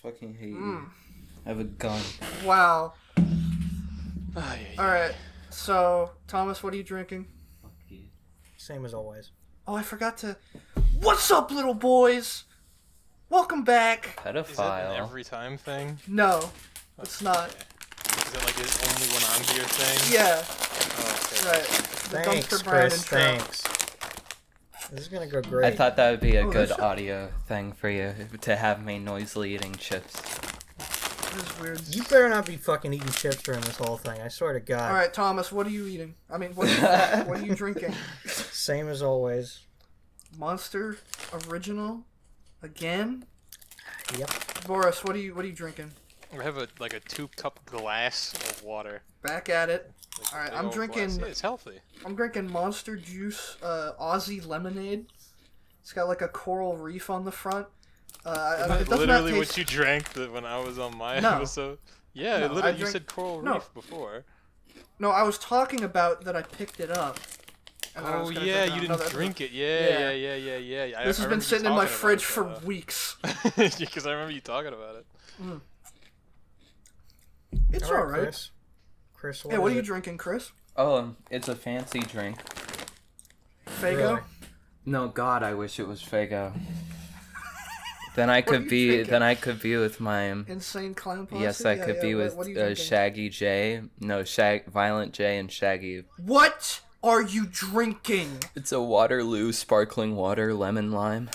Fucking hate you. I have a gun. Wow. Yeah. Alright, so, Thomas, what are you drinking? Fuck you. Same as always. Oh, I forgot to... What's up, little boys? Welcome back. Pedophile. Is that an every time thing? No, it's not. Is it like an only when I'm here thing? Yeah, Oh, okay. right. The Thanks, Dumpster Brown Chris. intro. Thanks. This is gonna go great. I thought that would be a Oh, good that's- audio thing for you, to have me noisily eating chips. This is weird. You better not be fucking eating chips during this whole thing. I swear to God. Alright, Thomas, what are you eating? I mean, what are you drinking? Same as always. Monster Original? Again? Yep. Boris, what are you drinking? I have a 2-cup glass of water. Back at it. Like, Alright, big I'm old drinking... glass. Yeah, it's healthy. I'm drinking Monster Juice Aussie Lemonade. It's got like a coral reef on the front. It does not Literally taste... what you drank when I was on my No. episode. Yeah, No, literally, I you drank- said coral No. reef before. No, I was talking about that I picked it up. And I Oh was gonna yeah, drink you it on didn't another drink episode. it. Yeah. This has been sitting in my fridge for weeks. Because I remember you talking about it. It's All right, alright. Chris. Chris, Hey, what are is you it? drinking, Chris? Oh, it's a fancy drink. Fago? Really? No, God, I wish it was Fago. Then I are could you be. drinking? Then I could be with my. Insane Clown Posse? Yes, I Yeah, could yeah, be what are with you drinking? Shaggy J. No, Violent J and Shaggy. What are you drinking? It's a Waterloo sparkling water, lemon lime.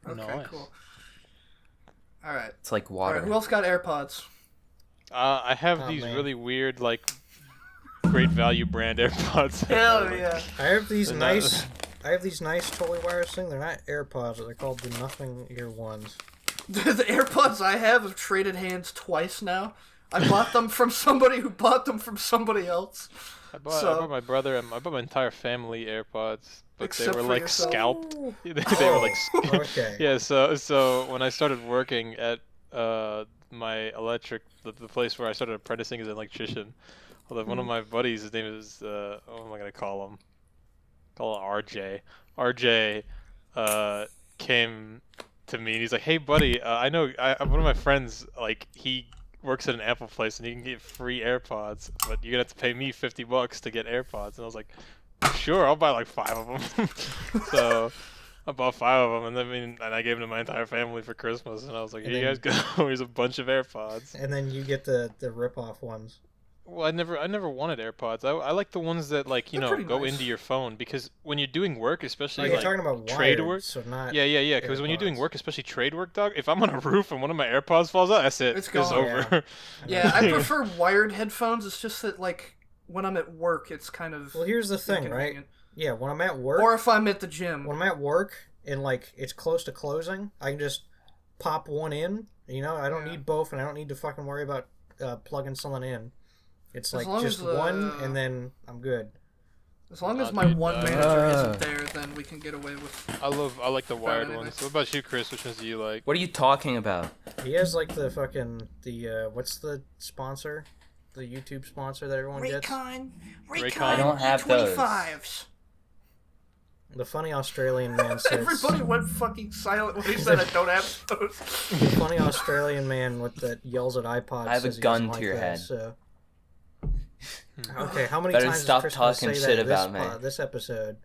Okay, Nice. cool. Alright. It's like Alright, water. who else got AirPods? I have Oh, these man. really weird, great value brand AirPods. Hell yeah. I have these They're nice. I have these nice Totally Wireless thing. They're not AirPods. They're called the Nothing Ear ones. The AirPods I have traded hands twice now. I bought them from somebody who bought them from somebody else. I bought my brother and I bought my entire family AirPods, but Except they were for like yourself. scalped. they were like. Okay. Yeah, so when I started working at my the place where I started apprenticing as an electrician, one of my buddies, his name is what am I gonna call him? Call him RJ. RJ came to me and he's like, "Hey buddy, I know one of my friends, he works at an Apple place and he can get free AirPods, but you're gonna have to pay me $50 to get AirPods." And I was like, "Sure, I'll buy 5 of them." So I bought 5 of them, and I gave them to my entire family for Christmas. And I was like, "Here you guys go. Here's a bunch of AirPods." And then you get the rip-off ones. Well, I never wanted AirPods. I like the ones that They're pretty go nice. into your phone, because when you're doing work, Oh, especially you're talking about trade wired, work. so not. Yeah. Because when you're doing AirPods. work, especially trade work, dog, if I'm on a roof and one of my AirPods falls out, that's it. It's It's gone. over. Yeah, I prefer wired headphones. It's just that, when I'm at work, it's kind of Well, here's the thing, right? inconvenient. Yeah, when I'm at work, Or if I'm at the gym. when I'm at work and it's close to closing, I can just pop one in. I don't Yeah. need both, and I don't need to fucking worry about plugging something in. It's As long just as, one, and then I'm good. As long as Oh, my dude, one manager isn't there, then we can get away with... I like the wired anything. ones. What about you, Chris? Which ones do you like? What are you talking about? He has what's the sponsor? The YouTube sponsor that everyone gets? Raycon. I don't have those. E25s. The funny Australian man says. Everybody went fucking silent when he said I don't have those. The funny Australian man that yells at iPods. I have a says he gun doesn't to your that, head. So. Okay, how many Better times is stop Chris gonna talking say shit that about this, me. This episode?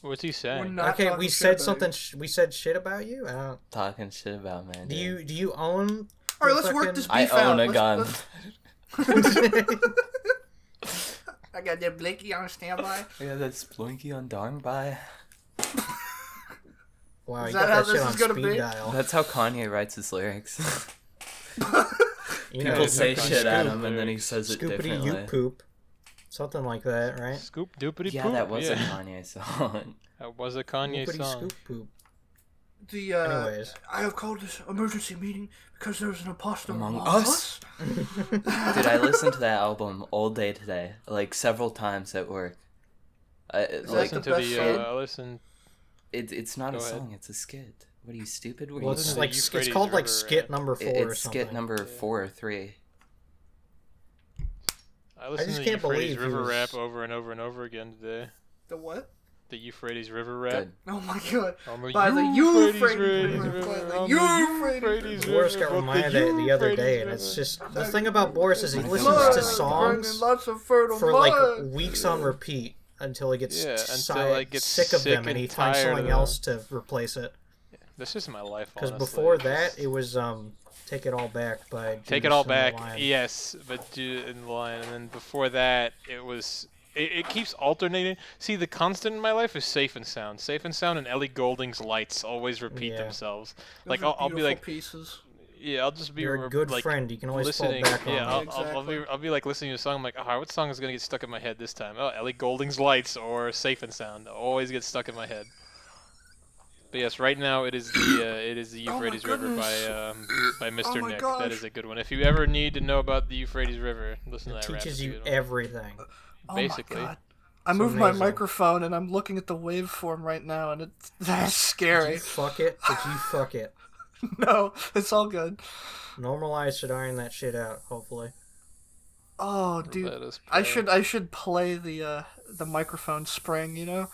What's he We're saying? not Okay, talking we shit said about something. you. We said shit about you. I don't. Talking shit about me. Do you own? All right, the let's work fucking- this I beef out. own a Let's- gun. I got that Blinky on standby. Yeah, that's Blinky on Dong by. Wow, Is you that got how that shit this on is gonna speed be? dial. That's how Kanye writes his lyrics. You People know, say Kanye shit at Scoop him and then he says it Scoopity differently. you poop, something like that, right? Scoop doopity Yeah, poop. that was a yeah. Kanye song. That was a Kanye Scoopity song. scoop poop. Anyways, I have called this emergency meeting because there's an imposter Among among Us? us. Dude, I listened to that album all day today, several times at work. I that listened the to best the. song? I listened. It's not Go a ahead. song, it's a skit. What are you, stupid? What are Well, you it's Wasn't doing? it it's Euphrates called River, skit number 4 or It's something. skit number 4 or 3. I listened just to can't Euphrates believe he River was- rap over and over and over again today. The what? The Euphrates River rap. Good. Oh my god. On the By the Euphrates Euphrates River, River, by the on Euphrates Boris got River, reminded the of that the other Euphrates day, and River. it's just the thing about Boris is he listens Blood, to songs lots of fertile for like blood. weeks on repeat until he gets until I get sick of them, and and he finds tired something of them. else to replace it. This is my life, Because honestly. before that, it was Take It All Back by Take Judas It All and the Back, Lion. yes, but in the line, and then before that, it was. It keeps alternating. See, the constant in my life is Safe and Sound. Safe and Sound and Ellie Goulding's Lights always repeat Yeah. themselves. Those Like are I'll be beautiful like, pieces. yeah, I'll just be You're a good like, friend. You can always listening. fall back on Yeah, that. I'll be like listening to a song. I'm like, oh, what song is gonna get stuck in my head this time? Oh, Ellie Goulding's Lights or Safe and Sound. Always gets stuck in my head. But yes, right now it is the Euphrates River by Mr. Oh my Nick. gosh. That is a good one. If you ever need to know about the Euphrates River, listen to It that rap. teaches It's a you good one. everything. Basically. Oh my god. I moved my amazing. microphone and I'm looking at the waveform right now and it's that's Did scary. you fuck it? Did you fuck it? No, it's all good. Normalize should iron that shit out, hopefully. Oh, dude. Let us I play. should play the microphone spring, you know?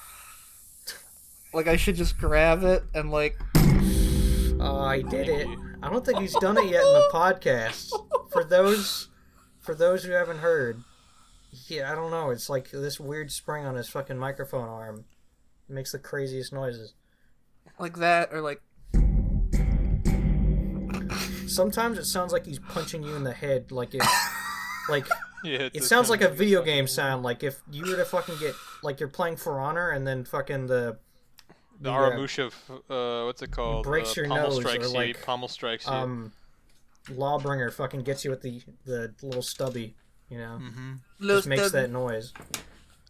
Like I should just grab it and like Oh, he did it. I don't think he's done it yet in the podcast. For those who haven't heard, yeah, I don't know. It's like this weird spring on his fucking microphone arm. It makes the craziest noises. like that or like Sometimes it sounds like he's punching you in the head, like if, like Yeah, it sounds like a video game sound. Like if you were to fucking get, like you're playing For Honor and then fucking The Aramusha, what's it called? breaks your Pommel nose, strikes or you. like, Pommel strikes you. Lawbringer fucking gets you with the little stubby, you know, Mm-hmm. just makes that noise.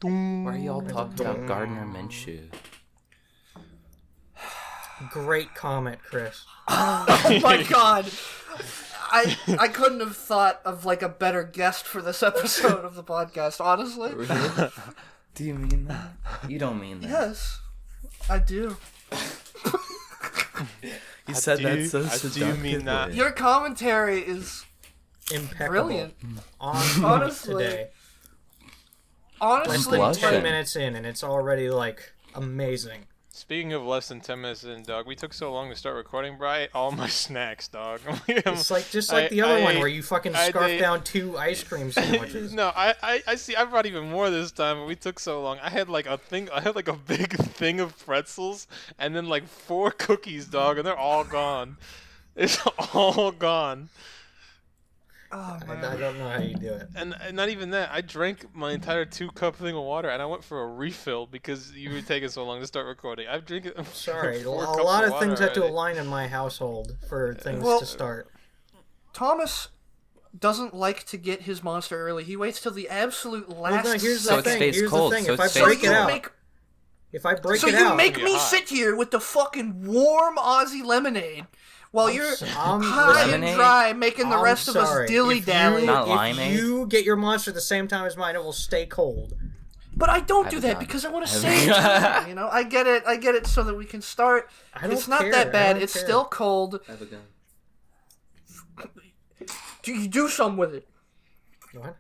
Why are y'all talking about Gardner Minshew? Great comment, Chris. oh my god. I couldn't have thought of like a better guest for this episode of the podcast, honestly. Really? Do you mean that? You don't mean that. Yes. I do. You said that so I do mean that. seductively. Your commentary is Impeccable. brilliant. On point Honestly. today. Honestly, Less than 10 blushing. minutes in, and it's already like amazing. Speaking of less than 10 minutes in, dog, we took so long to start recording, bro. I ate all my snacks, dog. It's like just like the other one where you fucking I scarf ate- down 2 ice cream sandwiches. No, I see. I brought even more this time, but we took so long. I had like a big thing of pretzels, and then like 4 cookies, dog, and they're all gone. It's all gone. oh I man. don't know how you do it. And not even that. I drank my entire 2-cup thing of water, and I went for a refill because you were taking so long to start recording. I've drank it. Sorry, a 4 cups lot of water things have to already. align in my household for things Well- to start. Thomas doesn't like to get his monster early. He waits till the absolute last Well, no, here's So the it thing. stays Here's cold, the thing. so If it I stays break it cold. out, make if I break so it you out, make Get me hot. sit here with the fucking warm Aussie lemonade while you're high and Lemonade? dry making the I'm rest of sorry. us dilly dally. Not If limeade? you get your monster at the same time as mine, it will stay cold. But I don't do Have that done. because I want to Have save done. time. You know, I get it so that we can start. I don't It's not care, that I bad. don't It's care. still cold. Have a gun. You do something with it. What?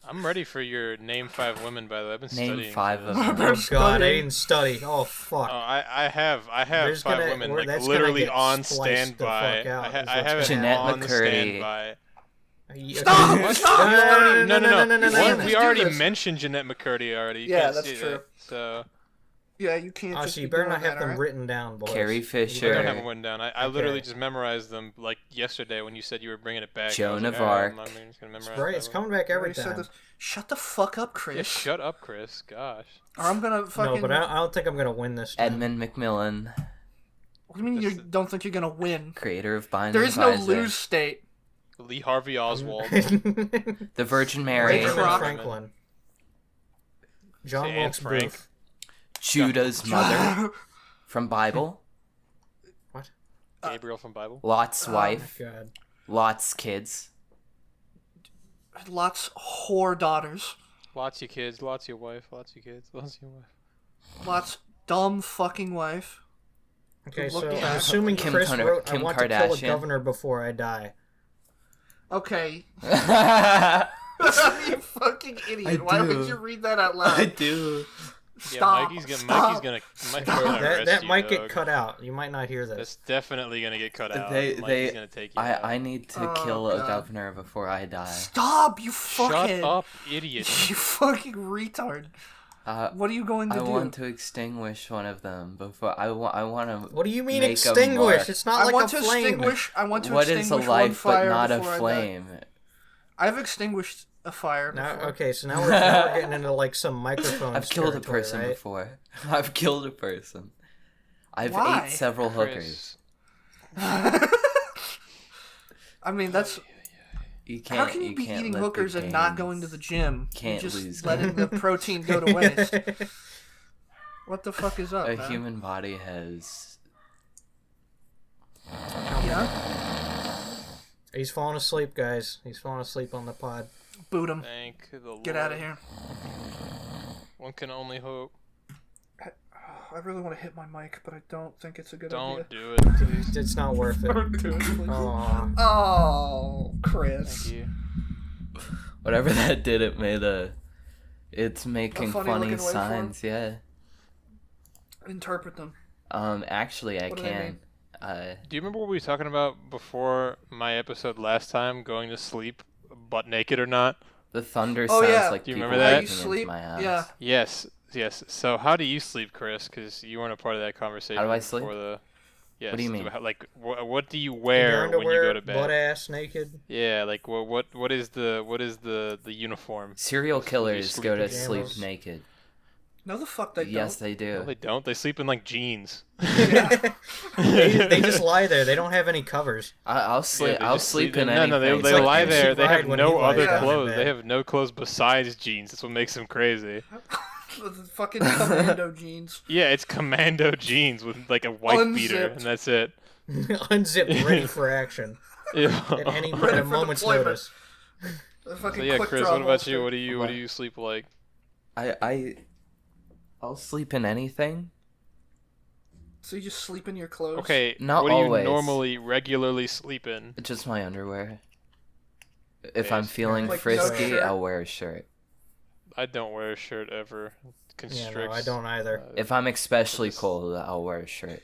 I'm ready for your name 5 women. By the way, I've been Name studying. 5 for of this. them. Oh god, I Studying. didn't study. Oh fuck. Oh, I have There's 5 gonna- women or like that's gonna literally get on spliced the standby. fuck out, is I what's have gonna it Jeanette on McCurdy. standby. Stop! Stop! No. We do already this. mentioned Jeanette McCurdy already. You Yeah, can't that's see true. that. So Yeah, you can't Oh, just so be you better doing not have that, them alright? written down, boys. Carrie I Fisher. don't have it written down. I literally Okay. just memorized them like yesterday when you said you were bringing it back. Joan I was of like, alright, Arc. I'm just gonna It's memorize right. that It's one. coming back I every already said time. this. Shut the fuck up, Yeah, Chris. shut up, Chris. Gosh. Or I'm gonna fucking. No, but I don't think I'm gonna win this time. Edmund McMillan, What do you mean you don't think you're gonna win? creator of Bind There and is no Advisor. lose state. Lee Harvey Oswald. The Virgin Mary, Benjamin Benjamin Croc. Franklin. John Say Anne Wilkes Frank. Booth. Judah's mother from Bible, Gabriel from Bible. Lot's Oh wife, God. Lot's kids, Lots whore daughters. Lots of your kids, lots of your wife, lots of your kids, lots of your wife. Lots dumb fucking wife. Okay, Look so at- I'm assuming Kim Chris Kar- wrote, Kim I want to kill a Kardashian. governor before I die. Okay. I You fucking idiot. Why do. would you read that out loud? do. Stop. Mikey's Stop. gonna That arrest you, might dog. get cut out. You might not hear this. That's definitely gonna get cut out. They Mikey's gonna take you out. I need to Oh, kill a God. governor before I die. Stop, you Shut fuckhead. up, idiot. You fucking retard. Uh, What are you going to I do? want to extinguish one of them before I want to. What do you mean make 'em extinguish? mark. It's not I like want a to flame. extinguish. I want to What is extinguish a one life fire but not a before I die. flame? I've extinguished a fire Now, before. okay, so now we're getting into like some microphone. I've killed a territory, person right? before. I've killed a person. I've Why? ate several hookers. Chris, I mean, that's You can't. how can you be can't eating let the hookers and not gains- going to the gym? Can't You're just lose letting the protein go to waste. What the fuck is up, A man? human body has. Yeah? He's falling asleep, guys. He's falling asleep on the pod. Boot him. thank the Lord. Get out of here. One can only hope. I really want to hit my mic, but I don't think it's a good Don't idea. do it, please. It's not worth it. Don't do it, please. Aw. Oh, Chris. Thank you. Whatever that did, it made a. It's making funny funny looking waveform? signs. Yeah. Interpret them. Actually, I What do they can. mean? Do you remember what we were talking about before my episode last time, going to sleep butt naked or not? The thunder Oh, sounds yeah. like Do you people remember that? How breaking you into sleep? my house. Yeah. Yes. So how do you sleep, Chris? Because you weren't a part of that conversation. How do I sleep? before the... Yes. What do you mean? Like, what do you In wear your when you underwear, go to bed? butt ass naked. Yeah, like what is the uniform? Serial killers sleep go to in sleep pajamas. naked. No, the fuck they Yes, don't. they do. No, they don't. They sleep in like jeans. They just lie there. They don't have any covers. I'll sleep. they I'll just sleep in No, anything. they It's like lie MC there. They Ride have when he no lies other down in clothes. bed. They have no clothes besides jeans. That's what makes them crazy. The fucking commando jeans. Yeah, it's commando jeans with like a white beater, Unzipped. and that's it. Unzipped, ready for action Yeah. at any Ready at a for moment's deployment. notice. The fucking So yeah, quick Chris, draw what about holster. you? What do you sleep like? I'll sleep in anything. So you just sleep in your clothes? Okay, Not what do you always. normally regularly sleep in? Just my underwear. If Okay, I'm feeling like no frisky, shirt? I'll wear a shirt. I don't wear a shirt ever. Yeah, Constricts. no, I don't either. If I'm especially It's- cold, I'll wear a shirt.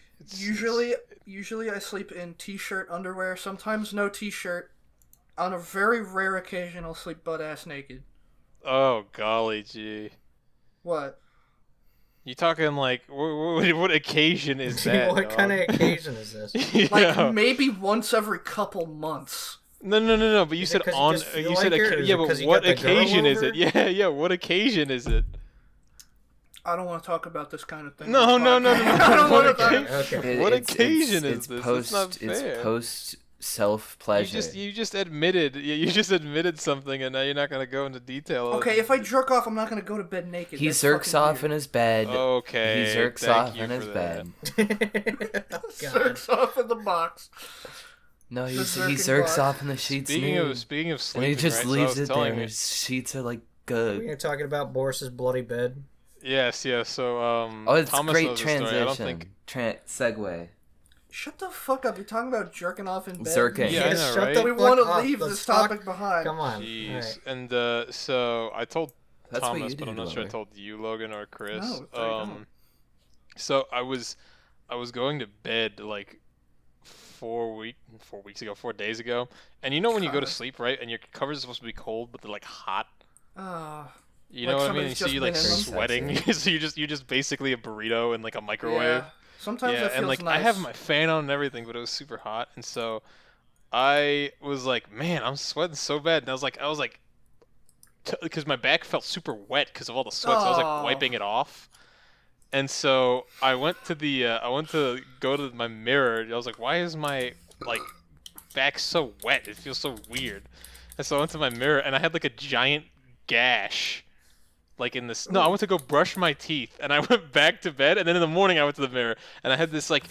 Usually I sleep in t-shirt underwear. Sometimes no t-shirt. On a very rare occasion, I'll sleep butt ass naked. Oh golly gee. What? You talking like what occasion is that? What kind of occasion is this? Like Yeah. maybe once every couple months. No. But you Is it said 'cause you on. just feel You said like it, or is yeah, it 'cause but you what got the girl occasion is over? it? Yeah. What occasion is it? I don't want to talk about this kind of thing. No. on the podcast. I don't What want to occasion? talk. Okay. What It's- occasion it's is this? Post, That's not fair. It's post self pleasure. You just admitted something, and now you're not gonna go into detail. of- Okay, if I jerk off, I'm not gonna go to bed naked. He That's zerks fucking off weird. in his bed. Okay. He zerks thank off you in his for bed. that. Oh, God. Zerks off in the box. No, he zerking zerks box. off in the sheets Speaking nude. of and sleeping, he just right, so I leaves was it there. telling you- His sheets are like We good. are talking about Boris's bloody bed. Yes. So Oh, it's Thomas great knows the story. I don't transition. think. Segue. Shut the fuck up. You're talking about jerking off in bed. Zerking. Yeah, I Yes, know, shut right? the We fuck want to up. leave Let's this talk- topic behind. Come on. Jeez. Alright. And so I told That's what Thomas, you but do, I'm not sure I Lover. told you, Logan, or Chris. No, there you go. So I was going to bed like 4 days ago, and you know when you go to God. sleep, right, and your covers are supposed to be cold, but they're like hot. You Like know what I mean? somebody's And so just you're like been in them. sweating, so you're just basically a burrito in like a microwave. Yeah. Sometimes Yeah, it feels and like nice. I have my fan on and everything, but it was super hot, and so I was like, man, I'm sweating so bad, and I was like, because my back felt super wet because of all the sweat, so I was Oh. like wiping it off, and so I went to go to my mirror. I was like, why is my like back so wet? It feels so weird, and so I went to my mirror, and I had like a giant gash. Like in this, no, I went to go brush my teeth, and I went back to bed, and then in the morning I went to the mirror, and I had this like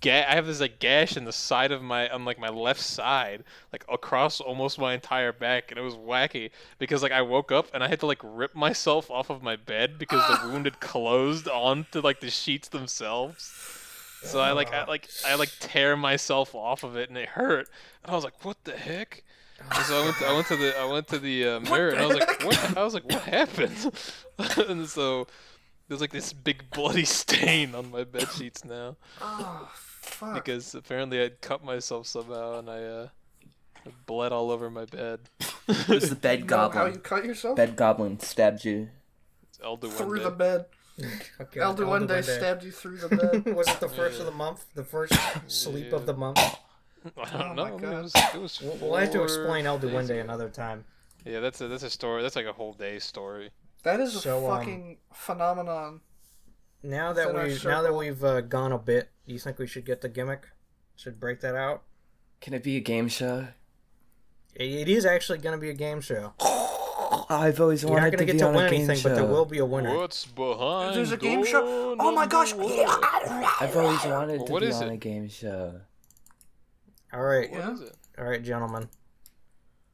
I have this like gash in the side of on like my left side, like across almost my entire back, and it was wacky because like I woke up and I had to like rip myself off of my bed because the wound had closed onto like the sheets themselves. So I tear myself off of it, and it hurt, and I was like, what the heck? And so I went to the mirror, and I was like, what happened? And so There's like this big bloody stain on my bed sheets now Oh, fuck. because apparently I'd cut myself somehow and I bled all over my bed. It was the bed You know how goblin. you cut yourself? Bed goblin stabbed you. It's El Through Duende. the bed. Okay, El Duende stabbed you through the bed. Was it the first of the month? The first sleep of the month? I don't Oh know. my God. It was We'll have to 4 explain El days Duende ago. another time. Yeah, that's a story. That's like a whole day story. That is a So, fucking phenomenon. Now that Within our we've circle. gone a bit, do you think we should get the gimmick? Should break that out? Can it be a game show? It is actually going to be a game show. I've always You're not wanted going to to get be to on win a game anything, show. but there will be a winner. What's behind? There's a game show. door Oh my gosh. number one? I've always wanted Well, to what be is on it? a game show. All right, Yeah. What is it? all right, gentlemen.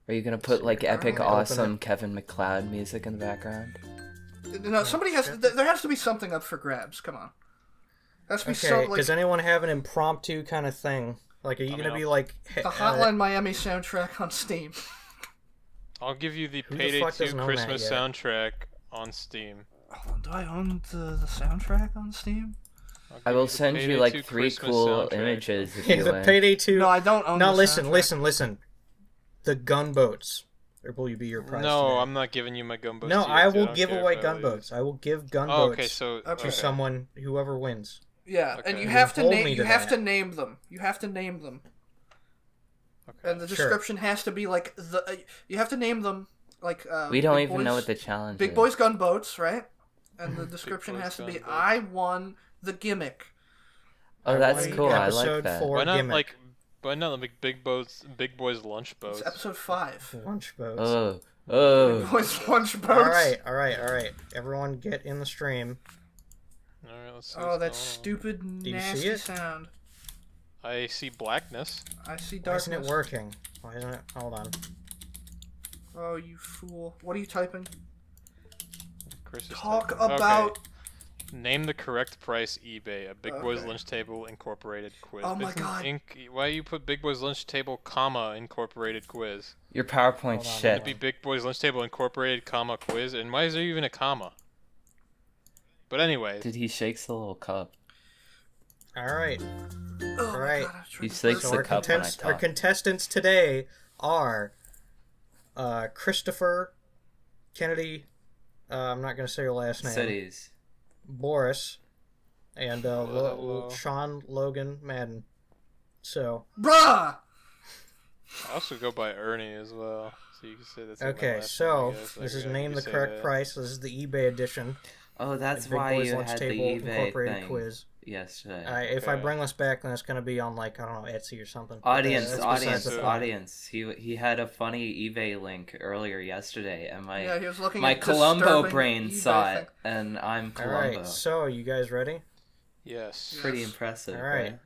Are you gonna put like epic, Alright, open awesome Kevin McLeod music in the background? No, somebody has. There has to be something up for grabs. Come on. There has to be Okay, some, like, does anyone have an impromptu kind of thing? Like, are you I going mean, to be like... the Hotline Miami soundtrack on Steam. I'll give you the Who the Payday fuck 2 doesn't own Christmas that yet? soundtrack on Steam. Oh, do I own the soundtrack on Steam? I'll I give will the send you Payday 2 like 3 Christmas cool soundtrack. images if Yeah, you the win. Payday 2... No, I don't own No, the listen, soundtrack. listen. The gunboats. Or will you be your prize No, today? I'm not giving you my gunboats. No, to I you, dude. will don't give care away if I lose. gunboats. I will give Oh, gunboats okay, so Okay. to someone, whoever wins. Yeah, Okay. and you You have to hold name. me You to have that. to name them. You have to name them, Okay. and the Sure. description has to be like the. You have to name them like. We don't Big even know Boys- what the challenge Big is. Boys Gunboats, right? And the description Boys has to be, Gunboats. "I won the gimmick." Oh, that's Won cool. I like episode that. 4 Why not gimmick. like? Why not like big boys lunch It's boats? episode 5. Lunch boats. Oh, Big oh. Boys Lunch Boats. All right. Everyone get in the stream. All right, let's see. Oh, what's that going stupid, you see nasty it? sound. on. I see blackness. I see Why darkness. isn't it working? Why isn't it? Hold on. Oh, you fool! What are you typing? Chris is Talk typing. about. Okay. Name the correct price eBay. A Big Boys Okay. Lunch Table Incorporated quiz. Oh my Isn't God. Why you put Big Boys Lunch Table, comma Incorporated quiz? Your PowerPoint Hold on, shit. It'd be Big Boys Lunch Table Incorporated, comma quiz. And why is there even a comma? But anyway, Did he shakes the little cup? All right. Oh, Right. God, I'm He trying to shakes So the our, cup when I our talk. contestants today are Christopher Kennedy. I'm not going to say your last name. Cities. Boris and Hello. Sean Logan Madden. So Bruh! I also go by Ernie as well. So you can say that's like my okay, last so name, I guess. this Like, is you name the say correct that. price. This is the eBay edition. Oh, that's Big why Boys you Lunch had the Table eBay Incorporated thing quiz. yesterday. If I Okay. bring this back, then it's going to be on like I don't know Etsy or something. Audience, That's besides audience, the point. audience. He had a funny eBay link earlier yesterday, and Yeah, he was looking my at Columbo disturbing brain eBay saw thing. it, and I'm All Columbo. right, so you guys ready? Yes. Yeah. Pretty Yes. impressive. All right. right?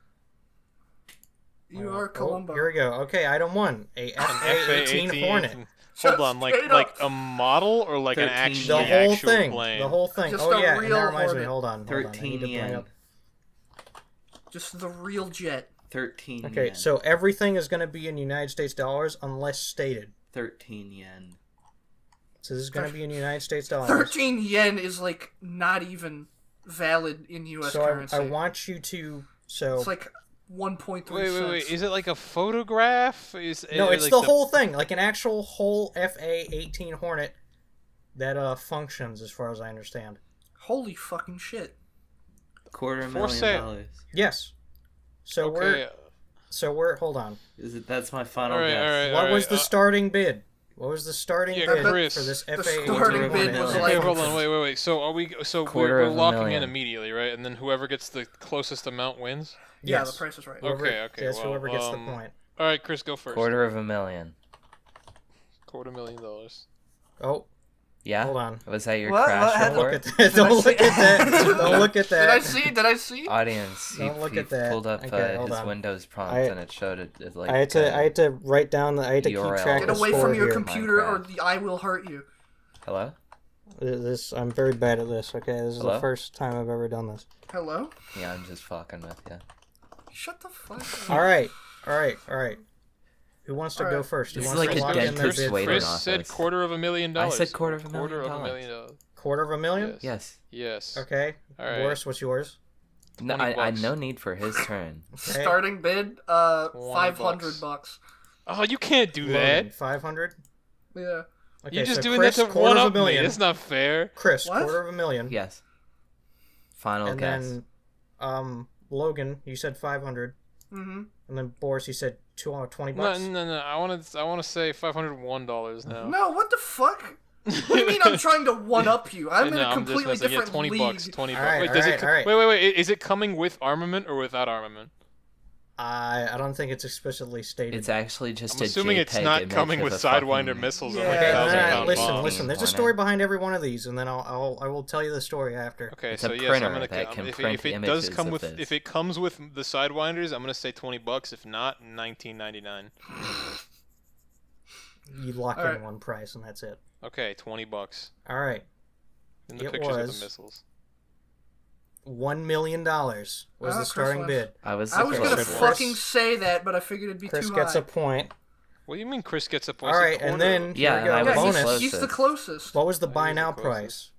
You are Columbo. Oh, here we go. Okay, item 1, a FA-18 Hornet. Hold on, like Straight like up. a model or like an 13 actual The yen. whole actual thing. plane? The whole thing. Just Oh a yeah, and real that reminds me. Hornet. Hold on. I need 13 to bring yen. up. Just the real jet. 13 Okay, yen. so everything is going to be in United States dollars unless stated. 13 yen. So this is going to be in United States dollars. 13 yen is like not even valid in U.S. So currency. I want you to. So It's like 1.3 Wait, cents. is it like a photograph? Is no, it it's like the whole thing, like an actual whole FA-18 Hornet that functions, as far as I understand. Holy fucking shit. $250,000 sale. Yes. So Okay. we're hold on. That's my final Alright, guess. alright. What was the starting bid? What was the starting Yeah, bid Chris, for this the FA-18 starting bid Hornet? was $250,000. like- Okay, hold on, wait. So are we? So Quarter we're of a locking million. in immediately, right? And then whoever gets the closest amount wins. Yeah, Yes. the price is right. Okay, Yes, well, whoever gets the point. All right, Chris, go first. $250,000. $250,000. Oh, Yeah? hold on. Was that your What? crash What? Don't look report? at that. Don't look at that. Don't look at Did I that. see? Did I see? Audience, he, Don't look he at that. pulled up Okay, hold his on. Windows prompt I- and it showed it like. I had to write down I had to keep URL. track Get of away score from your here. computer or Minecraft. the I will hurt you. Hello? I'm very bad at this. Okay, this is Hello? the first time I've ever done this. Hello? Yeah, I'm just fucking with you. Shut the fuck up. All right. Who wants to All go right. first? Who This is wants like to a lock in their dentist bid waiting Chris first? off said us. $250,000. I said $250,000. $250,000. $250,000? Yes. Yes. Yes. Okay. All right. Boris, what's yours? No, 20 I bucks. no need for his turn. Okay. Starting bid, $500 bucks. Oh, you can't do Logan, that. 500. Yeah. Okay, You're just so doing Chris, that to quarter one of a up me. million. It's not fair. Chris, What? $250,000. Yes. Final And guess. then, Logan, you said 500. Mm-hmm. And then Boris, you said $20. No. I want to say $501 now. No, what the fuck? What do you mean I'm trying to one-up you? I'm in No, a I'm just completely messing. Yeah, different 20 league. bucks. 20 bucks. Alright, Wait, does it? alright. Wait. Is it coming with armament or without armament? I don't think it's explicitly stated. It's actually just I'm a assuming it's JPEG not image coming with of a Sidewinder fucking- missiles Yeah. and like Okay, 1,000-pound listen, bombs. listen. There's a on story it. behind every one of these, and then I will tell you the story after. Okay, It's so a yes, printer I'm gonna. that can if print it does images come of with, this. if it comes with the Sidewinders, I'm gonna say $20. If not, $19.99. You lock Alright. in one price, and that's it. Okay, $20. All right. In the It pictures of was- the missiles. $1 million was the Chris starting wins. bid. I was I was gonna supposed to- fucking say that, but I figured it'd be Chris too gets high. a point. What do you mean Chris gets a point? All right, and then Yeah, here we and I go. was Yeah, Bonus. he's the closest. What was the I buy was now the closest. price?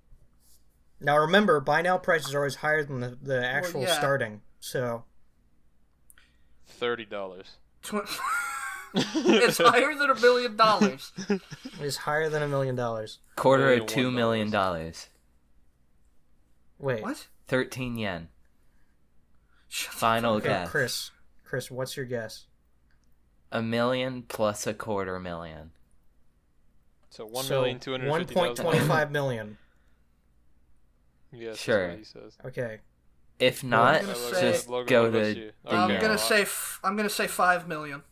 Now remember, buy now prices are always higher than the actual yeah. starting. So $30. It's higher than $1 million. it's higher than $1 million. quarter $1 of $2 million. Wait. What? 13 yen. Shut the Final fuck up. Okay, guess. Chris, what's your guess? $1 million plus $250,000. So So 1,250,000. 1.25 million. Yes, Sure. that's what he says. Okay. If not, gonna Logan, say- just Logan, go what about to you? the I'm yen. gonna say 5 million.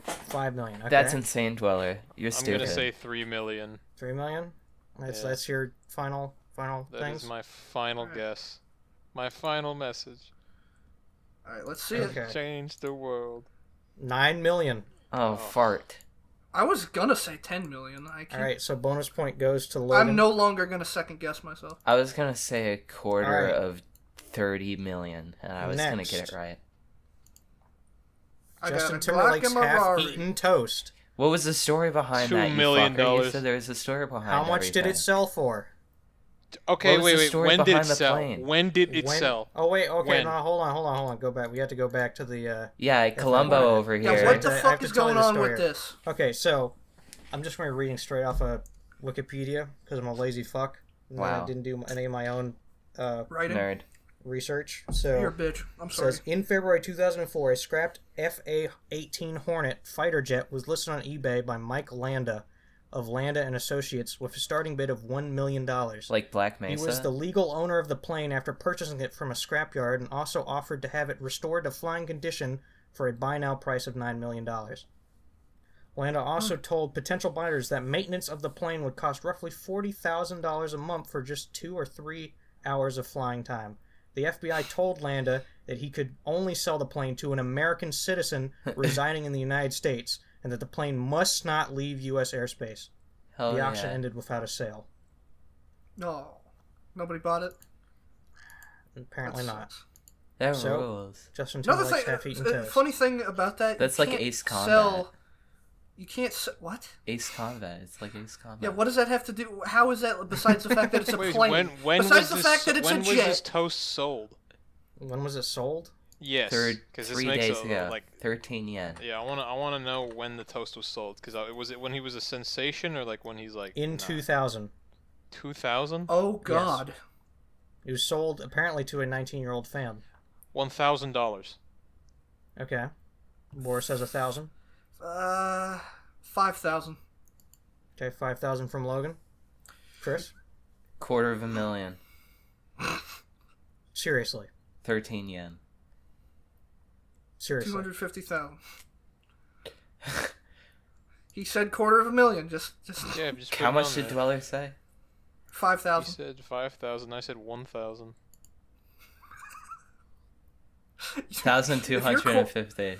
5 million. Okay. That's insane, Dweller. You're I'm stupid. gonna say 3 million. 3 million. Yeah. That's your final That things. is my final Alright. guess. My final message. All right, let's see it. Okay. Change the world. 9 million. Oh, fart. I was gonna say 10 million. I can't. All right, so bonus point goes to Logan. I'm no longer gonna second guess myself. I was gonna say a quarter Alright. of 30 million, and I was gonna get Next. it right. I Justin got a Glock Timberlake's and my Rari. half-eaten toast. What was the story behind $2 that? You million. fucker? You said there was a story behind How much did everything. it sell for? Okay, What was the wait. story When did behind it the sell? plane? When did it When- sell? Oh wait, okay, When? no, hold on. Go back. We have to go back to the. Yeah, Columbo wanted- over Yeah, here. what I the have fuck to is tell you going the on story with here. this? Okay, so I'm just going to reading straight off of Wikipedia because I'm a lazy fuck. And Wow. I didn't do any of my own Writing? Nerd. research. So You're a bitch. I'm it sorry. says in February 2004, a scrapped FA-18 Hornet fighter jet was listed on eBay by Mike Landa of Landa and Associates with a starting bid of $1 million. Like Black He Mesa. was the legal owner of the plane after purchasing it from a scrapyard and also offered to have it restored to flying condition for a buy now price of $9 million. Landa also told potential buyers that maintenance of the plane would cost roughly $40,000 a month for just 2 or 3 hours of flying time. The FBI told Landa that he could only sell the plane to an American citizen residing in the United States and that the plane must not leave U.S. airspace. Hell The yeah. auction ended without a sale. No. Nobody bought it? Apparently That not. sucks. That So- rules. Justin Another Timberlake's thing, half-eaten toast. funny thing about that, That's you like can't Ace Combat. sell. You can't what? Ace Combat. It's like Ace Combat. Yeah, what does that have to do? How is that besides the fact that it's a Wait, plane? when besides was the this, fact that it's when a was jet. this toast sold? When was it sold? Yes, because this 3 makes days a, ago. like 13 yen. yeah. I wanna know when the toast was sold because was it when he was a sensation or like when he's like In 2000. 2000 Oh God. It was sold apparently to a 19-year-old fan. $1,000. Okay. Boris says 1,000. 5,000. Okay, 5,000 from Logan. Chris? $250,000. Seriously. 13 yen. Seriously. 250,000. He said $250,000. Just Yeah, just How put it much on did there. Dweller say? He 5,000. said 5,000. I said 1,000. 1,250.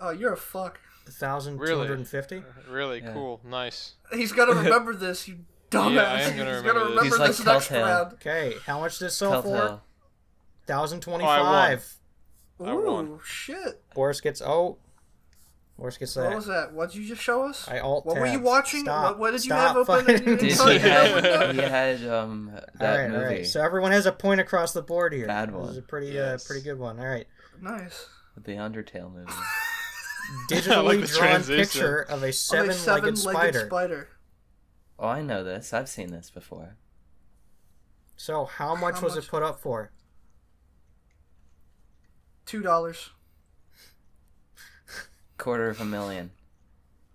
Oh, you're a fuck. 1,250? Really Yeah. cool, nice. He's gonna remember this, you dumbass. Yeah, I am gonna He's remember gonna this. remember He's like this next Telltale. round. Okay, how much did it sell for? Telltale. 1,025. I won. Ooh, shit. Boris gets... Oh. Boris gets What that. was that? What did you just show us? I alt What were you tabbed. watching? Stop. What did you Stop have open? fucking- in Dude, front he of your had, window? he had that movie. Alright. So everyone has a point across the board here. Bad This one. is a pretty good one. Alright. Nice. The Undertale movie. Digitally like the drawn transition. picture of a seven-legged spider. Oh, I know this. I've seen this before. So how much was it put up for? $2. $250,000.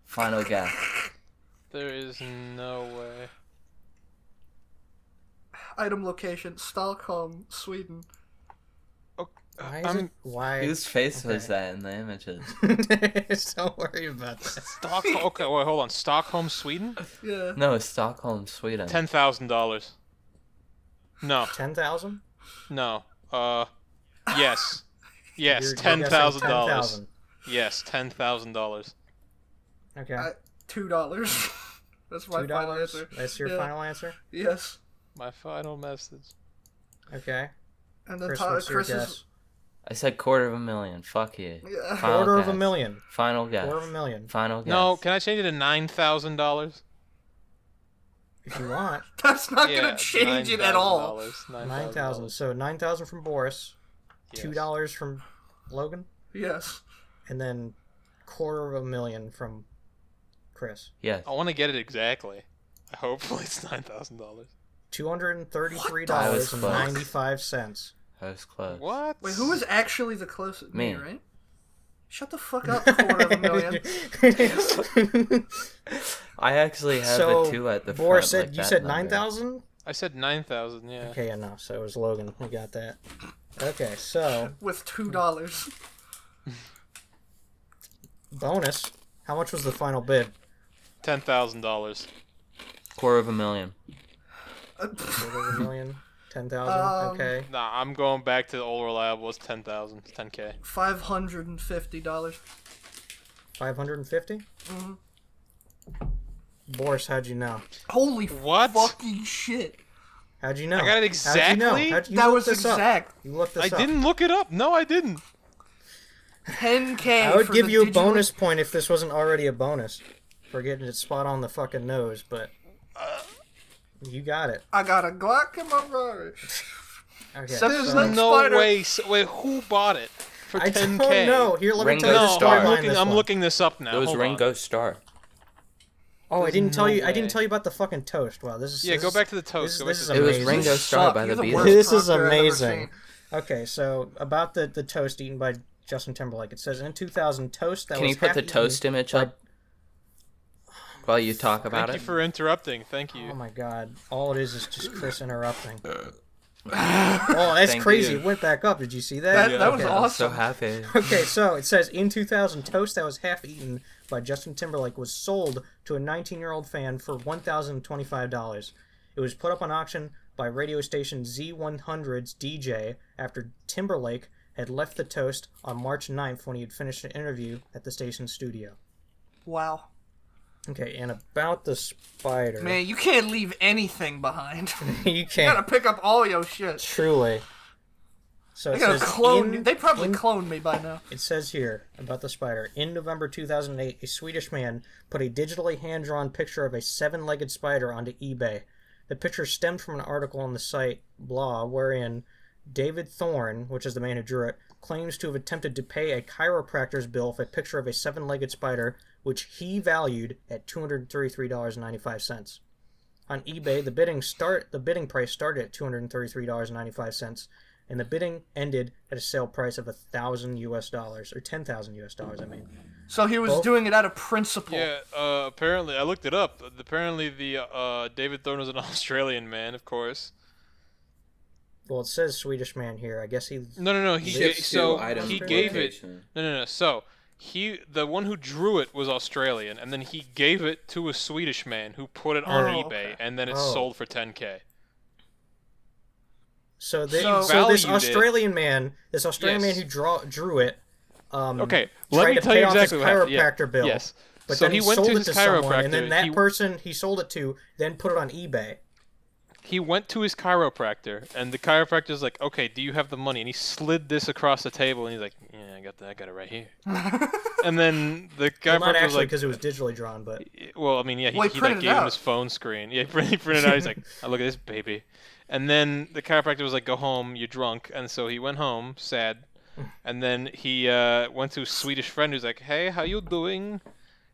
Final guess. There is no way. Item location: Stockholm, Sweden. Why? Whose face was Okay. that in the images? Don't worry about that. Stockholm. Okay, wait, hold on. Stockholm, Sweden. Yeah. No, Stockholm, Sweden. $10,000. No, 10,000? no. Yes, yes. You're $10,000. guessing 10,000. Yes, $10,000. Okay. $2. That's my final $2. answer. That's your Yeah. final answer. Yes. My final message. Okay. And then Chris, what's your Chris guess? is. I said $250,000. Fuck you. Yeah. Final Quarter of a guess. million. Final guess. Quarter of a million. Final guess. No, can I change it to $9,000? If you want. That's not gonna change it at all. $9,000. So 9,000 from Boris. Yes. $2 from Logan. Yes. And then quarter of a million from Chris. Yes. I want to get it exactly. Hopefully it's $9,000. $233.95. That was close. What? Wait, who was actually the closest? Me. Right? Shut the fuck up, $250,000. I actually have So, the 2 at the Boris front. said like you that said number. 9,000? I said 9,000. Yeah. Okay, yeah, no. So it was Logan. We got that. Okay, so With $2. bonus. How much was the final bid? $10,000. $250,000. Quarter of a million? 10,000? Okay. Nah, I'm going back to the old reliable. It's 10,000. It's 10K. $550. 550? Mhm. Boris, how'd you know? Holy What? fucking shit! How'd you know? I got it How'd you know? exactly? How'd you That look was this up? exact. You looked this I up. didn't look it up. No, I didn't. 10K. I would for give the you a digital- bonus point if this wasn't already a bonus for getting it spot on the fucking nose, but you got it. I got a Glock in my rubber. Okay. Seven There's Like no Spider. way. Wait, who bought it for I 10K? don't know. Here, let me Ringo tell you the No, Starr. story I'm behind looking. this I'm one. looking this up now. It was Hold Ringo on. Starr. Oh, I There's didn't tell no you. I didn't way. tell you about the fucking toast. Wow, this is. Yeah, this go is- back to the toast. Go back This to is the It was amazing. Ringo You Starr suck. by You're the the Beatles. worst This is doctor I've ever amazing. seen. Okay, so about the toast eaten by Justin Timberlake. It says in 2000, toast that Can was you put half the eaten toast image by- up while you talk about Thank you it? for interrupting. Thank Oh you. my god! All it is just Chris interrupting. Oh, that's Thank crazy! you. It went back up. Did you see that? That was Okay. I'm so awesome. happy. Okay, so it says in 2000, toast that was half eaten by Justin Timberlake was sold to a 19-year-old fan for $1,025. It was put up on auction by radio station Z100's DJ after Timberlake had left the toast on March 9th when he had finished an interview at the station's studio. Wow. Okay, and about the spider. Man, you can't leave anything behind. you You can't. gotta pick up all your shit. Truly. So They it gotta says clone. in- They probably in- cloned me by now. It says here about the spider. In November 2008, a Swedish man put a digitally hand-drawn picture of a seven-legged spider onto eBay. The picture stemmed from an article on the site Blah, wherein David Thorne, which is the man who drew it, claims to have attempted to pay a chiropractor's bill for a picture of a seven-legged spider, which he valued at $233.95. On eBay, the bidding price started at $233.95, and the bidding ended at a sale price of $1,000 or $10,000. I mean, So he was Both? doing it out of principle. Yeah. Apparently, I looked it up. Apparently, the David Thorne was an Australian man, of course. well, it says Swedish man here. I guess he. No. Ships So to item he gave it. location. No. So the one who drew it was Australian, and then he gave it to a Swedish man who put it on Oh, eBay, okay. and then it Oh. sold for 10K. So, So- this Valued it. Australian man, Yes. who drew it, Okay, tried let me to tell pay you off exactly his what happened. chiropractor bill. Yes. But So then he went sold to it his to someone, chiropractor. and then that person he sold it to then put it on eBay. He went to his chiropractor, and the chiropractor's like, "Okay, do you have the money?" And he slid this across the table, and he's like, "Yeah, I got it right here." And then the Well, chiropractor not was actually like, because it was digitally drawn, but "Well, I mean, yeah, he Well, he like printed it gave him out. his phone screen. Yeah, he printed it out. He's like, oh, look at this baby." And then the chiropractor was like, "Go home, you're drunk." And so he went home, sad. And then he went to a Swedish friend who's like, "Hey, how you doing?"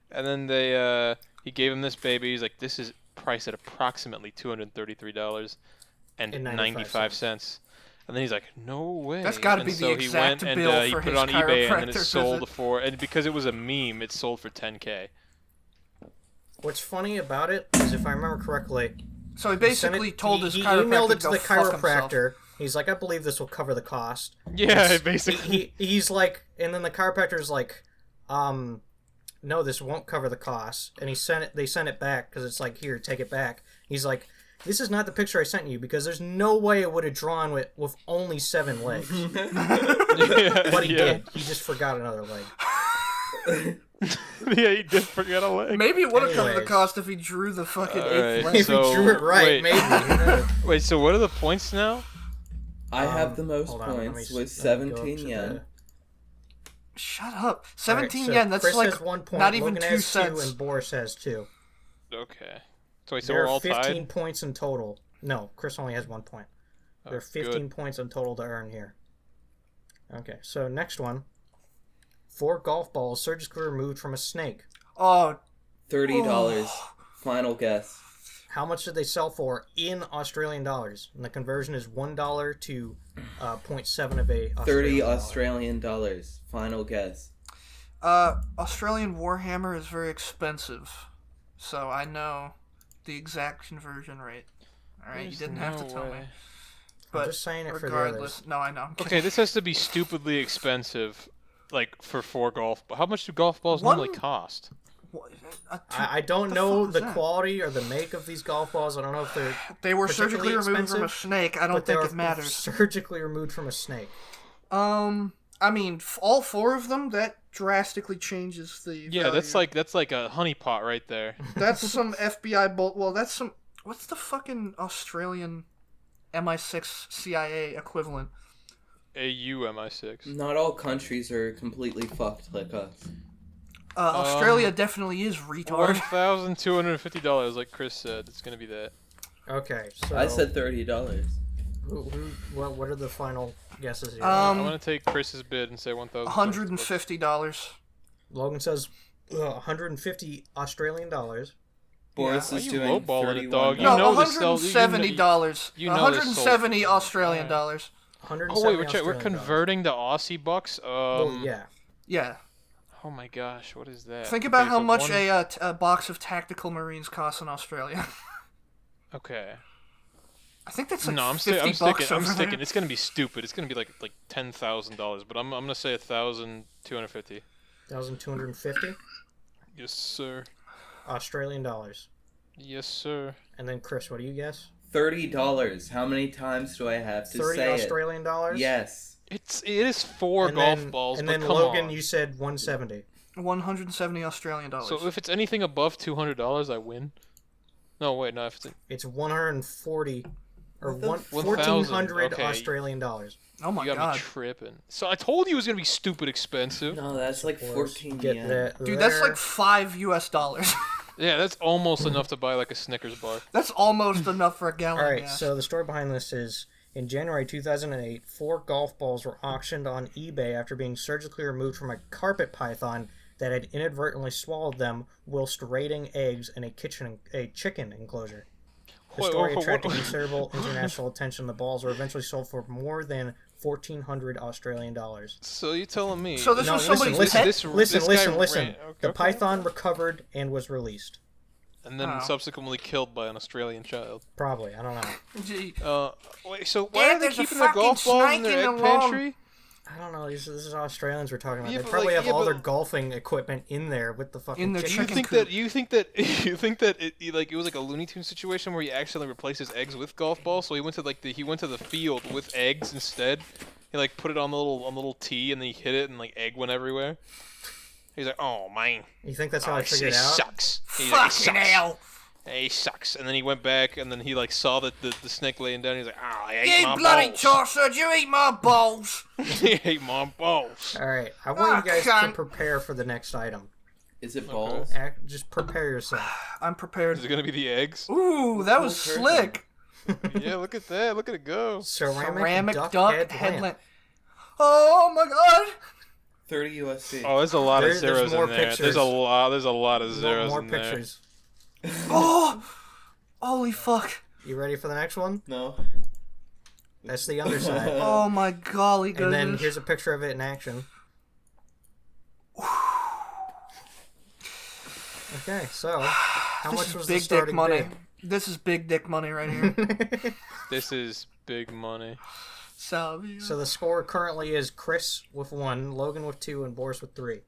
And then he gave him this baby. He's like, "This is priced at approximately $233 and And 95 cents." And then he's like, "No way." That's gotta and be the so he exact went and bill he for put it his on eBay, and then it chiropractor sold visit. for, and because it was a meme, it sold for $10K. what's funny about it is, if I remember correctly, So he basically told his he chiropractor emailed it to go the fuck himself. chiropractor. He's like, I believe this will cover the cost. Yeah, basically. He's like, and then the chiropractor's like, no, this won't cover the cost. And they sent it back because it's like, here, take it back. He's like, this is not the picture I sent you because there's no way it would have drawn with only 7 legs. But he did. He just forgot another leg. Yeah, he did forget a leg. Maybe it would have covered the Anyways. cost if he drew the fucking eighth Alright, leg. If he drew it right, wait. maybe. Who knows? Wait, so what are the points now? I have the most Hold on, let me points s- with let me go up 17 to yen. the- Shut up. 17 Alright, so yen, that's Chris like has 1 point, not even Logan 2 has 2, cents. and Boris has 2. Okay. So wait, so There we're are all 15 tied? points in total. No, Chris only has 1 point. There are 15 points in total to earn here. Okay, so next one. 4 golf balls surgically removed from a snake. Oh, $30. Final guess. How much did they sell for in Australian dollars? And the conversion is $1 to 0.7 of a 30 dollar. Australian dollars. Final guess. Australian Warhammer is very expensive. So I know the exact conversion rate. Alright, you There's didn't have to no tell me. way. But just saying it for the regardless, others. no, I know. I'm Okay, kidding. this has to be stupidly expensive, like for 4 golf. How much do golf balls One- normally cost? What- I don't the know fuck is the that? quality or the make of these golf balls. I don't know if they're They were surgically particularly removed from a expensive, snake. I don't but they think are it matters. surgically removed from a snake. I mean, all 4 of them, that drastically changes the Yeah, value. that's like a honeypot right there. That's some FBI bolt. Well, that's some. What's the fucking Australian MI6 CIA equivalent? AU-MI6. Not all countries are completely fucked like us. Australia definitely is retard. $1,250, like Chris said. It's gonna be that. Okay, so I said $30. what are the final guesses here? I'm gonna take Chris's bid and say 1,000. $150. Logan says 150 Australian dollars. Boris Why is you doing lowballing it, 31. dog? You No, know this sell- $170. you know this sold- $170 Australian dollars. 170 Oh wait, we're Australian converting to Aussie bucks. Well, yeah. Yeah. Oh my gosh, what is that? Think about Okay, how so much one- a box of tactical marines costs in Australia. Okay. I think that's like No, I'm 50 sticking. bucks I'm over sticking. there. It's gonna be stupid. It's gonna be like $10,000, but I'm gonna say 1,250. 1,250 Yes, sir. Australian dollars. Yes, sir. And then Chris, what do you guess? $30. How many times do I have to 30 say Australian dollars. it? Yes. It is 4 And golf then, balls, and but then come Logan, on. you said 170. 170 Australian dollars. So if it's anything above $200, I win. No, wait, no. If it's It's 140 or What the one, f- 1,400 okay. Australian dollars. oh my you got god. me tripping. So I told you it was gonna be stupid expensive. No, that's like Boris, 14 get yen. that Dude, that's there. like $5. Yeah, that's almost enough to buy like a Snickers bar. That's almost enough for a gallon All of right, gas. so the story behind this is in January 2008, 4 golf balls were auctioned on eBay after being surgically removed from a carpet python that had inadvertently swallowed them whilst raiding eggs in a chicken enclosure. The story attracted considerable international attention. The balls were eventually sold for more than 1,400 Australian dollars. So you telling me? So this No, was somebody's listen, pet? listen, this listen, guy listen. ran- okay, The okay. python recovered and was released. And then Oh. subsequently killed by an Australian child. Probably, I don't know. Gee. Wait, so why Dad, are they there's a keeping their golf fucking balls in snake their in egg the lawn. pantry? I don't know. This is Australians we're talking about. Yeah, They but probably like- have yeah, all but- their golfing equipment in there with the fucking In their chicken. chicken coop. You think that it was like a Looney Tunes situation where he accidentally replaced his eggs with golf balls? So he went to the field with eggs instead. He like put it on the little tee and then he hit it and like egg went everywhere. He's like, oh man, You think that's how oh, I it figured it out? sucks. He's like, "It Fucking sucks." hell. Hey, he sucks. And then he went back, and then he like saw the snake laying down. He's like, I ate You my bloody balls. tossard, you eat my balls! He ate my balls. All right, I want you guys to cunt. prepare for the next item. Is it balls? Just prepare yourself. I'm prepared. Is it gonna be the eggs? Ooh, that was Cool slick. Yeah, look at that. Look at it go. Ceramic duck headlamp. Oh my god! 30 USD. Oh, there's a lot of There's zeros more in there. pictures. There's a lot of zeros More in there. pictures. Oh! Holy fuck. You ready for the next one? No. That's the underside. Oh my golly And goodness. then here's a picture of it in action. Okay, so how This much is was big the starting dick money. bid? This is big dick money right here. This is big money. So So the score currently is Chris with 1, Logan with 2, and Boris with 3.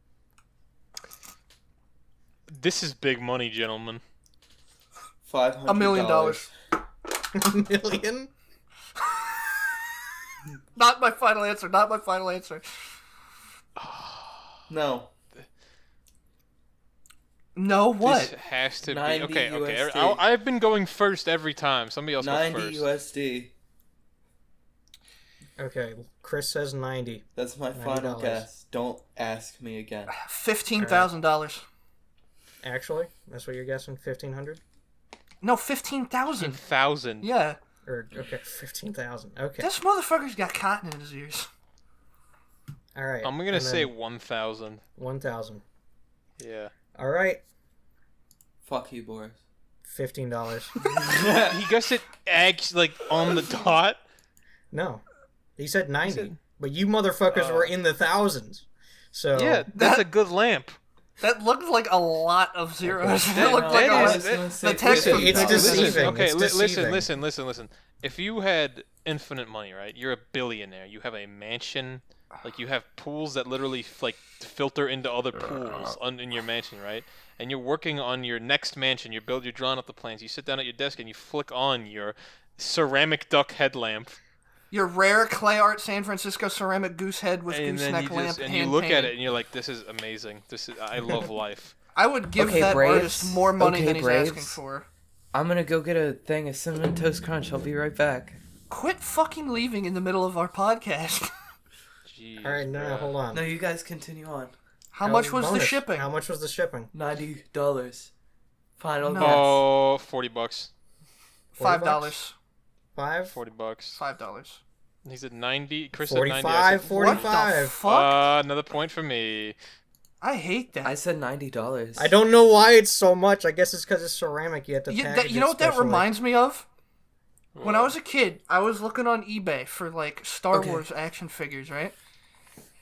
This is big money, gentlemen. $500. $1 million. Million? Not my final answer. Not my final answer. No. No, what? This has to be 90 okay. USD. I've been going first every time. Somebody else go 90 first. USD. Okay, Chris says 90. That's my final $90. guess. Don't ask me again. $15,000. Actually, that's what you're guessing? 1,500? No, 15,000. 1,000. Yeah. Or, okay, 15,000. Okay. This motherfucker's got cotton in his ears. Alright. I'm gonna say 1,000. 1,000. Yeah. Alright, Fuck you, Boris. $15. He guessed it like on the dot. No. He said 90. But you motherfuckers were in the thousands. So Yeah, that's a good lamp. That looked like a lot of zeros. That- It looked that like is- a lot. that- The text Listen, was it's big. deceiving. Okay, It's deceiving. listen. If you had infinite money, right? You're a billionaire. You have a mansion. Like you have pools that literally like filter into other pools in your mansion, right? And you're working on your next mansion. You're drawing up the plans. You sit down at your desk and you flick on your ceramic duck headlamp. Your rare clay art San Francisco ceramic goose head with And then gooseneck you lamp just and you hand look at painted. it and you're like, this is amazing. I love life. I would give Okay, that Braves. artist more money Okay, than he's Braves. asking for. I'm gonna go get a thing of Cinnamon Toast Crunch. I'll be right back. Quit fucking leaving in the middle of our podcast. Jeez, Alright, no, bruh. hold on. No, you guys continue on. How much was the bonus. shipping? How much was the shipping? $90. Final No. guess. Oh, $40. $5. 5? $40. $5. He said 90. Chris said 90. I 45? said, What the 45. fuck? Another point for me. I hate that. I said $90. I don't know why it's so much. I guess it's because it's ceramic. You have to You, package you know it what that specially. reminds me of? When I was a kid, I was looking on eBay for like Star Okay. Wars action figures, right?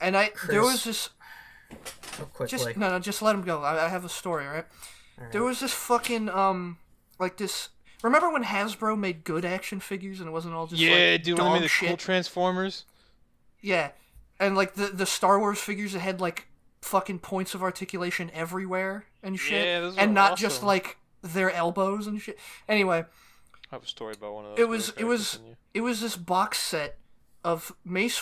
And there Chris, was this. So quickly. Just let him go. I have a story, right? Alright. There was this fucking like this. Remember when Hasbro made good action figures and it wasn't all just Yeah, like dude, dog when they made the shit? cool Transformers. Yeah, and like the Star Wars figures that had like fucking points of articulation everywhere and shit, Yeah, those and were not just awesome. like their elbows and shit. Anyway, I have a story about one of those. it was but it okay, was continue. it was this box set of Mace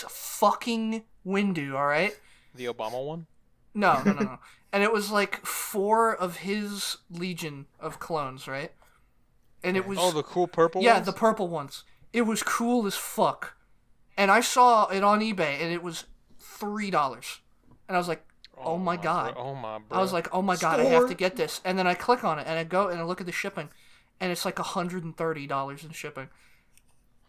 fucking Windu, all right? The Obama one? No. And it was like 4 of his legion of clones, right? And it was Oh, the cool purple yeah, ones? the purple ones. It was cool as fuck. And I saw it on eBay and it was $3. And I was like, oh my god. Bro. Oh my bro. I was like, oh my god, I have Store. to get this. And then I click on it and I go and I look at the shipping and it's like $130 in shipping.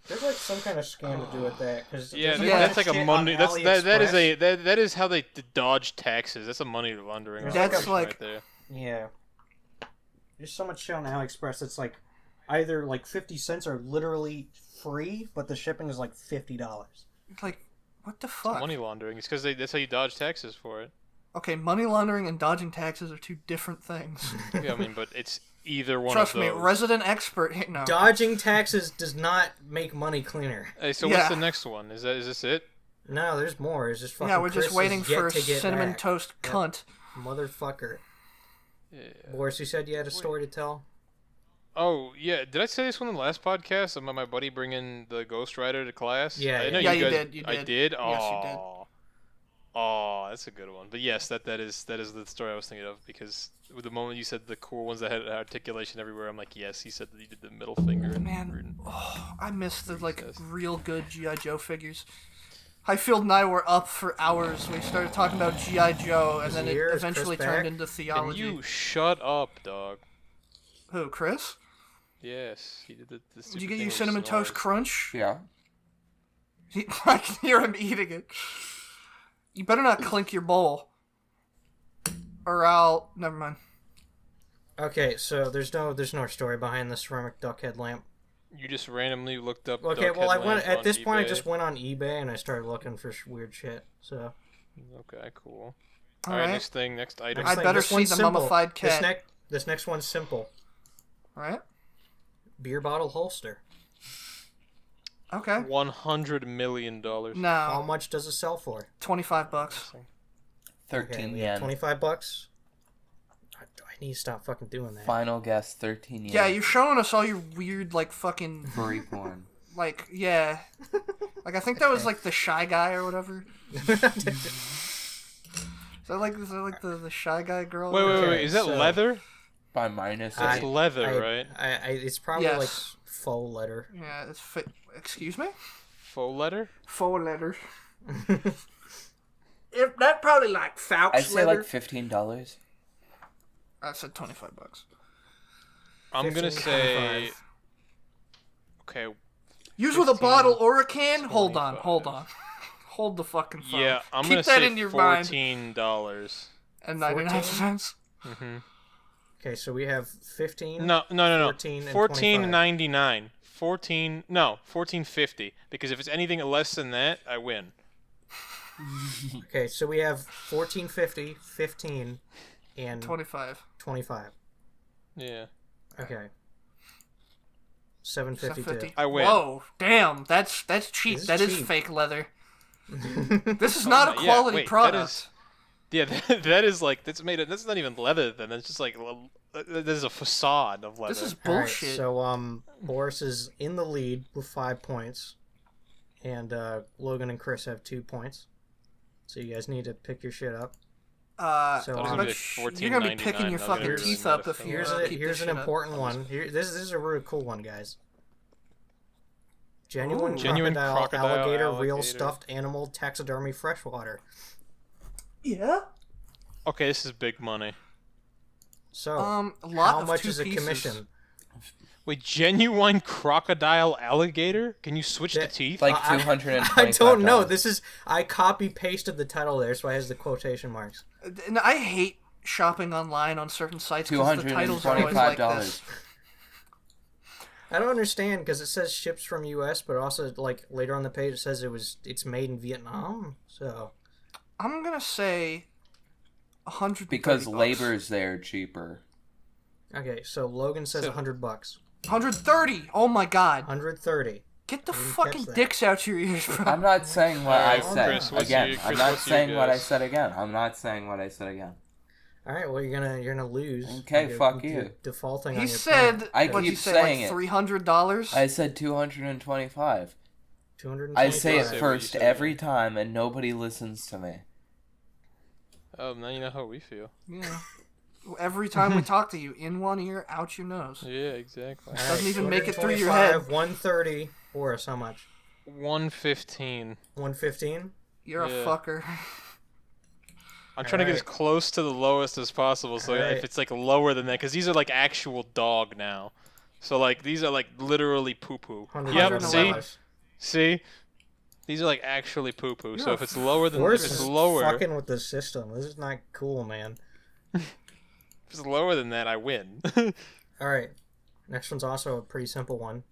There's like some kind of scam to do with that. Cause yeah, there's a yeah, bunch that's of like a shit money. on That is AliExpress. that is how they dodge taxes. That's a money laundering. That's operation like- right there. Yeah. There's so much shit on AliExpress that's like either like 50 cents or literally free, but the shipping is like $50. Like, what the fuck? Money laundering. It's because that's how you dodge taxes for it. Okay, money laundering and dodging taxes are 2 different things. Yeah, I mean, but it's either one Trust of me, those. resident expert. No. Dodging taxes does not make money cleaner. Hey, so Yeah. what's the next one? Is this it? No, there's more. It's just fucking Yeah, we're Chris just waiting is yet for to get cinnamon back. toast cunt. Motherfucker. Yeah. Boris, you said you had a story to tell? Oh yeah, did I say this one in the last podcast about my buddy bringing the Ghost Rider to class? Yeah, I know yeah. Yeah, you guys, did, you I did. did. Yes, you did. Aw. Oh, that's a good one. But yes, that is the story I was thinking of, because with the moment you said the cool ones that had articulation everywhere, I'm like, yes, he said that he did the middle finger. Man, I miss the like Recess. real good GI Joe figures. Highfield and I were up for hours. We started talking about GI Joe, and then it Is eventually Chris turned back? into Can theology. you shut up, dog? Who, Chris? Yes, he did the Did stupid you get thing your with cinnamon toast snores. crunch? Yeah. I can hear him eating it. You better not clink your bowl, or I'll. Never mind. Okay, so there's no story behind the ceramic duck head lamp. You just randomly looked up. Okay, duck well I head went lamp at on this point. I eBay. just went on eBay and I started looking for weird shit. So Okay, cool. All Alright, right. next thing, next item. I better this see one's the simple. mummified cat. This next one's simple. Right? Beer bottle holster. Okay. $100 million. How Now, much does it sell for? $25. 13 we have yen. $25. I need to stop fucking doing that. Final guess, 13 yen. Yeah, you're showing us all your weird, like, fucking, Furry porn. like, yeah. Like, I think that was, like, the Shy Guy or whatever. Is that like the Shy Guy girl? Wait, Okay, is that so- leather? By minus That's eight. leather, right? It's probably Yes. like faux leather. Yeah, it's excuse me? Faux leather? Faux leather. If that probably like Fouch I'd say leather. like $15. I said $25. I'm gonna say. 15.25. Okay, Use with a 15, bottle or a can? Hold on. 25. Hold the fucking phone. yeah, I'm Keep gonna that say in your mind. $14. And 99 cents. Mm-hmm. Okay, so we have 15. No. 14 and 14.99. 14.50. Because if it's anything less than that, I win. Okay, so we have 14.50, 15, and 25. 25. Yeah. Okay. 7.52. 50. I win. Whoa, damn, that's cheap. This is That is cheap. fake leather. This is not a quality product. That is like that's made. That's not even leather. Then that's just like that is a facade of leather. This is All right, bullshit. so Boris is in the lead with 5 points, and Logan and Chris have 2 points. So you guys need to pick your shit up. So Thought it was I gonna bet be you're gonna be $14.99. picking your I'm fucking gonna teeth really up if you meta keep here's this an shit up. important one. This is a really cool one, guys. Genuine, Ooh. Genuine crocodile, alligator, real alligator. stuffed animal, taxidermy, freshwater. Yeah. Okay, this is big money. So, A lot how of much 2 is a pieces. commission? Wait, genuine crocodile alligator? Can you switch the That- teeth? Like I $225. don't know. I copy pasted the title there, so it has the quotation marks. And I hate shopping online on certain sites because the titles are always like this. $225. I don't understand because it says ships from U.S., but also like later on the page it says it's made in Vietnam. So I'm gonna say $130. Because labor's there cheaper. okay, so Logan says So- $100. $130. Oh my god. 130. Get the didn't fucking catch that. dicks out your ears, bro. I'm not saying what I Alright, said Chris, what's again. your- I'm Chris, not what's your saying what I guess? said again. I'm not saying what I said again. All right, well you're gonna lose. Okay, You're- fuck you're you. Defaulting He on your said, plan. I what'd you keep say, saying like it. $300? I said 225. 225. I say it Say what you first said, every yeah. time, and nobody listens to me. Oh, now you know how we feel. Yeah. Every time we talk to you, in one ear, out your nose. Yeah, exactly. All Doesn't even make it through your head. 130. Boris, how much? 115. 115. You're Yeah. a fucker. I'm trying to get as Alright. close to the lowest as possible, so Alright. if it's like lower than that, because these are like actual dog now. So like these are like literally poo poo. Yep. See, $111. see, these are like actually poo poo. So You're if it's lower than Boris if it's is lower, fucking with the system. This is not cool, man. if it's lower than that, I win. All right. Next one's also a pretty simple one.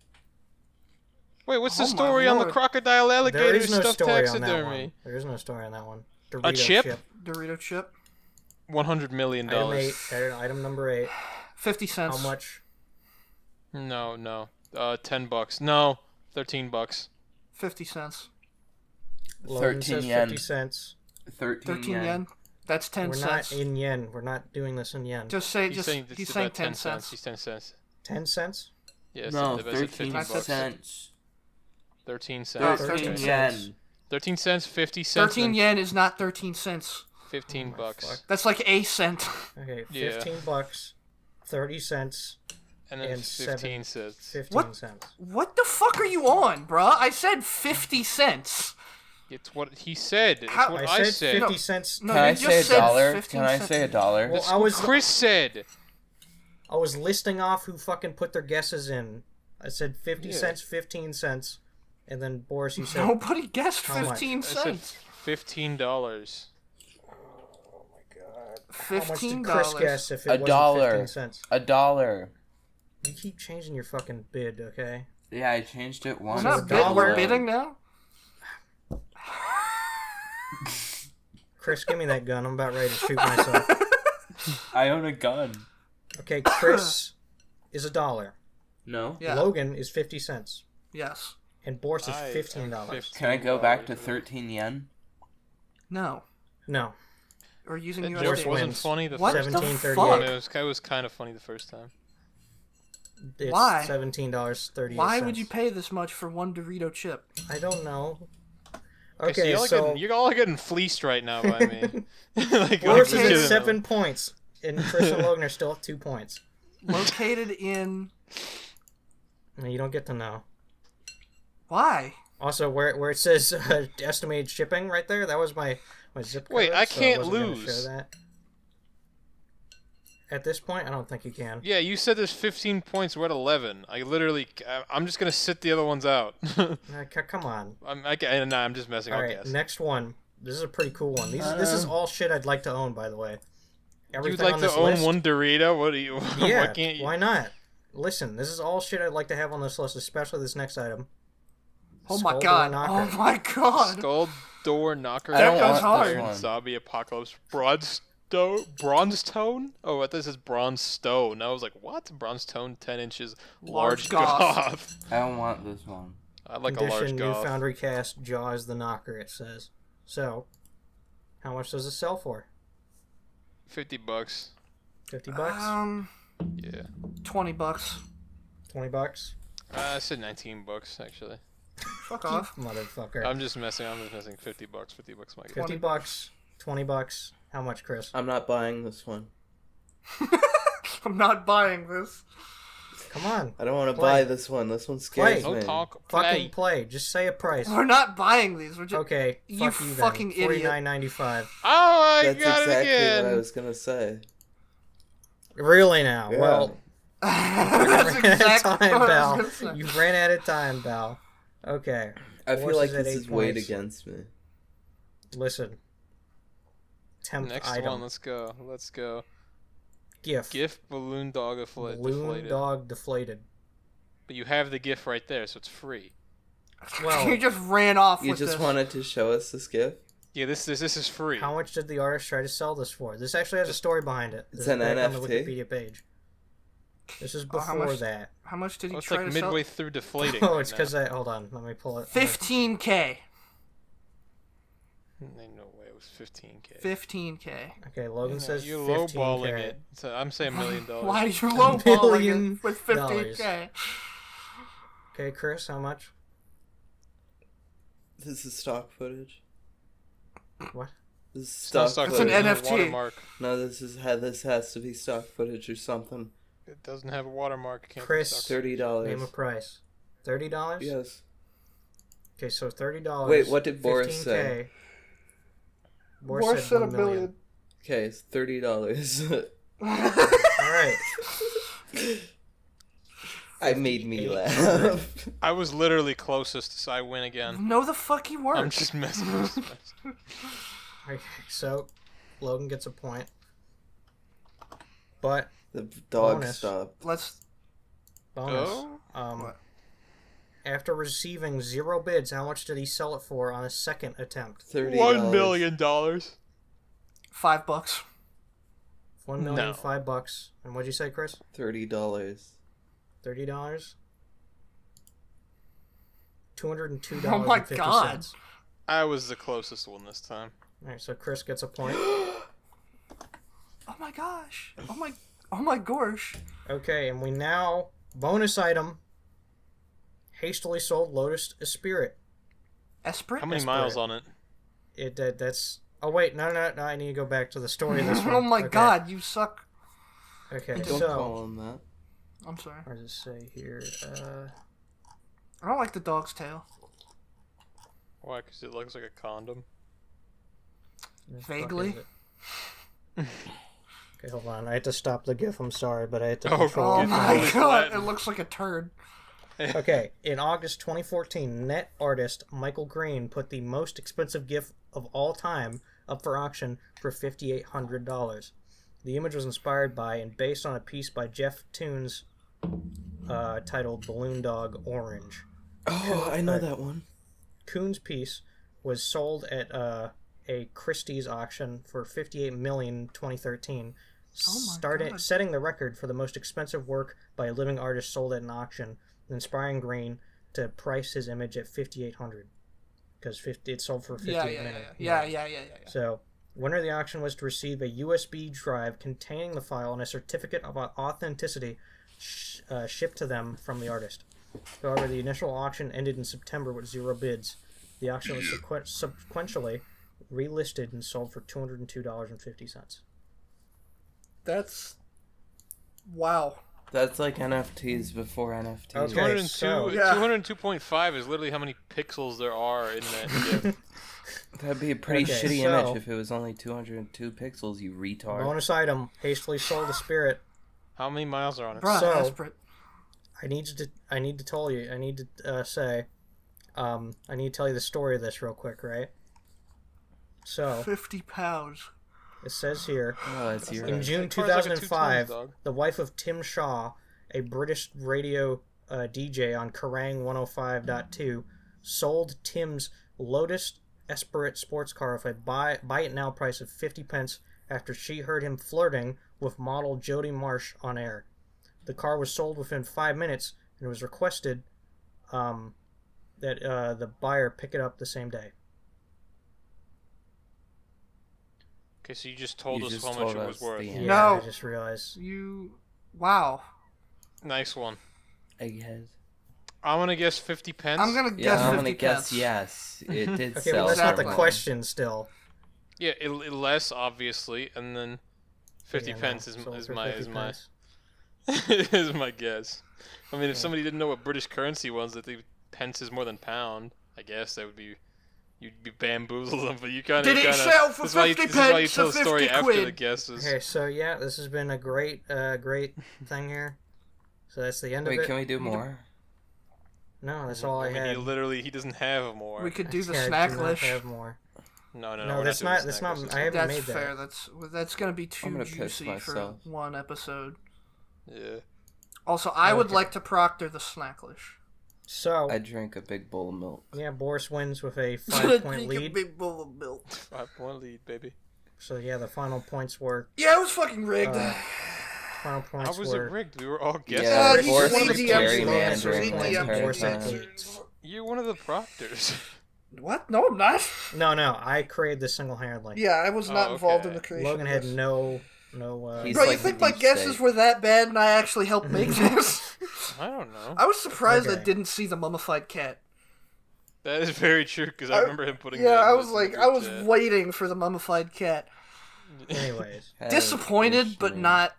Wait, what's the Oh my story on the lord. crocodile There alligator is no stuffed story on that taxidermy? one. There is no story on that one. A Dorito chip? Dorito chip. $100 million. Item 8. Item number 8. 50 cents. How much? No. $10. No, $13. 50 cents. Logan 13 says yen. 50 cents. 13 yen. That's 10 We're cents. not in yen. We're not doing this in yen. Just say, He's saying he's saying about 10 cents. He's 10 cents. 10 cents? Yes, No, I said 13 $15. cents. 13 Oh, cents. 13 13 cents. yen. 13 cents, 50 cents. 13 yen is not 13 cents. 15 bucks. fuck. That's like a cent. Okay, Yeah. 15 bucks, 30 cents, And then and 15 cents. 15 What? cents. What the fuck are you on, bruh? I said 50 cents. It's what he said. It's How- what I I said said. 50 cents. No, Can I you say just a said dollar? 15 Can I cents. say a dollar? Well, That's I what was Chris said. I was listing off who fucking put their guesses in. I said 50 Yeah. cents, 15 cents, and then Boris, you said Nobody guessed How much? 15 I said cents. $15. how much did $15. Chris guess if it A wasn't dollar. 15 cents? A dollar. You keep changing your fucking bid, okay? Yeah, I changed it We're once. not a bid, we're dollar. bidding now? Chris, give me that gun. I'm about ready to shoot myself. I own a gun. Okay, Chris is a dollar. No? Yeah. Logan is 50 cents. Yes. And Boris is I am $15. Can I go back to $15. 13 yen? No. No. We're using That USD. joke wasn't wins. funny the What first the time. 17.38. fuck? It was kind of funny the first time. It's Why? $17.38. Why would you pay this much for one Dorito chip? I don't know. Okay, Okay, so you're all getting fleeced right now by me. like, Boris is Okay. at 7 points, and Chris and Logan are still at 2 points. Located in... And you don't get to know. Why? Also, where it says estimated shipping right there, that was my zip code. Wait, I so can't wasn't gonna lose. show that. At this point, I don't think you can. Yeah, you said there's 15 points. We're at 11. I'm just gonna sit the other ones out. Come on. I'm just messing. All I'll right, guess. next one. This is a pretty cool one. This is all shit I'd like to own, by the way. You'd Everything like on to this own list, one Dorito? What do you? Yeah, why can't you? why not? Listen, this is all shit I'd like to have on this list, especially this next item. Oh my Skull god. Door Oh Knocker. my god. Skull door knocker. I don't goes want hard. this one. Zombie apocalypse. Bronze tone? Oh, I thought this is bronze stone. I was like, what? Bronze tone, 10 inches, large Large goth. goth. I don't want this one. I like Condition, a large new goth. foundry cast, Jaws the Knocker, it says. So, how much does it sell for? $50. 50 bucks? Yeah. 20 bucks. 20 bucks? I said $19 actually. Fuck off. Motherfucker. I'm just messing. $50. $50 might 50 bucks, 20 bucks. How much, Chris? I'm not buying this one. I'm not buying this. Come on. I don't want to Play. buy this one. This one scares Play. me. Don't talk. Fucking Play. play. Just say a price. We're not buying these. We're just... Okay, You fuck you fucking then. idiot. $49.95. Oh, I That's got exactly it again. what I was gonna say. Really now? Yeah. Well, That's you ran out exactly of time, what I Bal. was gonna say. You ran out of time, Bal. Okay, I feel Horses like at this 8 is weighed points. against me. listen. Temp Next item. one. Let's go. Let's go. GIF. GIF balloon dog Balloon deflated. dog deflated. But you have the GIF right there, so it's free. Well, You just ran off You with just this. wanted to show us this gift? Yeah, this is free. how much did the artist try to sell this for? This actually has a story behind it. It's This an is back on the NFT? Wikipedia page. This is Oh, how before much- that. How much did he Oh, it's try like to midway through deflating. Oh, right it's now. because I... Hold on. Let me pull it. sell? 15K. Ain't no way it was 15K. 15K. Okay, Logan says you're 15K. lowballing it. So I'm saying $1 million. Why are you lowballing billion it with 15K? Okay, Chris, how much? This is stock footage. What? This is It's not stock stock It's an footage. footage, it has a NFT. Watermark. No, this has to be stock footage or something. It doesn't have a watermark. It can't be Chris. stock footage. $30. Name a price. $30? Yes. Okay, so $30. Wait, what did Boris 15K. say? Boris said $1 million. Okay, it's $30. Alright. I made me 58. laugh. I was literally closest, so I win again. No, the fuck you weren't. I'm just messing. I'm just messing. Okay, so Logan gets a point. But, The dog Bonus. stopped. Let's. bonus. Oh? What? After receiving 0 bids, how much did he sell it for on his second attempt? $30. $1 million. $5. $1 million, No. $5. And what'd you say, Chris? $30. $30? $202.50. Oh my God. I was the closest one this time. Alright, so Chris gets a point. Oh my gosh. Oh my gosh. Okay, and we now bonus item hastily sold Lotus Spirit. Esprit? How many miles on it? That's. Oh wait, no. I need to go back to the story of this one. Oh my Okay. god, you suck. Okay, Don't so call him that. I'm sorry. what does it say here? I don't like the dog's tail. Why? Because it looks like a condom. the fuck Vaguely. is it? Okay, hold on. I had to stop the GIF. I'm sorry, but I had to Oh, control. Oh It's my always god, Latin. it looks like a turd. Okay, in August 2014, net artist Michael Green put the most expensive GIF of all time up for auction for $5,800. The image was inspired by and based on a piece by Jeff Toons titled Balloon Dog Orange. Oh, I know that one. Coon's piece was sold at a Christie's auction for $58 million in 2013, Oh my God. setting the record for the most expensive work by a living artist sold at an auction, inspiring Green to price his image at $5,800 because it sold for 58 million. Yeah. So, winner of the auction was to receive a USB drive containing the file and a certificate of authenticity shipped to them from the artist. However, the initial auction ended in September with 0 bids. The auction was subsequently relisted and sold for $202.50. That's... Wow. That's like NFTs before NFTs. Okay. 202, so- Yeah. 202.5 is literally how many pixels there are in that GIF. That'd be a pretty Okay, shitty so- image if it was only 202 pixels, you retard. Bonus item: hastily sold a spirit. How many miles are on it? Bruh, So- Esprit. I need to tell you the story of this real quick, right? So 50 pounds. it says here. Oh, it's your In June That car's like a 2005, 2 tons, dog. the wife of Tim Shaw, a British radio DJ on Kerrang 105.2, sold Tim's Lotus Esprit sports car with a buy it now price of 50 pence after she heard him flirting with model Jodie Marsh on air. The car was sold within 5 minutes, and it was requested that the buyer pick it up the same day. Okay, so you just told You us just how much told it was us worth. the- Yeah, No. I just realized. You... Wow. Nice one. egghead. I'm gonna guess 50 pence. I'm gonna Yeah, guess I'm 50 gonna guess pence. yes. It did Okay, sell. but that's not the Exactly. question still. Yeah, less obviously, and then 50 Yeah, no, pence is sold is for my 50 is my pence. is my guess. I mean, if somebody didn't know what British currency was, that the pence is more than pound, I guess that would be you'd be bamboozled them. But you kind of Did it sell for 50 This is why you pence tell or the story 50 after the quid? guesses. Okay, so yeah, this has been a great thing here. So that's the end Wait, of it. can we do more? No, that's all I mean, had. he doesn't have more. We could do the Yeah, I do snack not list. have more. No, No, we're that's doing not- the that's snack not- list. I haven't That's made that. fair. That's gonna be too gonna piss juicy for myself. one episode. Yeah. Also, I would Okay. like to proctor the snack list. So I drank a big bowl of milk. yeah, Boris wins with a 5-point Drink a lead. big bowl of milk. 5-point lead, baby. So yeah, the final points were Yeah, it was fucking rigged. final How points was it were. rigged? We were all guessing. Yeah, you Boris just was need DMs, gerrymandering man. the DMs, entire Boris had time. to- You're one of the proctors. What? No, I'm not. No, I created this single-handedly. Yeah, I was not Oh, involved okay. in the creation. Logan of had this. no. He's Bro, you like think the my deep guesses state. were that bad and I actually helped make this? I don't know. I was surprised I Okay. didn't see the mummified cat. That is very true because I remember him putting. Yeah, that in I the- was in the like, group I was chat. waiting for the mummified cat. Anyways, Disappointed, but Additionally- not.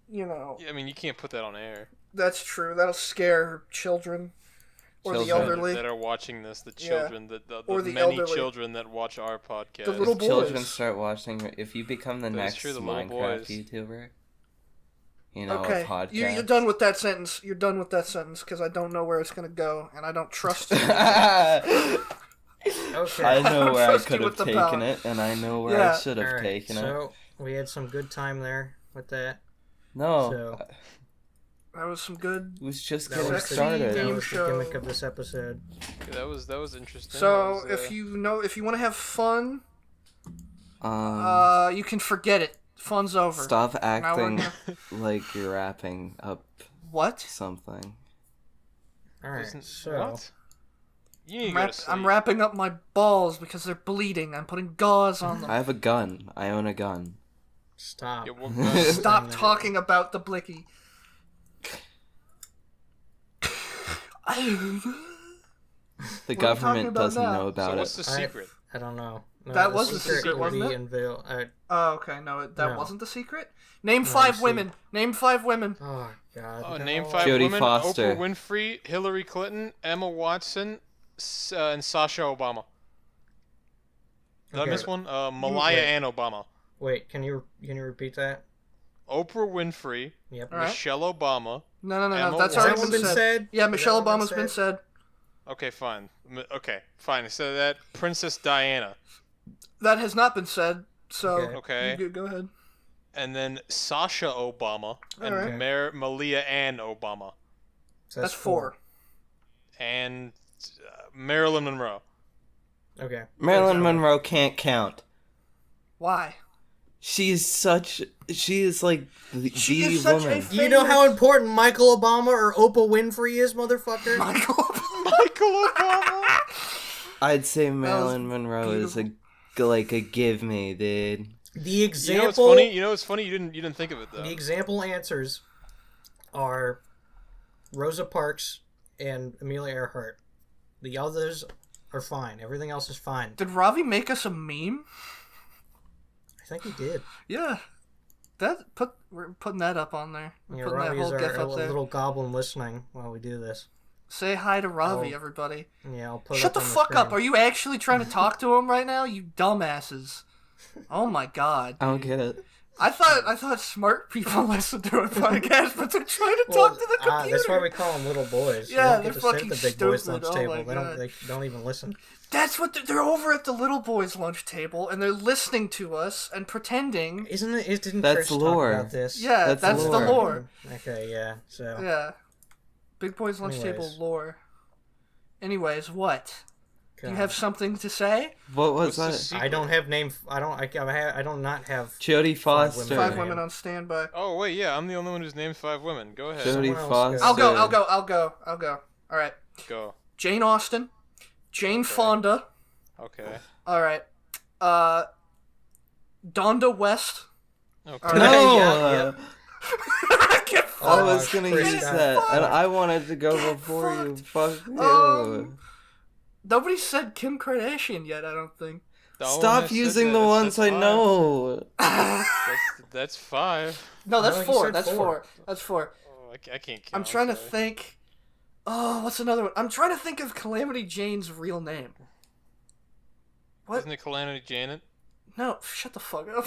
You know, Yeah, I mean, you can't put that on air. that's true. That'll scare children. Or the Children elderly. that are watching this, the Yeah. children, the Or the many elderly. children that watch our podcast. The little If children boys. start watching, if you become the That is next true, the little Minecraft boys. YouTuber, you know, Okay, a podcast. you're done with that sentence. You're done with that sentence because I don't know where it's gonna go, and I don't trust you. I okay. know where I Trust you could have with the taken power. it, and I know where Yeah. I should have Alright, taken it. so we had some good time there with that. No, so- That was some good. it was just That getting was, Sexy the, that started. game was the show. gimmick of this episode. That was interesting. So That was, if you want to have fun, Um, you can forget it. Fun's over. stop we're acting gonna- like you're wrapping up What? something. Alright, Isn't- so what? You need to go to sleep. I'm wrapping up my balls because they're bleeding. I'm putting gauze on them. I have a gun. I own a gun. stop. Yeah, what- Stop talking about the blicky. The What are we talking government about doesn't now? know So about what's it. the secret? I don't know. No, That was the secret, will wasn't be it? I, Oh, okay. No, that No. wasn't the secret. Name No, 5 you see- women. Name 5 women. oh God. Oh, no. name 5 Jodie women: Foster. Oprah Winfrey, Hillary Clinton, Emma Watson, and Sasha Obama. Did I Okay. miss one? Malaya Wait. and Obama. Wait, can you repeat that? Oprah Winfrey, Yep. All right. Michelle Obama. No. Emma That's Has already that one been been said. said? Yeah, Has Michelle that one Obama's been said. Okay, fine. Okay, fine. Instead of that, Princess Diana. That has not been said. So Okay. Okay. you go ahead. And then Sasha Obama and Alright. Malia Ann Obama. So That's 4. And Marilyn Monroe. Okay. Marilyn Monroe can't count. Why? She is like the She is such woman. a Do you know how important Michael Obama or Oprah Winfrey is, motherfucker? Michael. Michael Obama. I'd say Marilyn Monroe is a give me, dude. The example. You know what's funny? You didn't think of it though. The example answers are Rosa Parks and Amelia Earhart. The others are fine. Everything else is fine. Did Ravi make us a meme? I think he did. Yeah. We're putting that up on there. We're Yeah, putting that Ravi's whole gif our up there. little goblin listening while we do this. Say hi to Ravi, Oh. everybody. Yeah, I'll put it Shut up the on fuck up. screen. Are you actually trying to talk to him right now? You dumbasses. Oh my god. I don't get it. I thought smart people listen to a podcast, but they're trying to talk to the computer. That's why we call them little boys. Yeah, you don't get they're to sit at fucking the big boys' stupid. lunch Oh table. my God. They don't even listen. That's what they're over at the little boys' lunch table, and they're listening to us and pretending. Isn't it? Didn't That's Chris lore. talk about this? Yeah, that's the lore. Okay, yeah. So Yeah. Big boys' lunch table Anyways. lore. Anyways, what? Do you God. have something to say? What was What's the that? secret? I don't have name. I don't not have. Jodie Foster. 5 Yeah. women on standby. Oh wait, yeah, I'm the only one who's named 5 women. Go ahead. Jodie Someone else Foster. goes. I'll go. All right. Go. Jane Austen, Jane Fonda. Okay. All right. Donda West. Okay. All No! Yeah, I was gonna Chris use got that, fucked. and I wanted to go before you. fucked. Fuck you. Nobody said Kim Kardashian yet, I don't think. The only one Stop that said using that, the that's ones I 5. know. That's 5. No, that's No, he 4. said That's 4. 4. That's 4. Oh, I can't count. I'm trying to sorry. think. Oh, what's another one? I'm trying to think of Calamity Jane's real name. What? Isn't it Calamity Janet? No, shut the fuck up.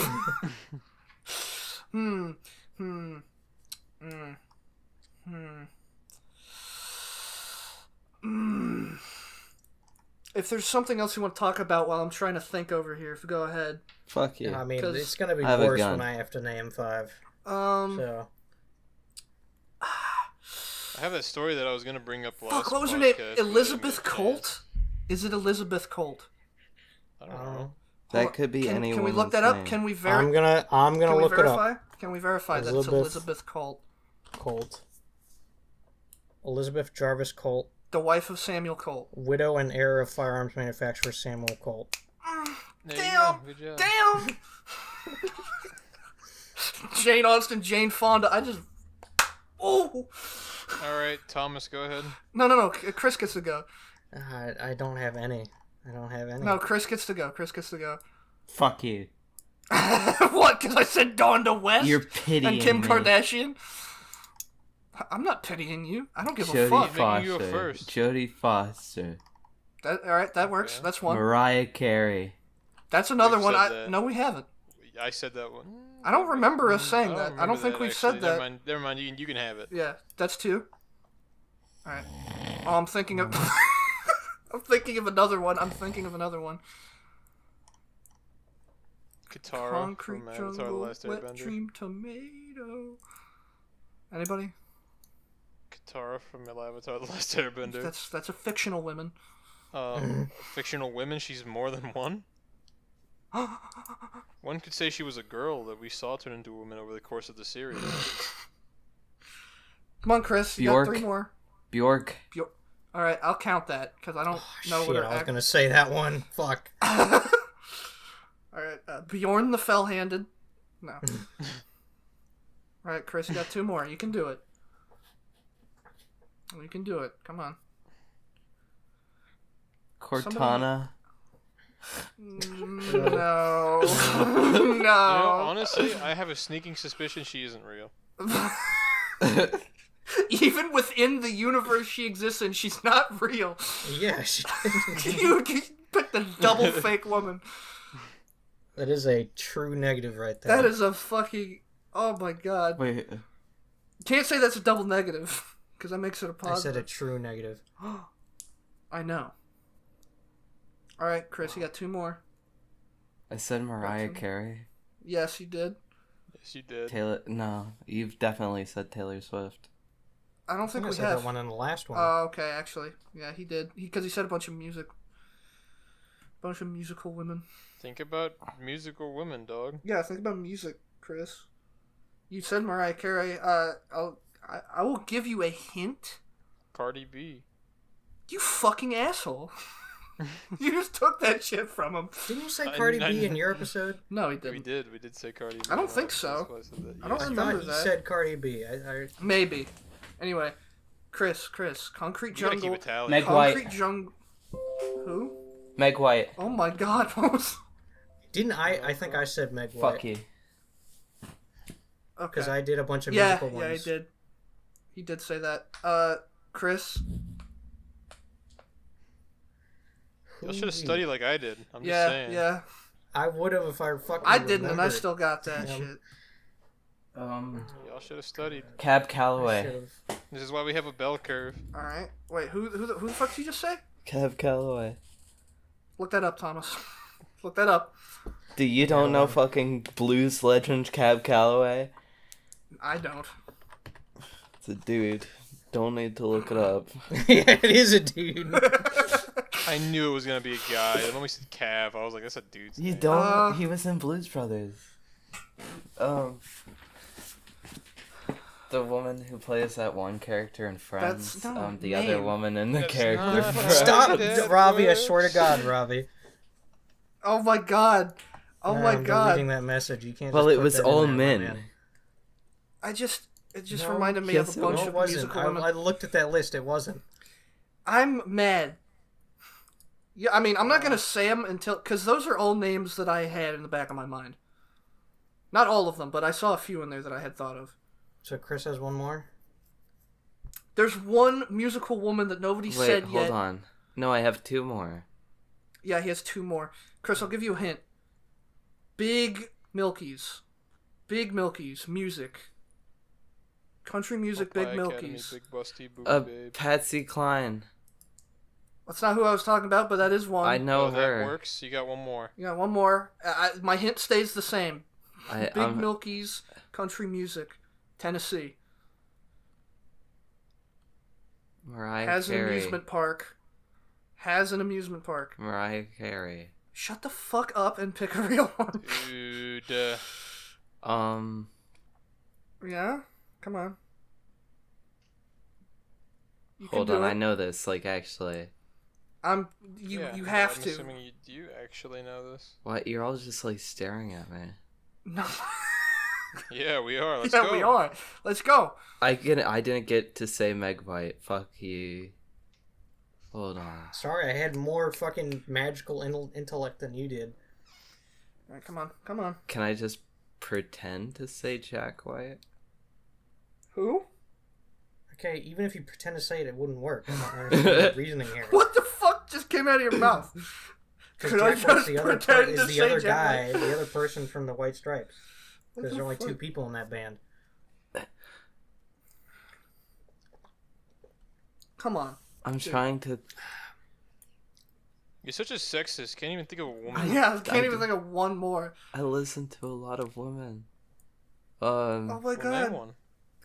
If there's something else you want to talk about while I'm trying to think over here, go ahead. Fuck you. I mean, 'Cause it's gonna be I have a worse gun. when I have to name 5. Um, So I have that story that I was gonna bring up last. fuck, what was her name? podcast, but I didn't Elizabeth get a Colt? chance. Is it Elizabeth Colt? I don't know. That could be Can anyone. we look that up? Can we I'm gonna can we look verify? it up. Can we verify that it's Elizabeth- Elizabeth Colt, Colt. Elizabeth Jarvis Colt, the wife of Samuel Colt? widow and heir of firearms manufacturer Samuel Colt. There you Damn! go. Good job. Damn! Jane Austen, Jane Fonda. Oh! All right, Thomas, go ahead. No. Chris gets to go. I don't have any. I don't have any. No, Chris gets to go. Fuck you. What? Because I said Donda West You're pitying and Kim me. Kardashian? I'm not pitying you. I don't give a Jodie fuck. Making you go Foster. first. Jodie Foster. All right, that works. Okay. That's one. Mariah Carey. That's another We've one. said that. No, we haven't. I said that one. I don't remember us saying I that. I remember don't think that, we've actually. said that. Never mind. You can have it. Yeah, that's 2. All right. Oh, I'm thinking of. I'm thinking of another one. Katara Concrete from Avatar: The jungle, Last wet Airbender. dream tomato. Anybody? Katara from Avatar: The Last Airbender. That's a fictional woman. Fictional women. She's more than one. One could say she was a girl that we saw turn into a woman over the course of the series. Come on, Chris. You Bjork. got 3 more. Bjork. All right, I'll count that because I don't know Shit, what I was gonna say that one. Fuck. All right, Bjorn the Fell-Handed. No. All right, Chris, you got 2 more. You can do it. You can do it. Come on. Cortana. No. You know, No. honestly, I have a sneaking suspicion she isn't real. Even within the universe she exists in, she's not real. Yeah, You picked the double fake woman. that is a true negative right there. That is a fucking... Oh my god. Wait. Can't say that's a double negative, because that makes it a I positive. said a true negative. I know. Alright, Chris, you got 2 more. I said Mariah Carey. Yes, you did. Yes, you did. Taylor. No, you've definitely said Taylor Swift. I don't think I we said have. that one in the last one. Oh, okay, actually. Yeah, he did. Because he said a bunch of music. Bunch of musical women. Think about musical women, dog. Yeah, think about music, Chris. You said Mariah Carey. I will give you a hint. Cardi B. You fucking asshole. You just took that shit from him. Didn't you say Cardi B in your episode? No, he We didn't. We did say Cardi B. I don't think so. That's why I said that. I don't Yes. I remember thought you that. said Cardi B. Maybe. Anyway, Chris, Concrete You gotta keep Jungle. it tally. Meg White. Concrete Jungle. Who? Meg White. Oh my god, what was... Didn't I think I said Meg White. Fuck you. Because Okay. I did a bunch of Yeah, musical ones. yeah, he did. He did say that. Chris? Y'all should have studied like I did. I'm just Yeah, saying. yeah. I would have if I fucking I didn't, and I remembered. still got that Damn. shit. Y'all should have studied. Cab I Calloway. should've. This is why we have a bell curve. Alright. Wait, who the fuck did you just say? Cab Calloway. Look that up, Thomas. Look that up. Dude, you don't know fucking blues legend Cab Calloway? I don't. It's a dude. Don't need to look it up. Yeah, it is a dude. I knew it was gonna be a guy. The moment we said Cav, I was like, that's a dude's You name. don't. He was in Blues Brothers. The woman who plays that one character in Friends. That's not The a other name. woman in the That's character. not from a- Stop, That Robbie! I works. swear to God, Robbie. Oh my god. Oh Nah, my I'm god. deleting that message. You can't. Well, just it put was that in all there, my men. man. It just No, reminded me yes, of a it bunch No, of it wasn't. musical women. I looked at that list. It wasn't. I'm mad. Yeah, I mean, I'm not gonna say them until... Because those are all names that I had in the back of my mind. Not all of them, but I saw a few in there that I had thought of. So Chris has one more. There's one musical woman that nobody Wait, said hold yet. on. No, I have 2 more. Yeah, he has 2 more. Chris, I'll give you a hint. Big Milkies. Big Milkies. Music. Country music, Big Popeye Academy, Milkies. Big Busty, Booby Babe. Patsy Cline. That's not who I was talking about, but that is one. I know Oh, that her. works. You got one more. Yeah, one more. My hint stays the same. Big I'm- Milkies, country music, Tennessee. Mariah Has an Carey. amusement park. Has an amusement park. Mariah Carey. Shut the fuck up and pick a real one. Dude. Yeah? Come on. You Hold can on, do I it. know this, like, actually. You yeah, have I'm to. assuming you do actually know this. What? You're all just, like, staring at me. No. Yeah, we are. Let's yeah, go. we are. Let's go. I didn't get to say Meg White. Fuck you. Hold on. Sorry, I had more fucking magical intellect than you did. All right, come on. Come on. Can I just pretend to say Jack White? Who? Okay, even if you pretend to say it, it wouldn't work. I don't understand the reasoning here. What the fuck just came out of your mouth? Because Could I Jack White's just the other pretend is to the say other Jack guy, White? the other person from the White Stripes. What Because the there are only 2 fuck? people in that band. Come on. I'm trying to. You're such a sexist. Can't even think of a woman. Yeah, I can't I even do- think of one more. I listen to a lot of women. Oh my Well, name god. one.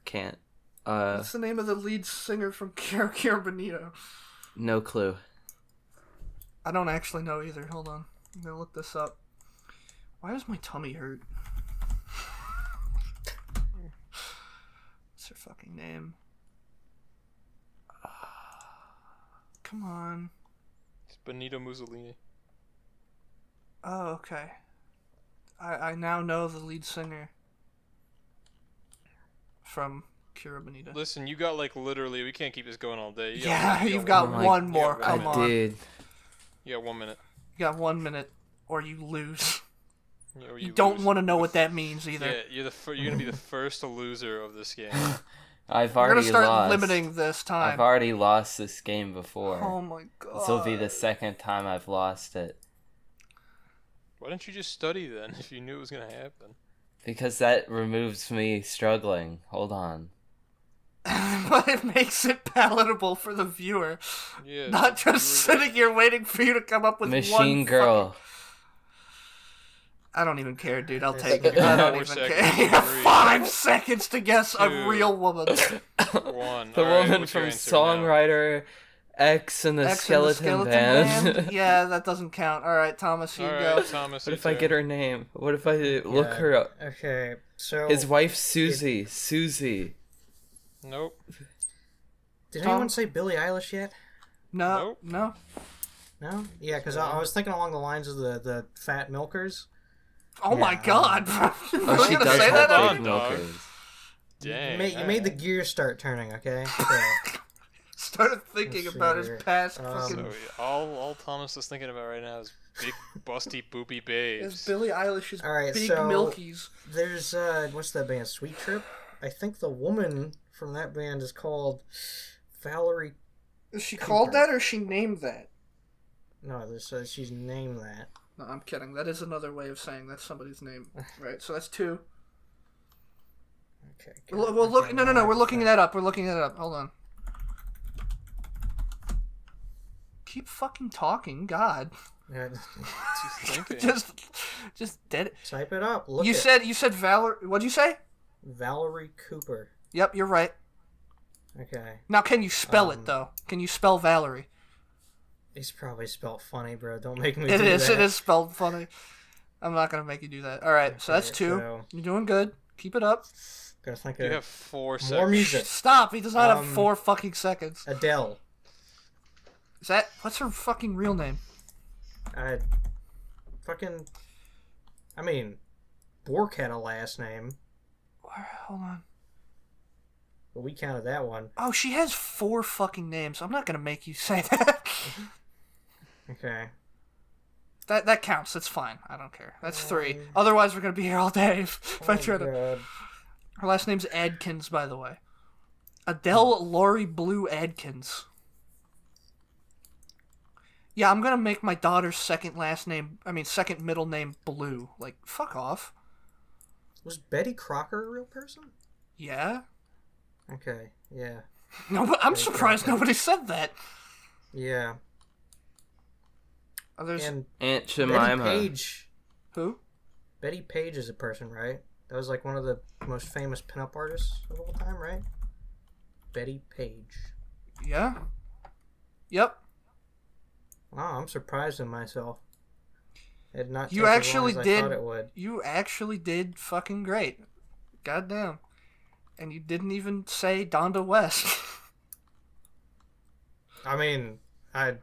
Can't. What's the name of the lead singer from Kira Bonito? No clue. I don't actually know either. Hold on. I'm gonna look this up. Why does my tummy hurt? What's her fucking name? Come on. It's Benito Mussolini. Oh, okay. I now know the lead singer from Kira Bonito. Listen, you got like literally. We can't keep this going all day. Yeah, you've one got more. one more. Yeah, Come I on. did. You got 1 minute. You got 1 minute, or you lose. Yeah, or You don't lose. want to know what that means either. Yeah, you're gonna be the first loser of this game. I've We're already gonna start lost. limiting this time. I've already lost this game before. Oh my god. This will be the second time I've lost it. Why didn't you just study then if you knew it was gonna happen? Because that removes me struggling. Hold on. But it makes it palatable for the viewer. Yeah. Not so just sitting here waiting for you to come up with Machine one Girl. fucking... I don't even care, dude. I'll It's take like it. I don't 4 even seconds. care. You have 3, 5 seconds to guess a 2, real woman. 1. The Alright, woman what's your from answer now? Songwriter X and the X and the Skeleton Band. Yeah, that doesn't count. All right, Thomas, you Alright, go. Thomas. What your if I turn. get her name? What if I look Yeah. her up? Okay, so His wife Susie. Susie. Nope. did Tom? anyone say Billie Eilish yet? No, Nope. no. No. Yeah, because I was thinking along the lines of the fat milkers. Oh my Yeah, god, bro. You Oh, she gonna does say that? have Hold big on, dog. milkers. Dang. You made the gears start turning. Okay. So, Started thinking Let's about see his here. past So, fucking... So all Thomas is thinking about right now is big, busty, boopy Is babes. Billie Eilish's All right, big so- milkies. there's what's that band? Sweet Trip. I think the woman from that band is called Valerie. Is she called that or is she named that? No, this she's named that. No, I'm kidding. That is another way of saying that's somebody's name. Right, so that's 2. Okay. We'll look. No. We're looking that up. We're looking that up. Hold on. Keep fucking talking, God. Yeah, She's thinking. just dead. type it up. Look You it. said Valerie. What'd you say? Valerie Cooper. Yep, you're right. Okay. Now, can you spell it though? Can you spell Valerie? It's probably spelled funny, bro. Don't make me It do is. that. It is spelled funny. I'm not gonna make you do that. All right, so that's Okay, 2. so- You're doing good. Keep it up. Gotta think You of have 4 seconds. more music. Stop. He does not have Um, 4 fucking seconds. Adele. Is that what's her fucking real name? Fucking. I mean, Bork had a last name, Hold on. but we counted that one. Oh, she has 4 fucking names. I'm not gonna make you say that. Okay. That counts. That's fine. I don't care. That's 3. Um, Otherwise, we're gonna be here all day if I Oh, try to. God. Her last name's Adkins, by the way. Adele Laurie Blue Adkins. Yeah, I'm gonna make my daughter's second middle name Blue. Like, fuck off. Was Betty Crocker a real person? Yeah. Okay. Yeah. No, but I'm Betty surprised Crocker. nobody said that. Yeah. There's And Aunt Betty Jemima. Page. who? Betty Page is a person, right? That was like one of the most famous pinup artists of all time, right? Betty Page. Yeah. Yep. Wow, I'm surprised in myself. It did not You take as long actually as I did. thought it would. You actually did fucking great. Goddamn. And you didn't even say Donda West. I mean, I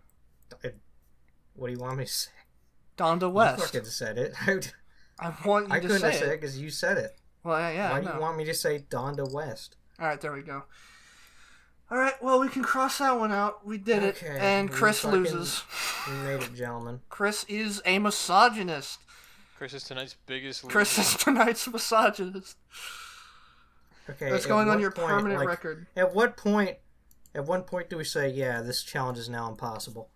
what do you want me to say? Donda You West. fucking said it. I want you I to couldn't say have said it it. because you said it. Well, yeah. Why I do you know. want me to say Donda West? All right, there we go. All right, well, we can cross that one out. We did it, Okay, and we Chris fucking- loses. We made it, gentlemen. Chris is a misogynist. Chris is tonight's biggest loser. Chris is tonight's misogynist. Okay. That's at going on what your point, permanent like, record. At what point do we say, yeah, this challenge is now impossible?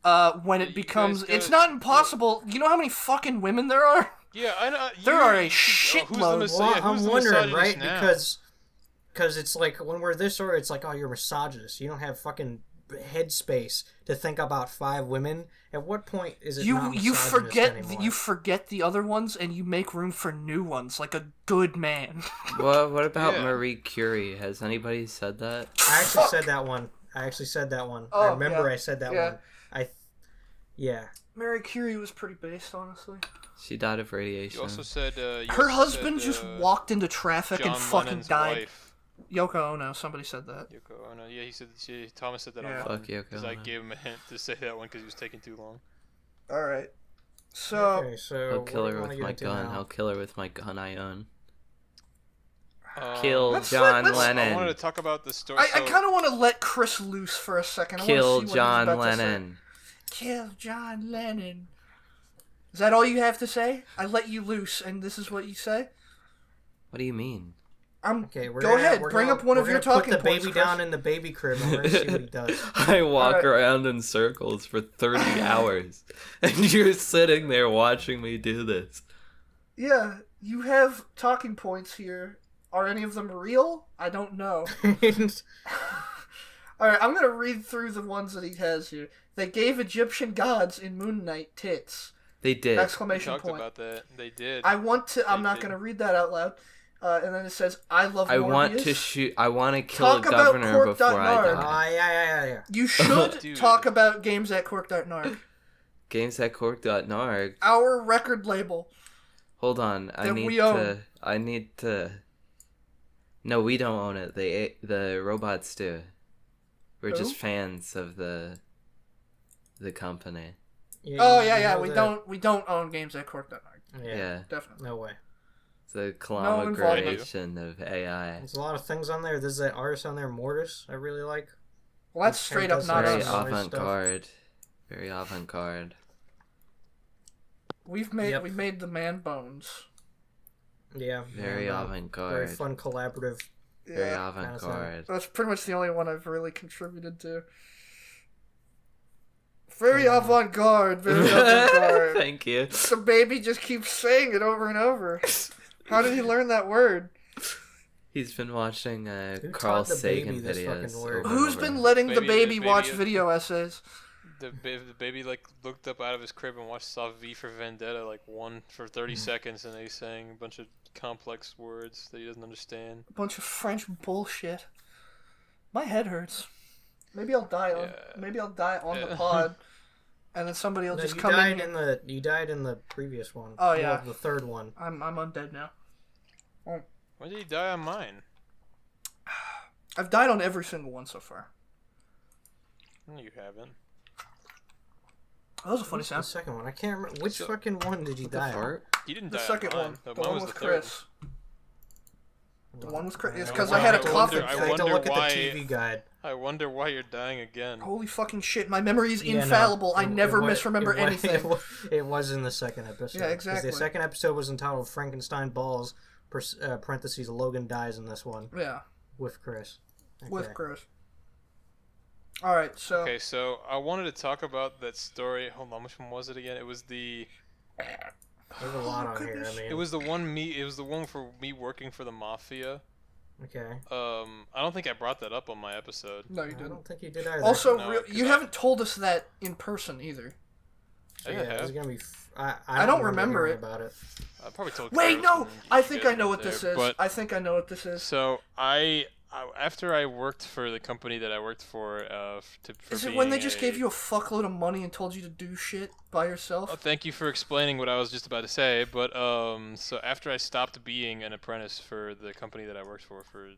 When Yeah, it you becomes, guys it's gotta- not impossible. You know how many fucking women there are? Yeah, I know. There are a who's shitload. the mis- Well, yeah, I'm who's the wondering, right? misogynist now? Because it's like when we're this or it's like, oh, you're a misogynist. You don't have fucking headspace to think about 5 women. At what point is it not You misogynist anymore? forget the other ones and you make room for new ones like a good man. What about Yeah. Marie Curie? Has anybody said that? I actually said that one. I Oh, remember yeah. I said that Yeah. one. Yeah. Mary Curie was pretty based, honestly. She died of radiation. You also said Her husband just walked into traffic John and fucking Lennon's died. Wife, Yoko Ono, somebody said that. Yoko Ono. Yeah, he said. Thomas said that Yeah. online. Fuck Yoko Because I Ono. gave him a hint to say that one because he was taking too long. Alright. So, Okay, so I'll kill what do her we with wanna my get into gun. now? I'll kill her with my gun I own. Um, Kill let's- John let's- I wanted Lennon. to talk about the story. I kind of want to let Chris loose for a second. I wanna Kill see what he's John about to say. Lennon. Kill John Lennon. Is that all you have to say? I let you loose, and this is what you say? What do you mean? Okay, Go ahead. Bring up one of your talking points. Put the points, baby Chris. down in the baby crib and we're going to see what he does. I walk Alright. around in circles for 30 hours, and you're sitting there watching me do this. Yeah, you have talking points here. Are any of them real? I don't know. Alright, I'm gonna read through the ones that he has here. They gave Egyptian gods in Moon Knight tits. They did. We Exclamation talked point. about that. They did. I'm not did. gonna read that out loud. And then it says, I love I Morbius. want to shoot. I want to kill Talk a about governor Cork. before I Nard. die. Yeah. You should Dude. talk about games at Cork.narg. Games at Cork.narg. Our record label. Hold on. That we own. I need to. No, we don't own it. The robots do. We're Who? just fans of the company. Yeah. We don't own games at Cork.narg. Yeah. Definitely. No way. It's a involvement. conglomeration of AI. There's a lot of things on there. There's that artist on there, Mortis, I really like. Well, that's straight up not Very us. avant-garde. Very avant-garde. We made the Man Bones. Yeah. Very Very avant-garde. fun collaborative. Very Yeah. avant-garde. That's pretty much the only one I've really contributed to. Very avant-garde, very avant-garde. Thank you. The baby just keeps saying it over and over. How did he learn that word? He's been watching Who Carl taught the baby Sagan this videos. fucking word? over and Who's over. been letting the Baby- baby the watch baby- video essays? The baby like looked up out of his crib and saw V for Vendetta like one for 30 seconds, and he's saying a bunch of complex words that he doesn't understand. A bunch of French bullshit. My head hurts. Maybe I'll die on. Yeah. Maybe I'll die on the Yeah. pod, and then somebody will No, just you come died in. you died in the previous one. Oh, Well, yeah. the third one. I'm undead now. When did he die on mine? I've died on every single one so far. No, you haven't. That was a funny What's the sound. second one? I can't remember. Which So- fucking one did you The die on? fart? You didn't The die second on one. mine. The Mine one was with the third Chris. The one with Chris. It's I because I had a wonder- coffin. I I had to wonder look why- at the TV guide. I wonder why you're dying again. Holy fucking shit! My memory is Yeah, no, infallible. I it- never it wa- misremember it wa- anything. It was in the second episode. Yeah, 'Cause exactly. The second episode was entitled Frankenstein Balls, parentheses, Logan dies in this one, Yeah, with Chris. with Okay. Chris. All right, so Okay, so I wanted to talk about that story. Hold on, which one was it again? It was the There's a lot on here, I goodness. mean. it was the one for me working for the mafia. Okay. I don't think I brought that up on my episode. no, you I didn't. don't think you did either. Also, No, you 'cause haven't told us that in person either. I yeah, have. it's gonna be. I don't remember hearing it. about it. I probably told. Wait, Chris no! and you I think guys I know weren't what this there, is. But I think I know what this is. so I after I worked for the company that I worked for, for Is it when they being just gave you a fuckload of money and told you to do shit by yourself? Oh, thank you for explaining what I was just about to say. But so after I stopped being an apprentice for the company that I worked for for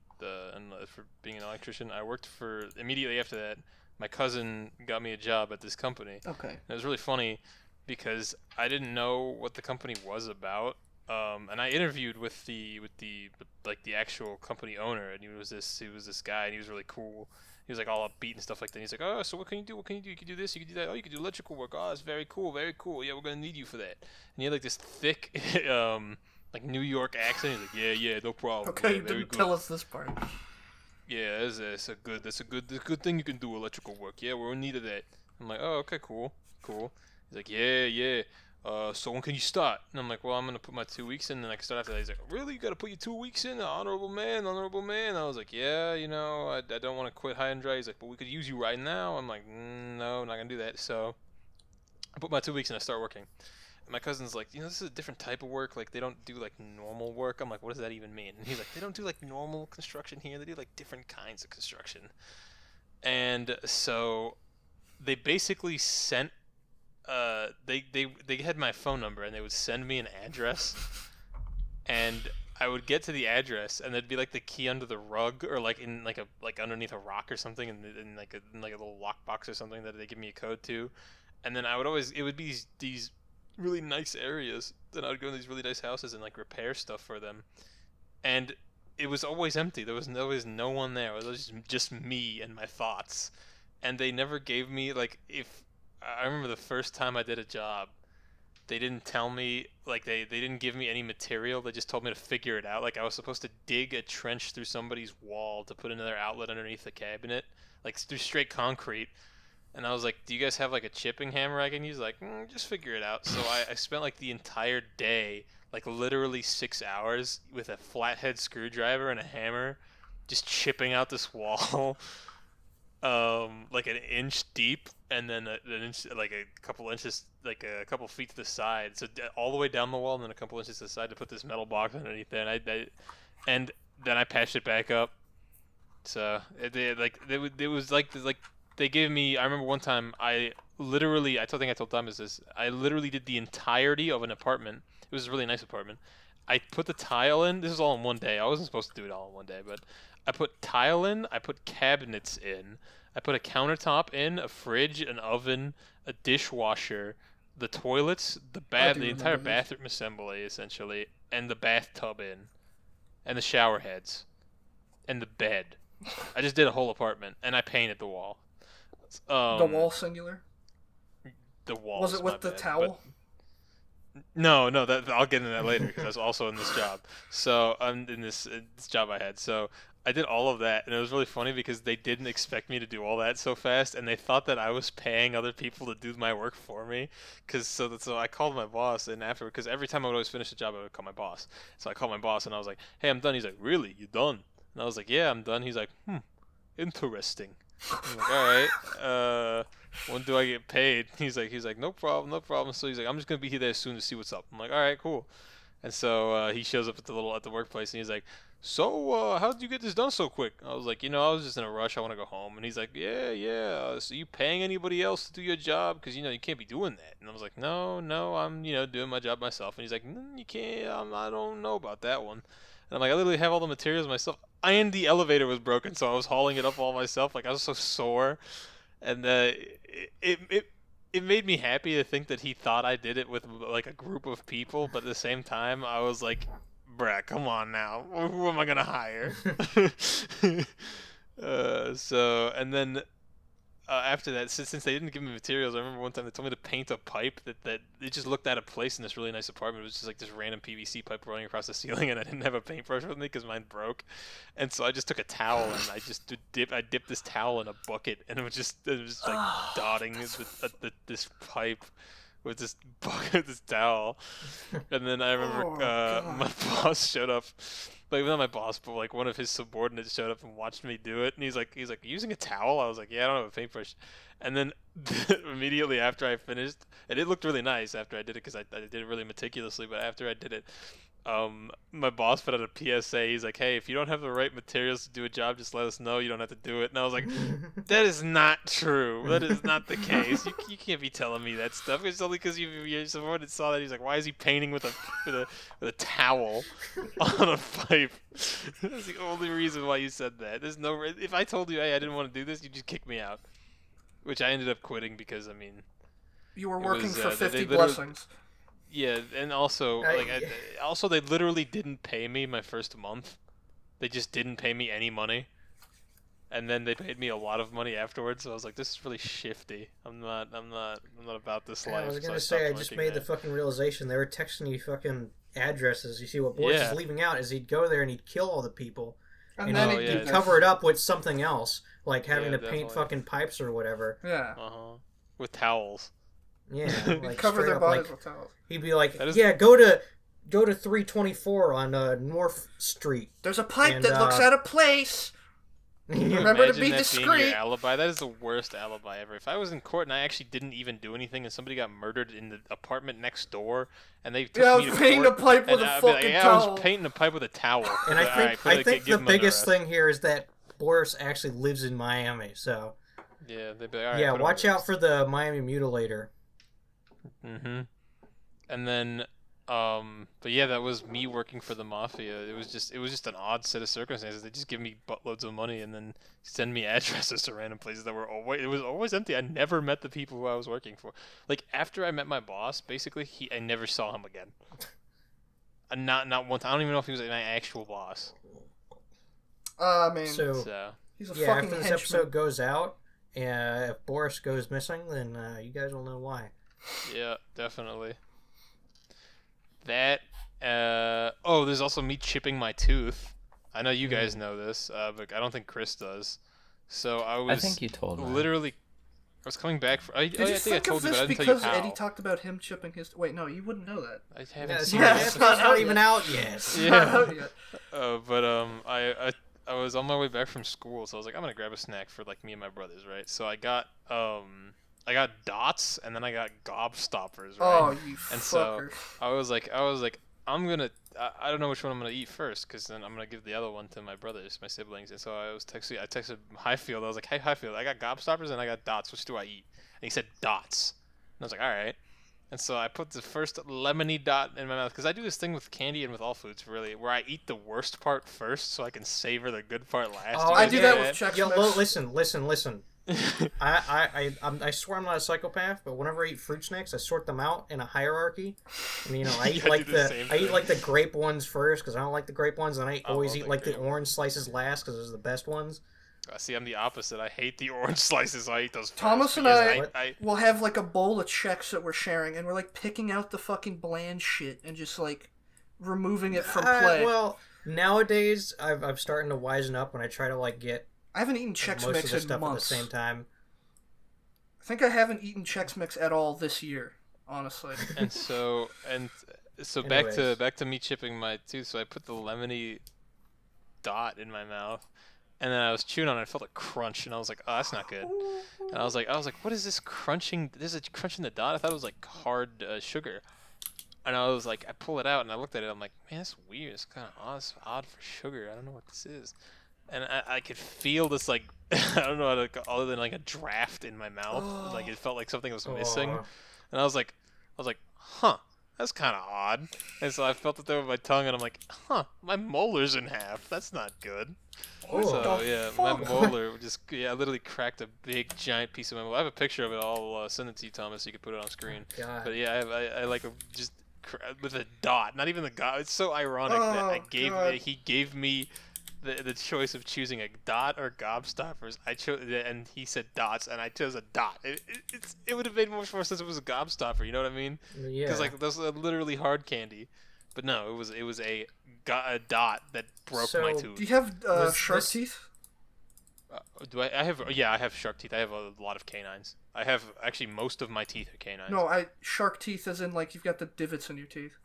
being an electrician, I worked for immediately after that. My cousin got me a job at this company. Okay. And it was really funny because I didn't know what the company was about. And I interviewed with the actual company owner, and he was this guy, and he was really cool. He was like all upbeat and stuff like that. He's like, oh, so what can you do? What can you do? You can do this. You can do that. Oh, you can do electrical work. Oh, that's very cool. Very cool. Yeah, we're gonna need you for that. And he had like this thick, like New York accent. He's like, yeah, no problem. Okay, yeah, you very didn't good. tell us this part. Yeah, that's a good thing you can do electrical work. Yeah, we're in need of that. I'm like, oh, okay, cool. He's like, yeah. So when can you start? And I'm like, well, I'm gonna put my 2 weeks in, and I can start after that. He's like, really? You gotta put your 2 weeks in? Honorable man. I was like, yeah, I don't want to quit high and dry. He's like, but we could use you right now. I'm like, no, I'm not gonna do that. So I put my 2 weeks in, I start working. And my cousin's like, this is a different type of work. Like, they don't do like normal work. I'm like, what does that even mean? And he's like, they don't do like normal construction here. They do like different kinds of construction. And so they basically sent they had my phone number, and they would send me an address, and I would get to the address, and there'd be like the key under the rug, or like in like underneath a rock or something, in like a little lockbox or something that they give me a code to, and then it would be these really nice areas. Then I would go to these really nice houses and like repair stuff for them, and it was always empty. There was always no one there. It was just me and my thoughts, and they never gave me like if I remember the first time I did a job, they didn't tell me, like, they didn't give me any material. They just told me to figure it out. Like, I was supposed to dig a trench through somebody's wall to put another outlet underneath the cabinet, like through straight concrete. And I was like, do you guys have like a chipping hammer I can use? Like, just figure it out. So I spent like the entire day, like literally 6 hours, with a flathead screwdriver and a hammer, just chipping out this wall, like an inch deep, and then an inch, like a couple inches, like a couple feet to the side. So all the way down the wall, and then a couple inches to the side to put this metal box underneath there. And then I patched it back up. So it was like they gave me. I remember one time I think I told Thomas this. I literally did the entirety of an apartment. It was a really nice apartment. I put the tile in. This is all in one day. I wasn't supposed to do it all in one day, but I put tile in. I put cabinets in. I put a countertop in, a fridge, an oven, a dishwasher, the toilets, the entire bathroom assembly essentially, and the bathtub in, and the shower heads, and the bed. I just did a whole apartment, and I painted the wall. The wall singular? The wall. Was it with the towel? No, that I'll get into that later because I was also in this job. So I'm in this job I had. So I did all of that, and it was really funny because they didn't expect me to do all that so fast, and they thought that I was paying other people to do my work for me. So I called my boss, and after, because every time I would always finish a job, I would call my boss. So I called my boss, and I was like, "Hey, I'm done." He's like, "Really? You done?" And I was like, "Yeah, I'm done." He's like, interesting. I'm like, all right. When do I get paid? He's like, no problem, no problem. So he's like, I'm just gonna be here there soon to see what's up. I'm like, all right, cool. And so he shows up at the workplace, and he's like, so how did you get this done so quick? I was like, I was just in a rush. I want to go home. And he's like, yeah. So you paying anybody else to do your job? Because you can't be doing that. And I was like, no, I'm doing my job myself. And he's like, you can't. I don't know about that one. And I'm like, I literally have all the materials myself. And the elevator was broken, so I was hauling it up all myself. Like, I was so sore. And it made me happy to think that he thought I did it with, like, a group of people. But at the same time, I was like, bruh, come on now. Who am I going to hire? And then after that, since they didn't give me materials, I remember one time they told me to paint a pipe that it just looked out of place in this really nice apartment. It was just like this random PVC pipe running across the ceiling, and I didn't have a paintbrush with me because mine broke. And so I just took a towel and I just dipped this towel in a bucket, and it was like dotting this pipe with this bucket, this towel. And then I remember my boss showed up. Like, not my boss, but like one of his subordinates showed up and watched me do it, and he's like, using a towel? I was like, yeah, I don't have a paintbrush. And then immediately after I finished, and it looked really nice after I did it because I did it really meticulously, but after I did it, my boss put out a PSA. He's like, hey, if you don't have the right materials to do a job, just let us know. You don't have to do it. And I was like, that is not true. That is not the case. You can't be telling me that stuff. It's only because your subordinate saw that. He's like, why is he painting with a towel on a pipe? That's the only reason why you said that. There's no. If I told you, hey, I didn't want to do this, you'd just kick me out. Which I ended up quitting because, I mean, you were working for 50 blessings. Yeah, and also, they literally didn't pay me my first month. They just didn't pay me any money, and then they paid me a lot of money afterwards. So I was like, this is really shifty. I'm not about this life. I was gonna say, I just made the fucking realization they were texting you fucking addresses. You see what Boris is leaving out is he'd go there and he'd kill all the people, and then he'd cover it up with something else, like having to paint fucking pipes or whatever. Yeah. With towels. Yeah, like cover their bodies with towels. He'd be like, go to 324 on North Street. There's a pipe that looks out of place. Remember to be discreet. Being your alibi? That is the worst alibi ever. If I was in court and I actually didn't even do anything, and somebody got murdered in the apartment next door, and they took me to painting a pipe with a fucking towel. I was painting a pipe with a towel. And I think the biggest thing here is that Boris actually lives in Miami, so yeah, they'd be like, all right, watch out for the Miami Mutilator. Mm-hmm. And then, but yeah, that was me working for the mafia. It was just an odd set of circumstances. They just give me buttloads of money and then send me addresses to random places that it was always empty. I never met the people who I was working for. Like, after I met my boss, basically, I never saw him again. Not once. I don't even know if he was my actual boss. I mean, so he's a fucking after this henchman. episode goes out, If Boris goes missing, then you guys will know why. Yeah, definitely. That. There's also me chipping my tooth. I know you guys know this, but I don't think Chris does. So I think you told me. literally. I was coming back. Did you I think I think told of you, but this I didn't tell you because how. Eddie talked about him chipping his... Wait, no, you wouldn't know that. I haven't seen Yeah, it. it's not out even yet. out yet. Yeah. yet. I was on my way back from school, so I was like, I'm gonna grab a snack for like me and my brothers, right? So I got dots, and then I got gobstoppers, right? Oh, you And fucker. so I was like, I'm gonna, I don't know which one I'm gonna eat first, because then I'm gonna give the other one to my brothers, my siblings. And so I texted Highfield. I was like, hey Highfield, I got gobstoppers and I got dots. Which do I eat? And he said dots. And I was like, all right. And so I put the first lemony dot in my mouth, because I do this thing with candy and with all foods, really, where I eat the worst part first so I can savor the good part last. Oh, I do that with Chex Yo, Mix. listen. I swear I'm not a psychopath, but whenever I eat fruit snacks, I sort them out in a hierarchy. And I eat Yeah, I like do the same I eat thing. like the grape ones first because I don't like the grape ones, and I always love eat the like the grape orange slices last because those are the best ones. See, I'm the opposite. I hate the orange slices. So I eat those first. Thomas and because I will have like a bowl of Chex that we're sharing, and we're like picking out the fucking bland shit and just like removing it from play. Well, nowadays I'm starting to wisen up when I try to like get I haven't eaten Chex most of Mix the in stuff months. at the same time. I think I haven't eaten Chex Mix at all this year, honestly. so Anyways. back to me chipping my tooth. So I put the lemony dot in my mouth, and then I was chewing on it. I felt a crunch, and I was like, "Oh, that's not good." And I was like, "What is this crunching? There's a crunch in the dot. I thought it was like hard sugar." And I was like, I pull it out, and I looked at it. I'm like, "Man, that's weird. It's kind of odd. It's odd for sugar. I don't know what this is." And I could feel this like I don't know how to other than like a draft in my mouth. Like it felt like something was missing. Aw. And I was like, huh, that's kind of odd. And so I felt it there with my tongue, and I'm like, huh, my molar's in half. That's not good. So yeah, my molar I literally cracked a big giant piece of my molar. I have a picture of it. I'll send it to you, Thomas, so you can put it on screen. God. But yeah, I like just with a dot, not even the dot. It's so ironic that God. he gave me the choice of choosing a dot or gobstoppers. I chose, and he said dots, and I chose a dot. It would have made much more sense if it was a gobstopper. You know what I mean? Yeah. Because like those are literally hard candy. But no, it was a dot that broke my So- tooth. Do you have Was shark this- teeth? Do I have? Yeah, I have shark teeth. I have a lot of canines. I have actually most of my teeth are canines. No, shark teeth as in like you've got the divots in your teeth.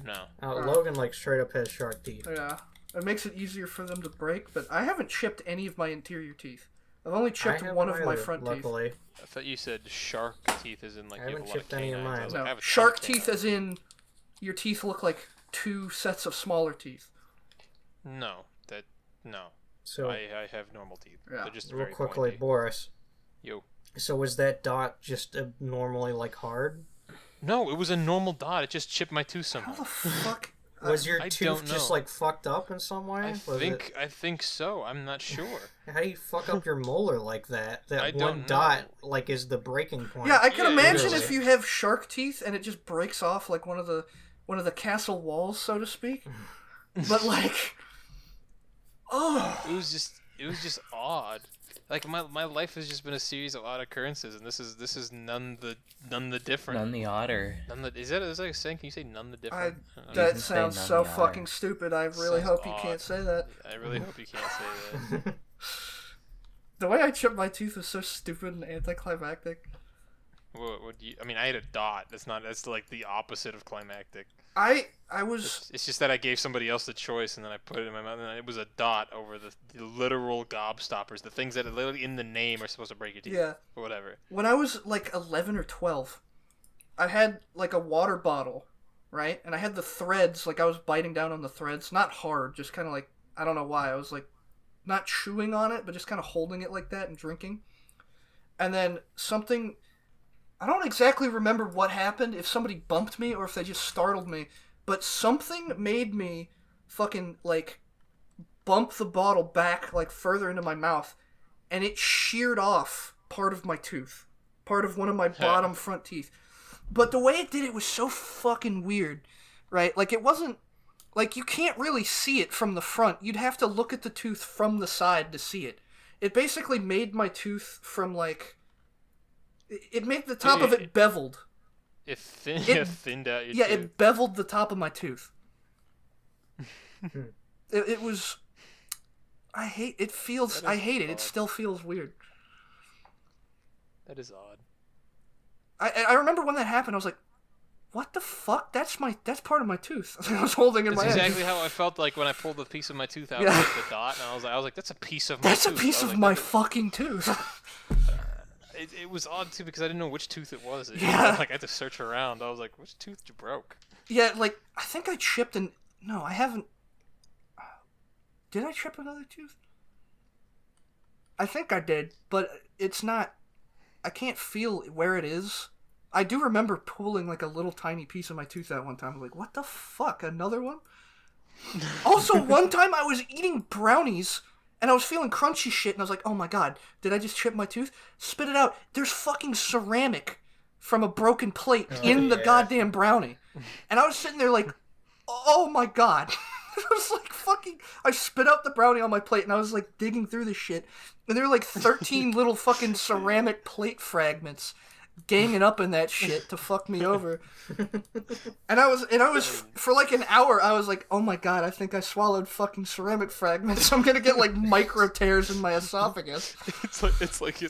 No. Logan like straight up has shark teeth. Yeah. It makes it easier for them to break, but I haven't chipped any of my interior teeth. I've only chipped I haven't one of my either, front teeth. luckily. I thought you said shark teeth, as in like I you have a haven't lot of chipped any of canines. I mine. was like, I No, have a ton of shark canines. teeth as in your teeth look like two sets of smaller teeth. No. So I have normal teeth. Yeah. They're just real very quickly, pointy. Boris. Yo. So was that dot just abnormally like hard? No, it was a normal dot. It just chipped my tooth How somehow. the fuck? Was your I tooth don't just know. like fucked up in some way? I think so. I'm not sure. How do you fuck up your molar like that? That I one don't dot know. like is the breaking point. Yeah, I can Yeah, imagine literally. if you have shark teeth and it just breaks off like one of the castle walls, so to speak. But like, oh, It was just odd. Like my life has just been a series of odd occurrences, and this is none the different. None the otter. Is that a saying? Can you say none the different? I don't know. that can say sounds none so the fucking otter. stupid. I really Sounds hope you odd. can't say that. I really hope you can't say that. The way I chipped my tooth was so stupid and anticlimactic. What do you? I mean, I had a dot. That's like the opposite of climactic. I was It's just that I gave somebody else the choice, and then I put it in my mouth, and it was a dot over the literal gobstoppers, the things that are literally in the name are supposed to break your teeth. Yeah. Or whatever. when I was like 11 or 12. I had like a water bottle, right? And I had the threads, like I was biting down on the threads, not hard, just kind of like, I don't know why. I was like not chewing on it, but just kind of holding it like that and drinking. And then something, I don't exactly remember what happened, if somebody bumped me or if they just startled me, but something made me fucking like bump the bottle back like further into my mouth, and it sheared off part of my tooth, part of one of my bottom front teeth. But the way it did it was so fucking weird, right? Like it wasn't, like you can't really see it from the front. You'd have to look at the tooth from the side to see it. It basically made my tooth from like. It made the top of it beveled. It thinned out your Yeah, tooth. it beveled the top of my tooth. It was. I hate it. Feels. I hate it. It still feels weird. That is odd. I remember when that happened. I was like, "What the fuck? That's part of my tooth." I was holding in That's my hand. exactly how I felt like when I pulled the piece of my tooth out, Yeah. like the dot, and I was like, that's a piece of my tooth. That's a piece I was of like, my fucking tooth. It was odd too because I didn't know which tooth it was. Yeah. Like I had to search around. I was like, which tooth you broke? Yeah, like I think I chipped an. No, I haven't. Did I chip another tooth? I think I did, but it's not. I can't feel where it is. I do remember pulling like a little tiny piece of my tooth out one time. I was like, what the fuck? Another one? Also, one time I was eating brownies and I was feeling crunchy shit and I was like, oh my god, did I just chip my tooth? Spit it out. There's fucking ceramic from a broken plate in the goddamn brownie. And I was sitting there like, oh my god. I was like fucking. I spit out the brownie on my plate and I was like digging through this shit. And there were like 13 little fucking ceramic plate fragments ganging up in that shit to fuck me over. And I was for like an hour I was like, oh my god, I think I swallowed fucking ceramic fragments. I'm gonna get like micro tears in my esophagus. It's like a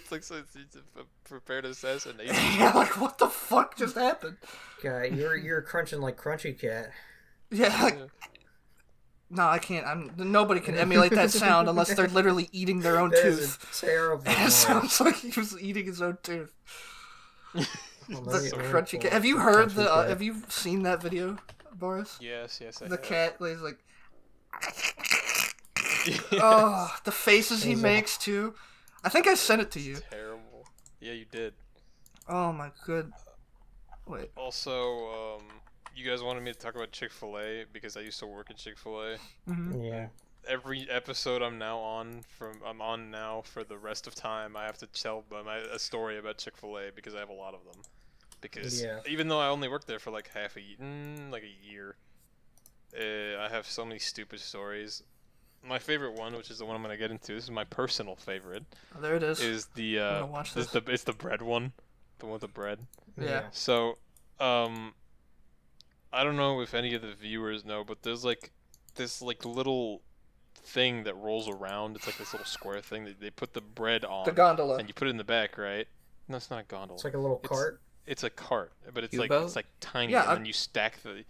prepared assassination. Yeah, like what the fuck just happened? Yeah, you're crunching like Crunchy Cat. Yeah, like, no, I can't. Nobody can emulate that sound unless they're literally eating their own That tooth. is a terrible It noise. sounds like he was eating his own tooth. Well, The let me crunchy pull cat. up Have you the heard Crunchy the? Cat. Have you seen that video, Boris? Yes, I The have. cat is like, Yeah. oh, the faces he Is it- makes too. I think I sent it to you. Terrible. Yeah, you did. Oh my good. Wait. Also, you guys wanted me to talk about Chick-fil-A because I used to work at Chick-fil-A. Mm-hmm. Yeah. Every episode I'm on now for the rest of time. I have to tell a story about Chick-fil-A because I have a lot of them. Because even though I only worked there for like like a year, I have so many stupid stories. My favorite one, which is the one I'm gonna get into, this is my personal favorite, Oh, there it is. is the I'm gonna watch this. it's the bread one, the one with the bread. Yeah. So, I don't know if any of the viewers know, but there's like this like little thing that rolls around. It's like this little square thing that they put the bread on. The gondola. And you put it in the back, right? No, it's not a gondola. It's like a little cart. It's a cart, but it's U-boat? like tiny, Yeah, and then you stack the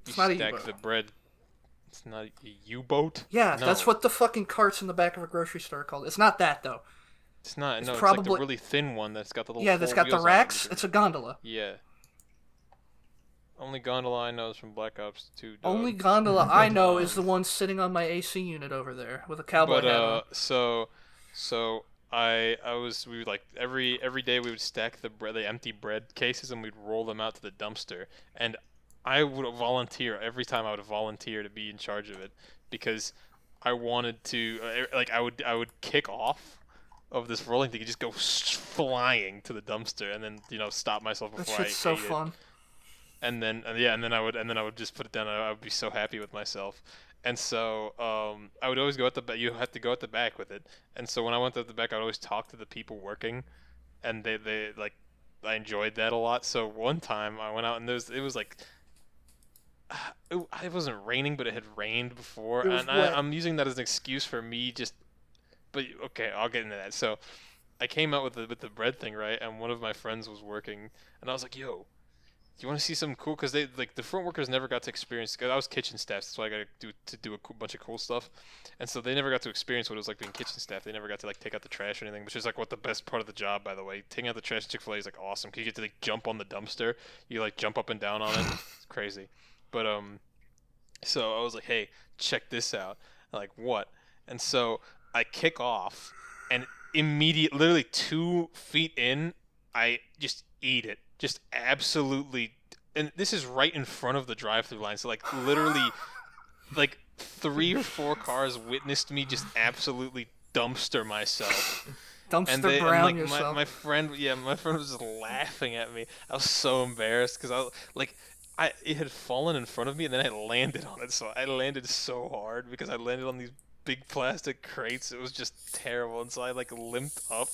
It's not a stack U-boat. the bread. It's not a U-boat. Yeah, No. that's what the fucking carts in the back of a grocery store are called. It's not that though. It's not. It's No, it's probably- like the really thin one that's got the little. Yeah, that's four got the wheels on it. racks. It's a gondola. Yeah. Only gondola I know is from Black Ops 2. Dog. Only gondola I know is the one sitting on my AC unit over there with a cowboy But hat on. so we would like every day we would stack the empty bread cases and we'd roll them out to the dumpster, and I would volunteer every time. I would volunteer to be in charge of it because I wanted to I would kick off of this rolling thing and just go flying to the dumpster and then stop myself That before shit's I so ate fun. it. And then I would just put it down. And I would be so happy with myself. And so I would always go at the back. You have to go at the back with it. And so when I went at the back, I would always talk to the people working, and they like I enjoyed that a lot. So one time I went out and it was like it wasn't raining, but it had rained before, It was and wet. I'm using that as an excuse for me just. But okay, I'll get into that. So I came out with the bread thing, right? And one of my friends was working, and I was like, "Yo, do you want to see something cool?" Because the front workers never got to experience. Cause I was kitchen staff, that's why I got to do a bunch of cool stuff, and so they never got to experience what it was like being kitchen staff. They never got to like take out the trash or anything, which is like what the best part of the job, by the way. Taking out the trash at Chick-fil-A is like awesome. Cause you get to like jump on the dumpster, you like jump up and down on it. It's crazy, but so I was like, "Hey, check this out." I'm like, what? And so I kick off, and literally 2 feet in, I just eat it. Just absolutely, and this is right in front of the drive-through line. So like literally, like 3 or 4 cars witnessed me just absolutely dumpster myself. Dumpster brown like yourself. my friend was just laughing at me. I was so embarrassed because it had fallen in front of me and then I landed on it. So I landed so hard because I landed on these big plastic crates. It was just terrible, and so I like limped up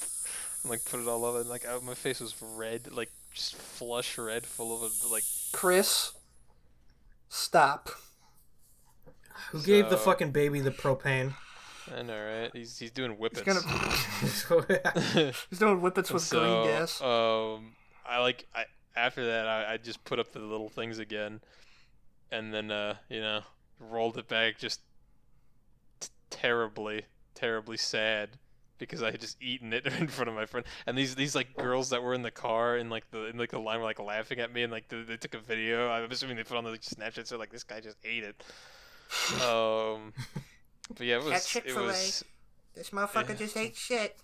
and like put it all over, and like my face was red, like just flush red, full of like. Chris, stop. Who gave the fucking baby the propane? I know, right? He's doing whippets. He's doing whippets with green gas. After that I just put up the little things again, and then rolled it back just terribly sad because I had just eaten it in front of my friend, and these like girls that were in the car in the line were like laughing at me, and like they took a video. I'm assuming they put on the like, Snapchat, so like this guy just ate it. But yeah, At Chick-fil-A, this motherfucker just ate shit.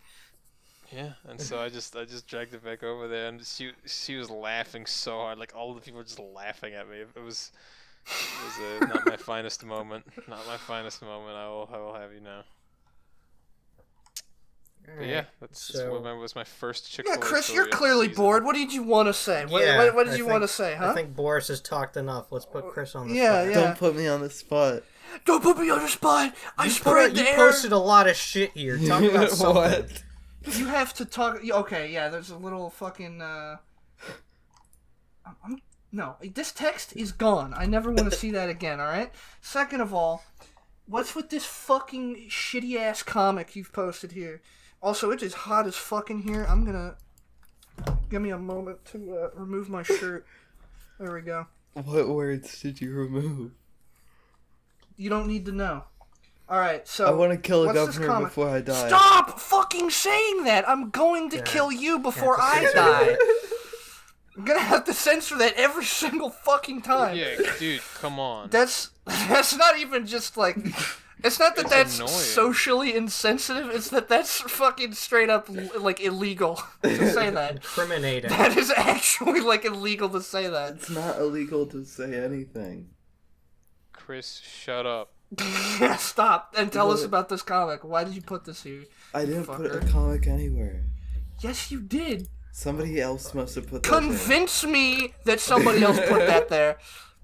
Yeah, and so I just dragged it back over there, and she was laughing so hard, like all the people were just laughing at me. It was not my finest moment. Not my finest moment. I will have you know. But yeah, that's was my first Chick-fil-A. Yeah, Chris, story you're of the clearly season. bored. What did you want to say? What did you want to say, huh? I think Boris has talked enough. Let's put Chris on the Yeah, spot. yeah. Don't put me on the spot. Don't put me on the spot. I spread the You air. posted a lot of shit here. Talk about something. What? You have to talk. Okay, yeah. There's a little fucking. No, this text is gone. I never want to see that again. All right. Second of all, what's with this fucking shitty ass comic you've posted here? Also, it is hot as fuck in here. I'm gonna give me a moment to remove my shirt. There we go. What words did you remove? You don't need to know. Alright, so... I want to kill a what's this governor comic? before I die. Stop fucking saying that! I'm going to kill you before I die. I'm gonna have to censor that every single fucking time. Yeah, dude, come on. That's not even just like... It's not that that's annoying. socially insensitive, it's that that's fucking straight up, like, illegal to say that. Incriminating. That is actually, like, illegal to say that. It's not illegal to say anything. Chris, shut up. Yeah, stop and tell us about this comic. Why did you put this here? I didn't put Fucker. a comic anywhere. Yes, you did. Somebody else must have put that Convince me that somebody else put that there.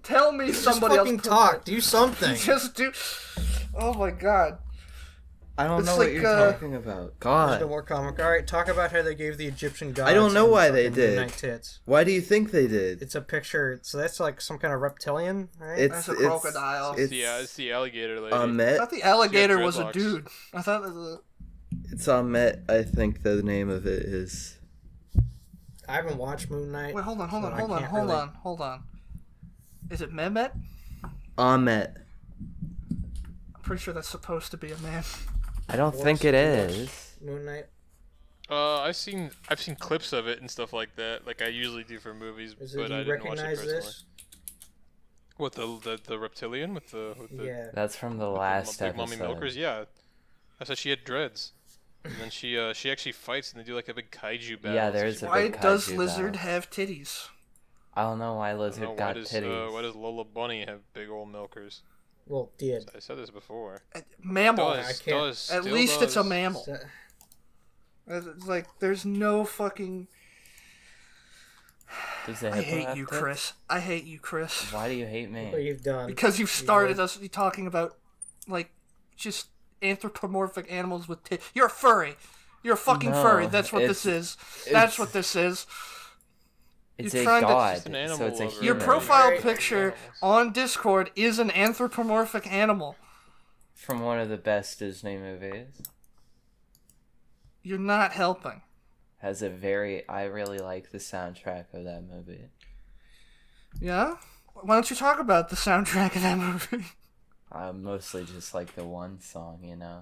Tell me somebody else fucking put talk. that. Do something. Just do. Oh my god. I don't It's know like, what you're talking about. There's no God. more comic. Alright, talk about how they gave the Egyptian gods. I don't know and why they fucking did. Midnight Tits. Why do you think they did? It's a picture. So that's like some kind of reptilian, right? It's That's a crocodile. It's the alligator lady. I Ahmet. thought the alligator was a dreadlocks. dude. I thought it was It's Ahmet, I think the name of it is. I haven't watched Moon Knight. Wait, hold on. so I can't really- Is it Mehmet? Ahmet. I'm pretty sure that's supposed to be a man. I don't Boris, think it do you watch is. Moon Knight. I've seen clips of it and stuff like that, like I usually do for movies, Is it, but do I you didn't watch it recognize personally. this? What the reptilian with the Yeah. That's from the with last the big mummy episode. milkers? Yeah, I said she had dreads, and then she actually fights and they do like a big kaiju battle. Yeah, there's a Why big does kaiju Lizard battle. have titties? I don't know why I Lizard don't know, got titties. why does Lola Bunny have big old milkers? Well, did. I said this before. Mammal. I can't- At least it's a man. mammal. It's like, there's no fucking... Does the I hippo hate have you, tits? Chris. I hate you, Chris. Why do you hate What me? you've done. Because you've started us talking about, like, just anthropomorphic animals with tits. You're a furry. You're a fucking No, furry. That's what it's- this is. That's it's- what this is. It's You're a trying to- god, Just an animal so it's a lover. human. Your profile Alright. picture on Discord is an anthropomorphic animal. From one of the best Disney movies. You're not helping. Has a very... I really like the soundtrack of that movie. Yeah? Why don't you talk about the soundtrack of that movie? I mostly just like the one song, you know?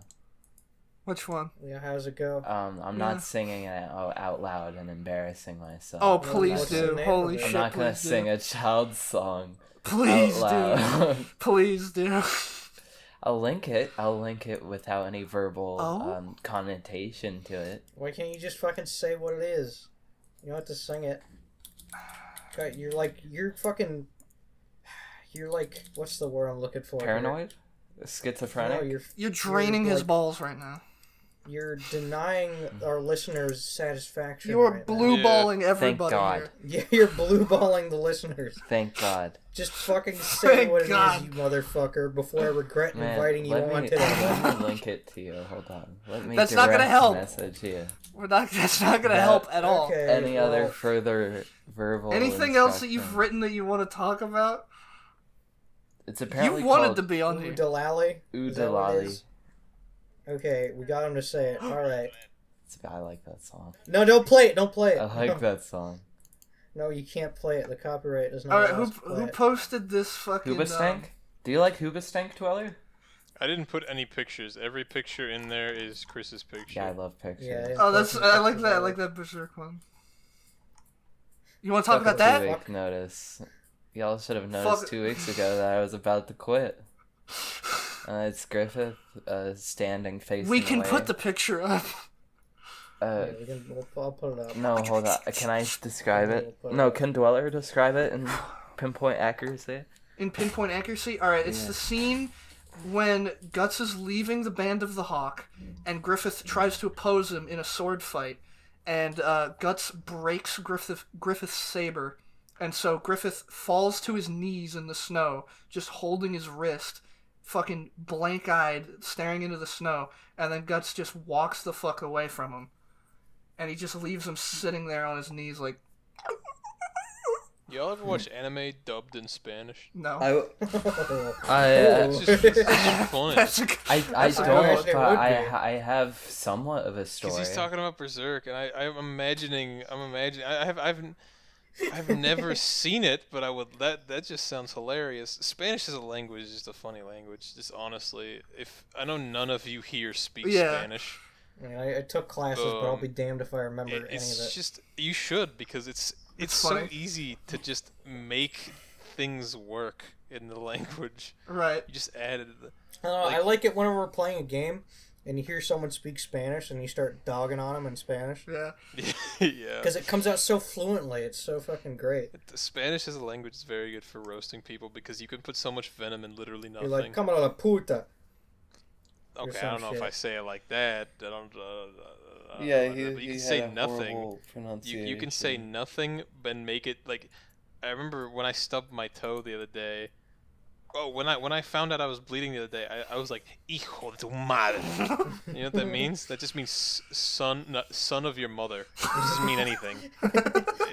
Which one? Yeah, how's it go? I'm Yeah. not singing it out loud and embarrassing myself. Oh, Well, please what's the do. name Holy of it? shit, I'm not gonna please sing do. a child's song Please out do. loud. Please do. I'll link it without any verbal Oh? connotation to it. Why can't you just fucking say what it is? You don't have to sing it. God, you're like, what's the word I'm looking for? here? Paranoid? No, Schizophrenic? You're draining his like- balls right now. You're denying our listeners satisfaction. You are right blue balling everybody God. here. now. Yeah, you're blue balling the listeners. Thank God. Just fucking say Thank what God. it is, you motherfucker, before I regret Man, inviting you on today. let me link it to you. Hold on. Let me That's not gonna direct help. message you. That's not gonna That- help at all. Okay, Any other well, further verbal Anything else that you've instruction? written that you want to talk about? It's apparently You wanted called to be on here. Udalali? Is that what it Udalali. is? Okay, we got him to say it. Alright. I like that song. No, don't play it. Don't play it. I like that song. No, you can't play it. The copyright does not All right, allow us to play who it. posted this fucking? Hoobastank? Do you like Hoobastank, Dweller? I didn't put any pictures. Every picture in there is Chris's picture. Yeah, I love pictures. Yeah, Oh, that's I like that. I like that Berserk one. You want to talk about that? 2 week notice. Y'all should have noticed Fuck. 2 weeks ago that I was about to quit. It's Griffith standing facing We can away. put the picture up. Yeah, I'll put it up. No, hold on. Can I describe it? No, can Dweller describe it in pinpoint accuracy? In pinpoint accuracy? Alright, it's the scene when Guts is leaving the Band of the Hawk, and Griffith tries to oppose him in a sword fight, and Guts breaks Griffith's saber, and so Griffith falls to his knees in the snow, just holding his wrist, fucking blank-eyed, staring into the snow, and then Guts just walks the fuck away from him. And he just leaves him sitting there on his knees like, Y'all ever watch anime dubbed in Spanish? no. It's just fun. That's a, I that's a don't, good wish it but would be. I have somewhat of a story. Because he's talking about Berserk, and I'm imagining. I've never seen it, but I would. That just sounds hilarious. Spanish as a language is just a funny language. Just honestly, if I know none of you here speak Yeah. Spanish. I mean, I took classes, but I'll be damned if I remember any of It's it. just you should, because it's so funny. easy to just make things work in the language. right. You just added. I don't know, I like- like it whenever we're playing a game and you hear someone speak Spanish and you start dogging on them in Spanish. Yeah. Yeah. Because it comes out so fluently. It's so fucking great. Spanish as a language is very good for roasting people because you can put so much venom in literally nothing. You're like, come on, la puta. or Okay, I some don't know if shit. I say it like that. I don't. Yeah, but he you can had say a nothing. horrible You can say pronunciation. nothing, but make it like. I remember when I stubbed my toe the other day. Oh, when I found out I was bleeding the other day, I was like, "Hijo de tu madre." You know what that means? That just means son of your mother. It doesn't mean anything.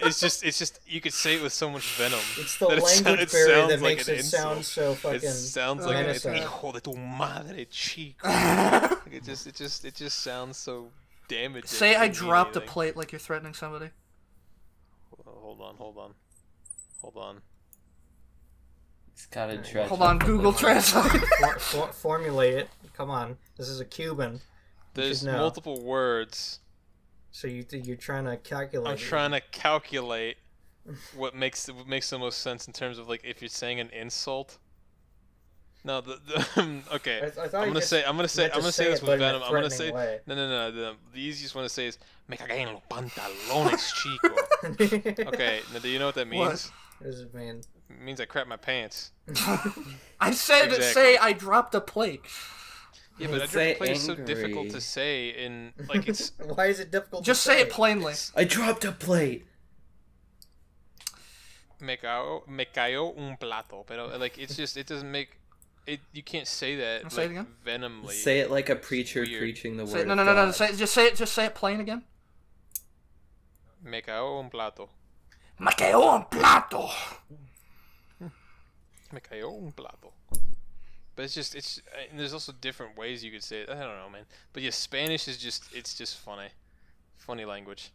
It's just you could say it with so much venom. It's the that language it barrier sounds that like makes an it insult. sound so fucking. It sounds like it's menacing. hijo de tu madre, chico. Like it just sounds so damaging. Say It I doesn't mean dropped a anything. plate like you're threatening somebody. Hold on. He's got a dredge. Hold on, Google Translate. Formulate it. Come on. This is a Cuban. There's know. multiple words. So you're trying to calculate. I'm trying to calculate what makes the most sense in terms of like if you're saying an insult. No, okay. I thought I'm you gonna just say meant to this say it, with but in a venom. I'm gonna threatening say way. no. The easiest one to say is "Me cagué en los pantalones, chico." Okay, now do you know what that means? What does it mean? It means I crap my pants. I said Exactly. say I dropped a plate. Yeah, but I Say drink plate is so difficult angry. to say in like it's. Why is it difficult Just to say it plainly. I dropped a plate. Me cayó un plato, pero like it's just it doesn't make it. You can't say that Say it like again? venomly. Say it like a preacher weird. preaching the Say, word. no. of God. Just say it plain again. Me cayó un plato. Me cayó un plato. Me cayó un plato. But it's and there's also different ways you could say it. I don't know, man. But yeah, Spanish is just funny language.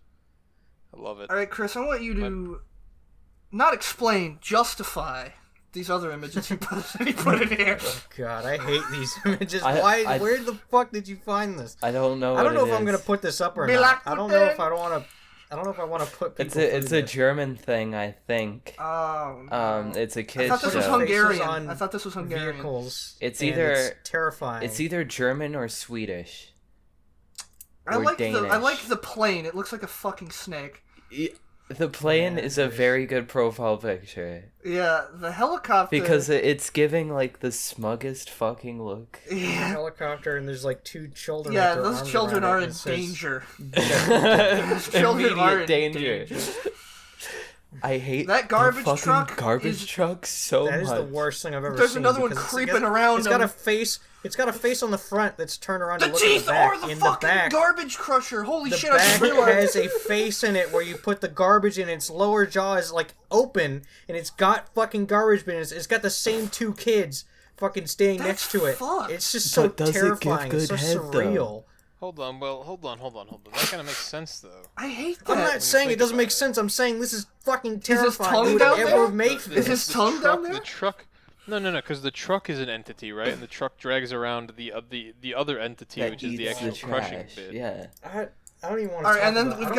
I love it. All right, Chris, I want you to not explain, justify these other images you put in here. God, I hate these images. I- Where the fuck did you find this? I don't know. I don't know what if it I'm gonna is. put this up or Be not. like I don't with know them. if I don't want to. I don't know if I want to put people. It's through a this. German thing, I think. Oh. No. It's a I kid's thought this was show. Faces Hungarian. on I thought this was Hungarian. Vehicles. It's and either- it's terrifying. It's either German or Swedish. I Or like Danish. the plane. It looks like a fucking snake. The plane Man, is a very good profile picture Yeah, the helicopter. because it's giving like the smuggest fucking look. A helicopter, and there's like two children. Yeah, with their those arms children around are it, in and it says, danger. Those children are Immediate in danger. I hate That garbage the fucking truck garbage is- truck so That much. is the worst thing I've ever There's seen. another one because creeping around It's got him. a face. It's got a face on the front that's turned around The to look at teeth the back. are the In fucking the back, garbage crusher. Holy the shit! I just back realized. has a face in it where you put the garbage in. Its lower jaw is like open, and it's got fucking garbage bins. It's got the same two kids fucking staying That's next to it. fucked. It's just so But does it give terrifying. It's so good head, though? surreal. Hold on. That kind of makes sense though. I hate I'm that. not saying it think doesn't about make it. sense. I'm saying this is fucking his terrifying. tongue Who would down ever there? make Is this? his tongue down there? The truck. No, because the truck is an entity, right? And the truck drags around the other entity, that which is the eats actual crushing trash. bit. Yeah. I don't even want to. All right, and then about, we've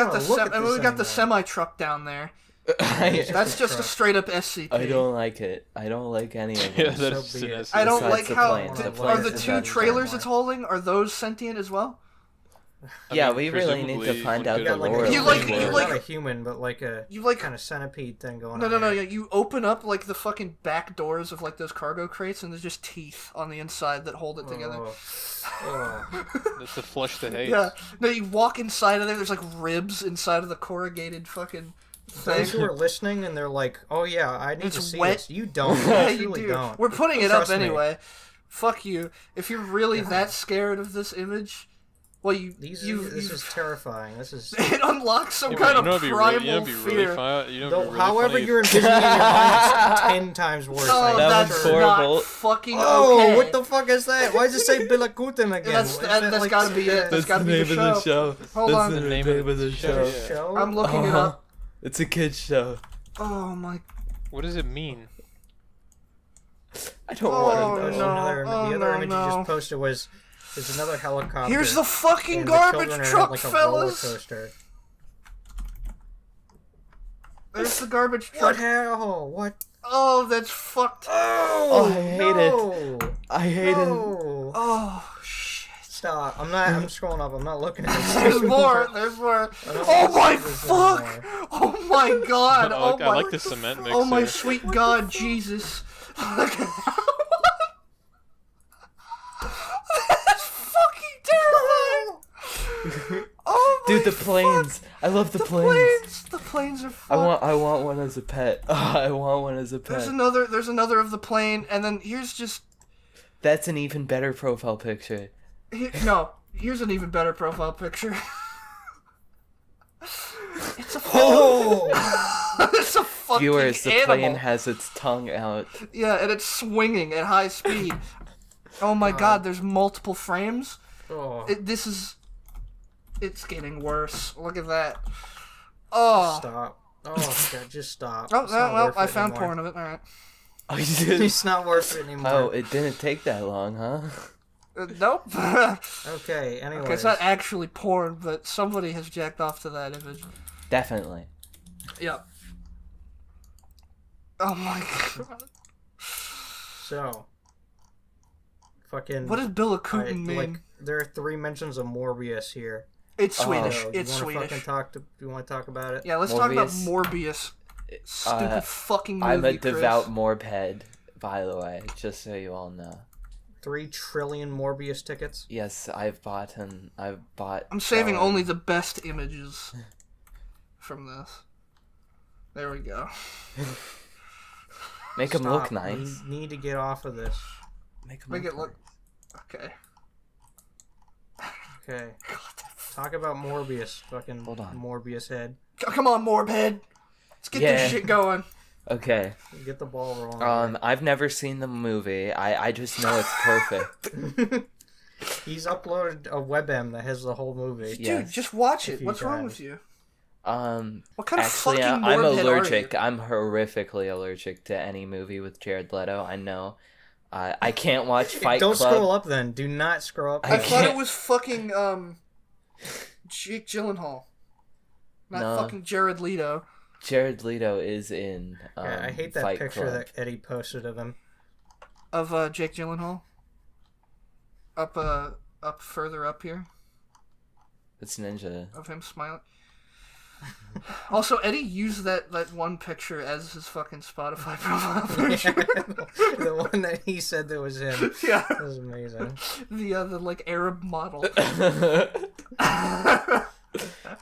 got the semi semi truck down there. I That's just a truck. straight up SCP. don't like it. I don't like any of Yeah, them. that's So be it. just I don't Besides like the how planes. The are planes the is two better. trailers it's holding. Are those sentient as well? Yeah, we really need to presumably find one out could- the got like lore a of You the like- world. you like- not a human, but like a You like kind of centipede thing going no, on. no, no. here. Yeah, you open up like the fucking back doors of like those cargo crates, and there's just teeth on the inside that hold it together. Oh. That's to flush the hate. Yeah. No, you walk inside of there. There's like ribs inside of the corrugated fucking thing. Those who are listening and they're like, "Oh yeah, I need It's to see wet. this." You don't. Yeah, You you truly do. don't. We're putting it up Trust me. anyway. Fuck you. If you're really that scared of this image, well, This is terrifying. This is. it unlocks some Yeah, kind but of primal fear. However, you're envisioning in your mind, it's 10 times worse. Oh, That that's was not horrible. fucking Oh, okay. what the fuck is that? Why does it say Bilakuten again? That's- Is that's like gotta be it. That's gotta be the show. Hold on. That's The the name name of of the the show. show. show? I'm looking it Uh-huh. up. It's a kid's show. Oh my. What does it mean? I don't Oh, want to There's know. another, no, the oh, other no, image no. you just posted was there's another helicopter. Here's the fucking and the garbage children are in, truck, like, a roller fellas. coaster. There's the garbage What truck. hell? What? Oh, that's fucked. Oh, I hate no. I hate it. No. Oh shit. Stop. I'm scrolling up. I'm not looking at this. There's more. There's more. I don't Oh wanna my see this fuck. anymore. Oh my god. Oh I my. like the cement mixer. Oh my sweet god, Jesus. That's fucking terrifying. Oh my Dude, the planes. fuck. I love the The planes. planes. The planes are fucked. I want one as a pet. I want one as a pet. There's another of the plane, and then here's just That's an even better profile picture. here's an even better profile picture. It's a Oh! it's a fucking Viewers, the animal. plane has its tongue out. Yeah, and it's swinging at high speed. Oh my god, there's multiple frames. Oh. It's getting worse. Look at that. Oh. Stop. Oh, God, just stop. Oh, It's not well, worth I it found anymore. porn of it. All right. Oh, you did? It's not worth it anymore. Oh, it didn't take that long, huh? Nope. Okay, anyway. Okay, it's not actually porn, but somebody has jacked off to that image. Definitely. Yep. Oh my god. So. Fucking. What does Bilakuten mean? Like, there are 3 mentions of Morbius here. It's Oh. Swedish. So, It's do you wanna Swedish. do you want to talk about it? Yeah, let's talk about Morbius. Morbius. Stupid fucking movie, I'm a Chris. devout Morbhead, by the way, just so you all know. 3 trillion Morbius tickets. Yes, I've bought. I'm saving only the best images from this. There we go. Make them look Stop. nice. We need to get off of this. Make Make it look. Okay. Okay. Talk about Morbius. Fucking Hold on. Morbius head. Come on, Morbhead. Let's get Yeah. this shit going. Okay. Get the ball rolling. I've never seen the movie. I just know it's perfect. He's uploaded a WebM that has the whole movie. Dude, Yes. just watch A it. few What's wrong times. with you? What kind of actually, fucking I'm morbid are allergic. you? I'm horrifically allergic to any movie with Jared Leto. I know. I can't watch Fight Don't Club. scroll up then. Do not scroll up. I I thought it can't- was fucking Jake Gyllenhaal, not No. fucking Jared Leto. Jared Leto is in. Yeah, I hate that Fight picture Club. that Eddie posted of him. Of Jake Gyllenhaal. Up further up here It's Ninja. of him smiling. Also, Eddie used that one picture as his fucking Spotify profile picture. The one that he said that was him. Yeah. That was amazing. The like Arab model.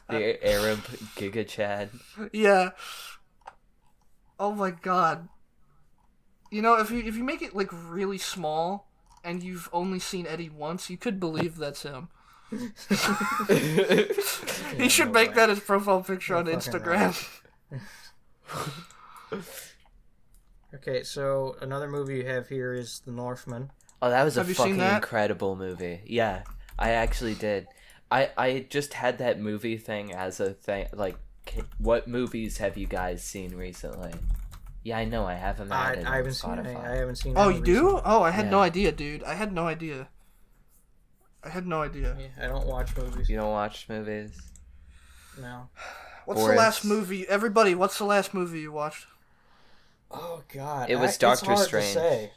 The Arab Giga Chad. Yeah. Oh my god. You know, if you make it like really small and you've only seen Eddie once, you could believe that's him. He should make that his profile picture on Instagram. Okay, so another movie you have here is The Northman. Oh, that was a Have you seen fucking that? incredible movie. Yeah, I actually did. I just had that movie thing as a thing. Like, what movies have you guys seen recently? Yeah, I know. I have them added I haven't on seen any. Spotify. I haven't seen. Oh, any you do? recently. Oh, I had Yeah. no idea, dude. I had no idea. Yeah, I don't watch movies. You don't watch movies? No. What's Boris. the last movie? Everybody, what's the last movie you watched? Oh God. It was it's Doctor hard to Strange. say.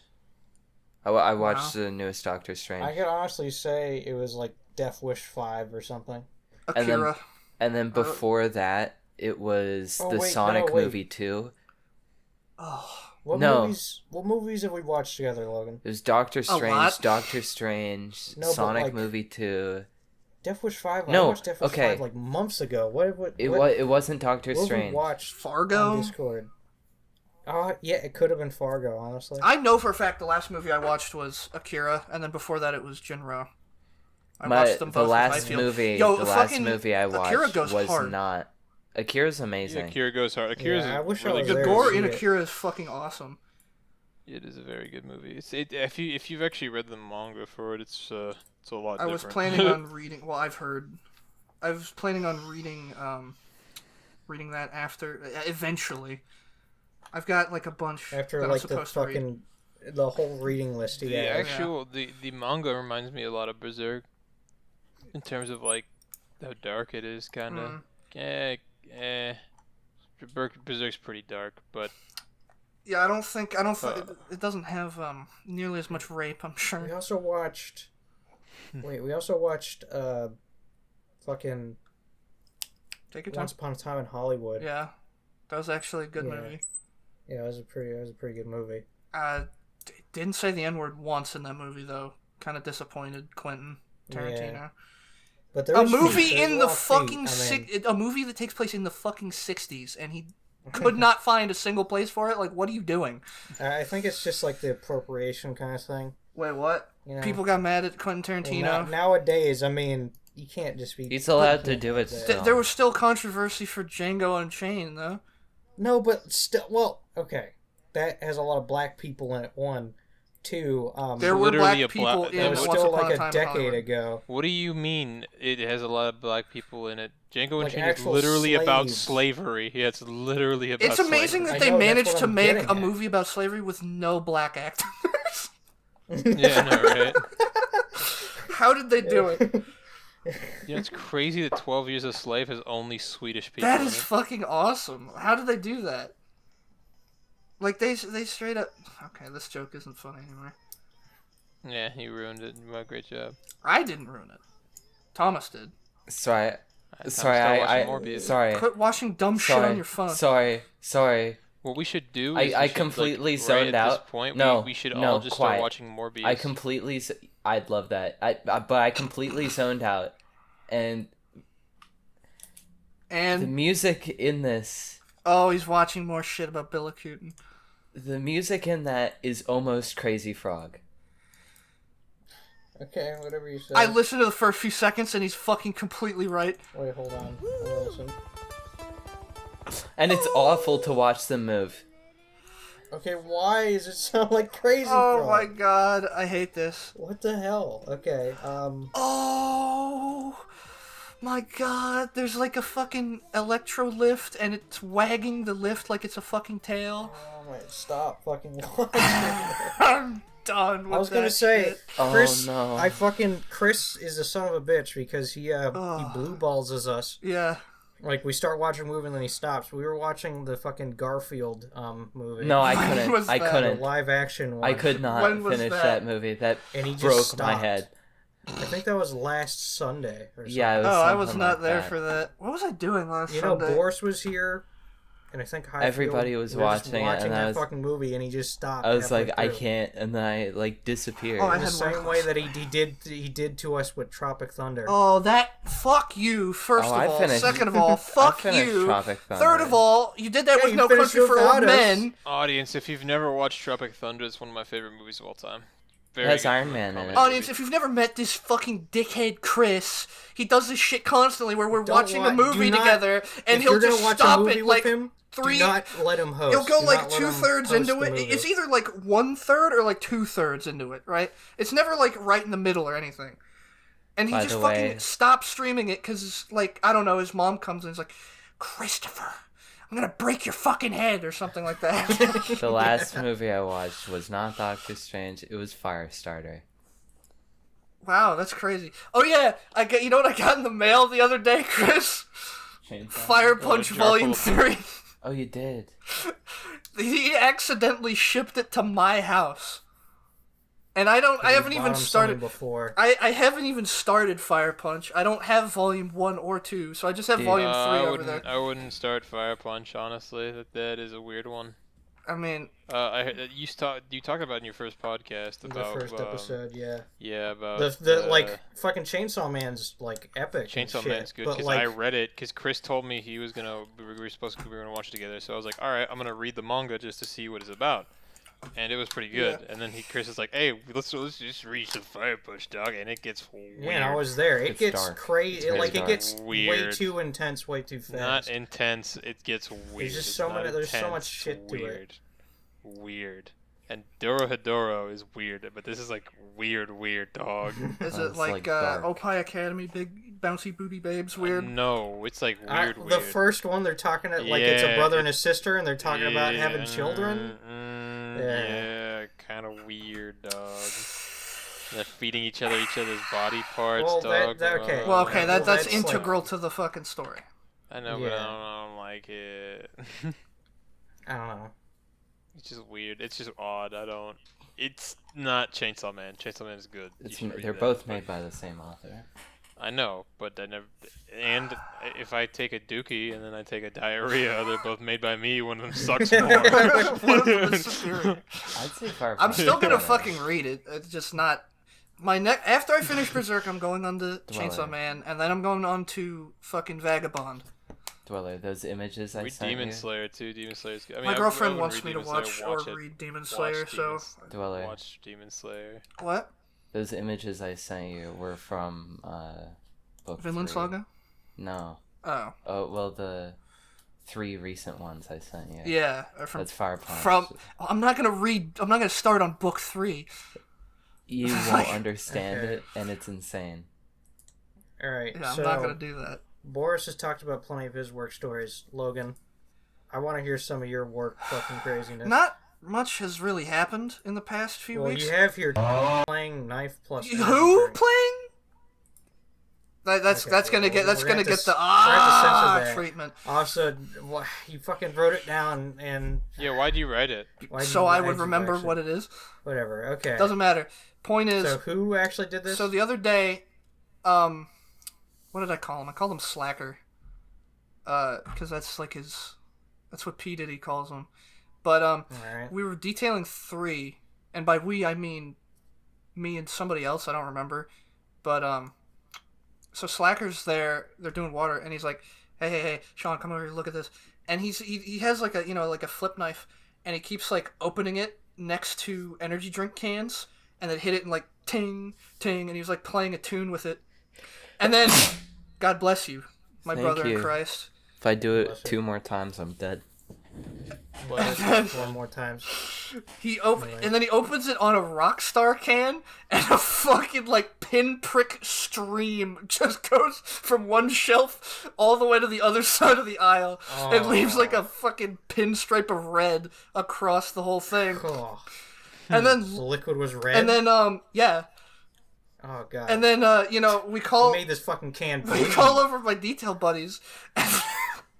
I watched the newest Doctor Strange. I could honestly say it was like Death Wish 5 or something. And then- Akira. And then before that, it was Oh, the wait, Sonic no, wait. movie 2. Oh, What No. movies have we watched together, Logan? It was Doctor lot. Strange, Doctor Strange, No, but, Sonic like- movie 2. Death Wish 5? I No, watched Death Wish okay. 5 like months ago. What It wasn't Doctor what have we Strange. watched Fargo? on Discord? Yeah, it could have been Fargo, honestly. I know for a fact the last movie I watched was Akira, and then before that it was Jinro. I watched them The both. last I feel. movie, Yo, the last fucking movie I Akira watched goes was hard. not. Akira's Yeah, amazing. Akira goes hard. Akira's Yeah, I wish I really was The good. there to gore see in it. Akira is fucking awesome. It is a very good movie. If you've actually read the manga for it, it's a lot I different. was planning on reading. Well, I've heard. I was planning on reading that after eventually. I've got like a bunch After that I'm like the supposed to read. fucking the whole reading list. The Yeah. actual the manga reminds me a lot of Berserk in terms of like how dark it is, kind of. Berserk's pretty dark, but Yeah, I don't think it doesn't have nearly as much rape. I'm We sure. also watched. Wait, we also watched fucking Take your time. Once Upon a Time in Hollywood. Yeah, that was actually a good Yeah. movie. Yeah, it was a pretty good movie. Didn't say the N-word once in that movie though. Kind of disappointed, Quentin Tarantino. Yeah. But there A was movie feet. There's in a the lot of feet. fucking a movie that takes place in the fucking 60s, and he could not find a single place for it. Like, what are you doing? I think it's just like the appropriation kind of thing. Wait, what? You know? People got mad at Quentin Tarantino. Well, nowadays, I mean, you can't just be. He's allowed to can't do it that. still. There was still controversy for Django Unchained, though. No, but still, well, okay, that has a lot of black people in it. One, two. There were literally black a bla- people that in it was was Once still Upon like a Time a in decade Hollywood. ago. what do you mean it has a lot of black people in it? Django Like Unchained is actual literally about slaves. slavery. Yeah, it's literally about It's amazing slavery. that I they know, that's managed what to I'm make getting a at. movie about slavery with no black actors. Yeah, I know, right? How did they do it? Yeah, it's crazy that 12 Years a Slave has only Swedish people That in is it. fucking awesome. How did they do that? Like, they straight up... Okay, this joke isn't funny anymore. Yeah, he ruined it. You did a great job. I didn't ruin it. Thomas did. Sorry, Time to sorry, start I watching Morbius. sorry, Quit watching dumb shit sorry, on your phone. sorry. What we should do I- is I we should, completely like, zoned right at out. this point, No, we should no, all just quiet. start watching Morbius. I'd love that. But I completely zoned out, and the And, music in this, oh, he's watching more shit about Billikuden. the music in that is almost Crazy Frog. Okay, whatever you say. I listened to the first few seconds, and he's fucking completely right. Wait, hold on. I'll listen. And it's awful to watch them move. Okay, why does it sound like Crazy Oh Frog? my god, I hate this. What the hell? Okay, Oh my god, there's like a fucking electro lift, and it's wagging the lift like it's a fucking tail. Oh my, stop fucking watching. I'm done with I was gonna that say, shit. Chris, Oh, no. Chris is a son of a bitch because he blue balls us. Yeah. Like, we start watching a movie and then he stops. We were watching the fucking Garfield movie. No, I When couldn't. was I that? The couldn't. live action one. I could not When was finish that? that movie. That And he just broke my stopped. head. I think that was last Sunday or something. Yeah, it was I was something not like there that. for that. What was I doing last You know, Sunday? Boris was here, and I think Highfield, Everybody was we were just watching it, and that I was- fucking movie, and he just stopped. I was halfway like, I through. can't, and then I like disappeared. Oh, I In the had same one- way that he did to us with Tropic Thunder. Oh, that... Fuck you, first Oh, of I all. finished- Second of all, I fuck finished you. Tropic Thunder. Third of all, you did that Yeah, with you No finished Country for without Old us. Men. Audience, if you've never watched Tropic Thunder, it's one of my favorite movies of all time. Very It has good Iron Man in comedy it. Audience, movie. if you've never met this fucking dickhead Chris, he does this shit constantly where we're Don't watching a do movie not- together, and if he'll you're gonna just watch stop a movie it with like him, three... do not let him host. He'll go Do like not let him 2/3 host into the it. movie. It's either like 1/3 or like 2/3 into it, right? It's never like right in the middle or anything. And he By just the fucking way- stops streaming it because, like, I don't know, his mom comes in and is like, Christopher, I'm gonna break your fucking head or something like that. The last movie I watched was not Doctor Strange. It was Firestarter. Wow, that's crazy. Oh yeah, you know what I got in the mail the other day, Chris? Fire Punch jar Volume full 3. Oh, you did. He accidentally shipped it to my house. And I haven't even started before. I haven't even started Fire Punch. I don't have Volume 1 or 2, so I just have Dude. Volume 3 I over wouldn't. there. I wouldn't start Fire Punch. Honestly, that is a weird one. I mean, You talked about in your first podcast about The first episode, yeah. Yeah, about The like fucking Chainsaw Man's like epic. and Chainsaw shit, Man's good but, because like, I read it because Chris told me we were gonna watch it together. So I was like, all right, I'm gonna read the manga just to see what it's about, and it was pretty good. Yeah. And then Chris is like, hey, let's just read some Fire Punch, dog, and it gets weird. Yeah, and I was there. It It's gets dark. crazy. It's very Like it dark. gets way Weird. too intense, way too fast. Not intense. It gets weird. There's just It's so not many- there's so intense, much shit to it. Weird. And Dorohedoro is weird, but this is like weird, dog. is Oh, it it's, like, like, dark. Opie Academy, big bouncy booty babes weird? No, it's like weird. The first one, they're talking like it's a Yeah, brother and a sister, and they're talking about having Yeah, children. Yeah, kind of weird, dog. They're feeding each other's body parts, Well, dog. okay. Well, okay, Well, that's that's, like- integral to the fucking story. I know, but Yeah. I don't like it. I don't know. It's just weird. It's just odd. It's not Chainsaw Man. Chainsaw Man is good. You should read They're that, both but- made by the same author. I know, but I never. And if I take a dookie and then I take a diarrhea, they're both made by me. One of them sucks more. One of them is superior. I'd say Fire I'm Punch still is gonna better. fucking read it. It's just not after I finish Berserk, I'm going on to Chainsaw Dweller. Man, and then I'm going on to fucking Vagabond. Dweller, those images I Read sent Demon you. Slayer too. Demon Slayer's good. I mean, My I girlfriend wouldn't wants read me to Demon Slayer, watch or it. read Demon Watch Slayer, so Dweller. Watch Demon Slayer. what? Those images I sent you were from book Vinland 3. Saga? No. Oh, Oh well, the 3 recent ones I sent you. yeah. From That's Fire Punch. I'm not gonna start on book 3. You won't understand it, and it's insane. All right, Yeah, I'm so not gonna do that. Boris has talked about plenty of his work stories. Logan, I want to hear some of your work fucking craziness. Not much has really happened in the past few well, weeks. you have here playing Knife Plus. Who playing? That's Okay, gonna get we're that's gonna gonna have get to the censor that. treatment. Also, you fucking wrote it down and Yeah, why'd you write it? So I would remember what it is. Whatever. Okay. Doesn't matter. Point is, So who actually did this? so the other day, what did I call him? I called him Slacker. Because that's like that's what P Diddy calls him. But All right. we were detailing 3, and by we I mean me and somebody else. I don't remember. But so Slacker's there. They're doing water, and he's like, "Hey, Sean, come over here. Look at this." And he has like a flip knife, and he keeps like opening it next to energy drink cans, and then hit it and like ting ting, and he was like playing a tune with it. And then, God bless you, my Thank brother you. in Christ. If I do Bless it you. 2 more times, I'm dead. One more time. And then he opens it on a Rockstar can, and a fucking like pinprick stream just goes from one shelf all the way to the other side of the aisle, and leaves like a fucking pinstripe of red across the whole thing. Oh, And then the liquid was red. and then yeah, oh god. and then we Who call made this fucking can we bleed? call over my detail buddies,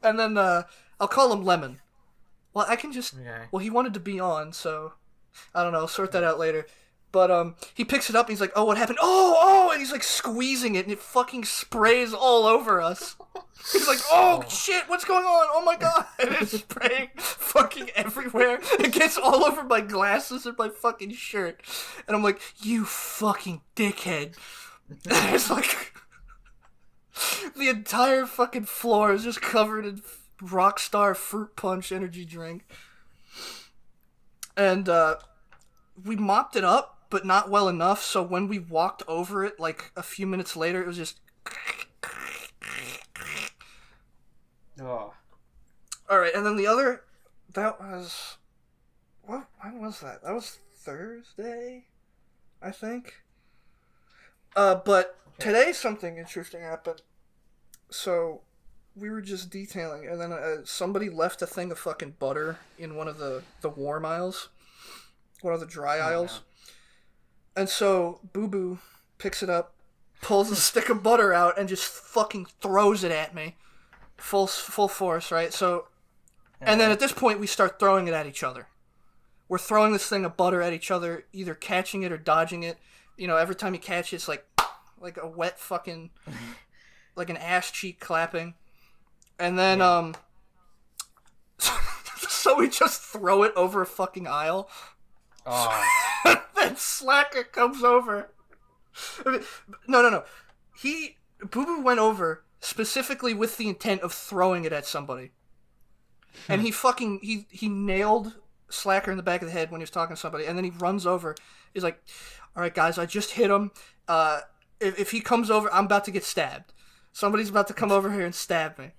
and then I'll call him Lemon. Well, I can just. Okay. Well, he wanted to be on, so I don't know. Sort that out later. But he picks it up and he's like, "Oh, what happened? Oh!" And he's like squeezing it, and it fucking sprays all over us. He's like, "Oh shit, what's going on? Oh my god!" And it's spraying fucking everywhere. It gets all over my glasses and my fucking shirt. And I'm like, "You fucking dickhead!" And it's like the entire fucking floor is just covered in Rockstar Fruit Punch energy drink. And we mopped it up, but not well enough, so when we walked over it, like, a few minutes later, it was just... Oh. Alright, and then the other... That was... When was that? That was Thursday? I think? But today something interesting happened. So, we were just detailing, and then somebody left a thing of fucking butter in one of the warm aisles. One of the dry aisles. And so, Boo Boo picks it up, pulls a stick of butter out, and just fucking throws it at me. Full force, right? So, and then at this point, we start throwing it at each other. We're throwing this thing of butter at each other, either catching it or dodging it. You know, every time you catch it, it's like a wet fucking... like an ass cheek clapping. And then, so we just throw it over a fucking aisle. Oh. Then Slacker comes over. No. Boo Boo went over specifically with the intent of throwing it at somebody. And he nailed Slacker in the back of the head when he was talking to somebody, and then he runs over. He's like, "Alright guys, I just hit him. If he comes over, I'm about to get stabbed. Somebody's about to come over here and stab me."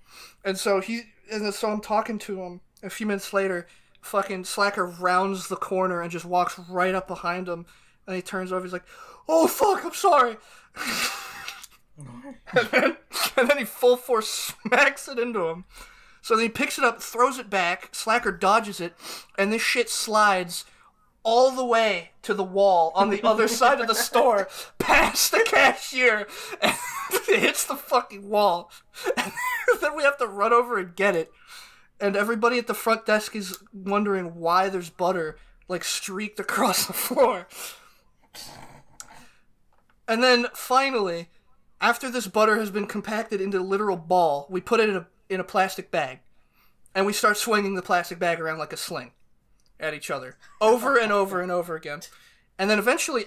And so so I'm talking to him. A few minutes later, fucking Slacker rounds the corner and just walks right up behind him. And he turns over. He's like, "Oh fuck, I'm sorry." and then he full force smacks it into him. So then he picks it up, throws it back. Slacker dodges it, and this shit slides all the way to the wall on the other side of the store, past the cashier, and it hits the fucking wall. And then we have to run over and get it. And everybody at the front desk is wondering why there's butter, like, streaked across the floor. And then, finally, after this butter has been compacted into a literal ball, we put it in a plastic bag. And we start swinging the plastic bag around like a sling at each other, over and over and over again. And then eventually,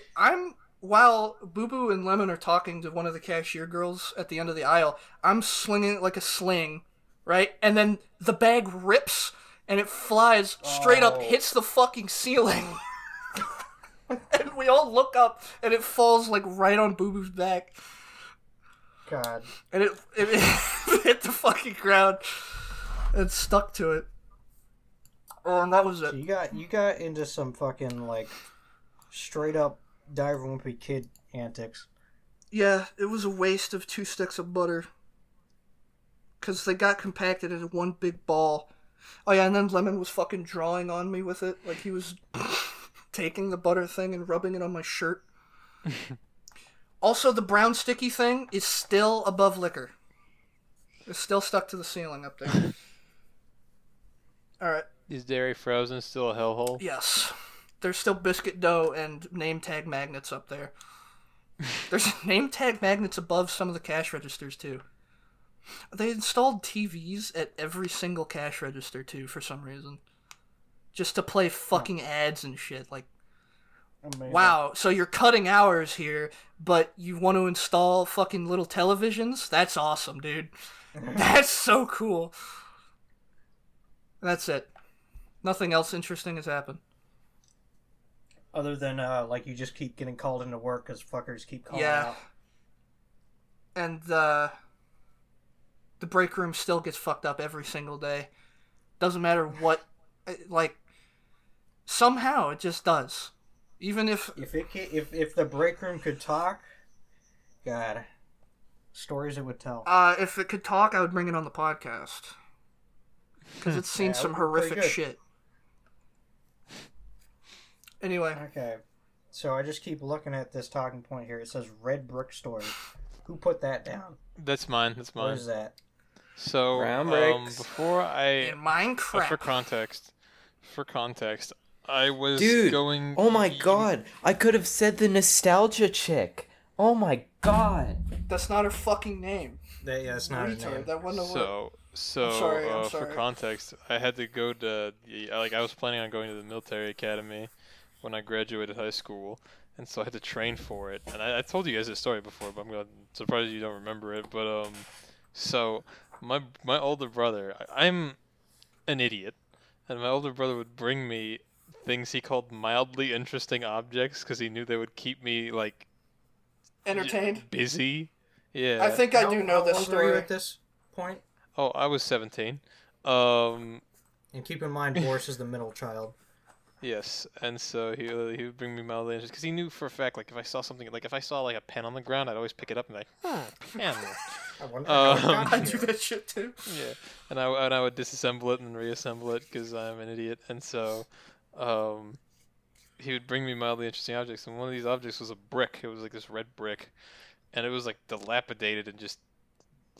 while Boo Boo and Lemon are talking to one of the cashier girls at the end of the aisle, I'm slinging it like a sling, right? And then the bag rips, and it flies straight up, hits the fucking ceiling. And we all look up, and it falls, like, right on Boo Boo's back. God. And it hit the fucking ground and stuck to it. Oh, and that was it. So you got into some fucking, like, straight up Diver Wimpy Kid antics. Yeah, it was a waste of 2 sticks of butter. Because they got compacted into one big ball. Oh yeah, and then Lemon was fucking drawing on me with it. Like he was taking the butter thing and rubbing it on my shirt. Also, the brown sticky thing is still above liquor. It's still stuck to the ceiling up there. Alright. Is dairy frozen still a hellhole? Yes. There's still biscuit dough and name tag magnets up there. There's name tag magnets above some of the cash registers, too. They installed TVs at every single cash register, too, for some reason. Just to play fucking ads and shit. Like, Amazing. wow, so you're cutting hours here, but you want to install fucking little televisions? That's awesome, dude. That's so cool. That's it. Nothing else interesting has happened. Other than, like, you just keep getting called into work because fuckers keep calling Yeah. out. And the break room still gets fucked up every single day. Doesn't matter what, like, somehow it just does. Even if the break room could talk, God, stories it would tell. if it could talk, I would bring it on the podcast. Because it's seen some horrific shit. Anyway. Okay. So I just keep looking at this talking point here. It says Red Brick Story. Who put that down? That's mine. What is that? So, Brown bricks. before I... In Minecraft. For context, I was Dude, going. oh my god, I could have said the nostalgia chick. Oh my god. That's not her fucking name. Yeah, that's not her name. That wasn't a word. So, I'm for sorry. context, I had to go to I was planning on going to the military academy when I graduated high school, and so I had to train for it. And I told you guys this story before, but I'm surprised you don't remember it. But so my older brother, I'm an idiot, and my older brother would bring me things he called mildly interesting objects because he knew they would keep me like Entertained? busy. Yeah. I think I do know this How old were you story. at this point? Oh, I was 17. And keep in mind, Boris is the middle child. Yes, and so he would bring me mildly interesting because he knew for a fact like if I saw something like if I saw like a pen on the ground, I'd always pick it up and be like, pen. I wonder how it got I here. do that shit too. Yeah, and I would disassemble it and reassemble it because I'm an idiot, and so, he would bring me mildly interesting objects, and one of these objects was a brick. It was like this red brick, and it was like dilapidated and just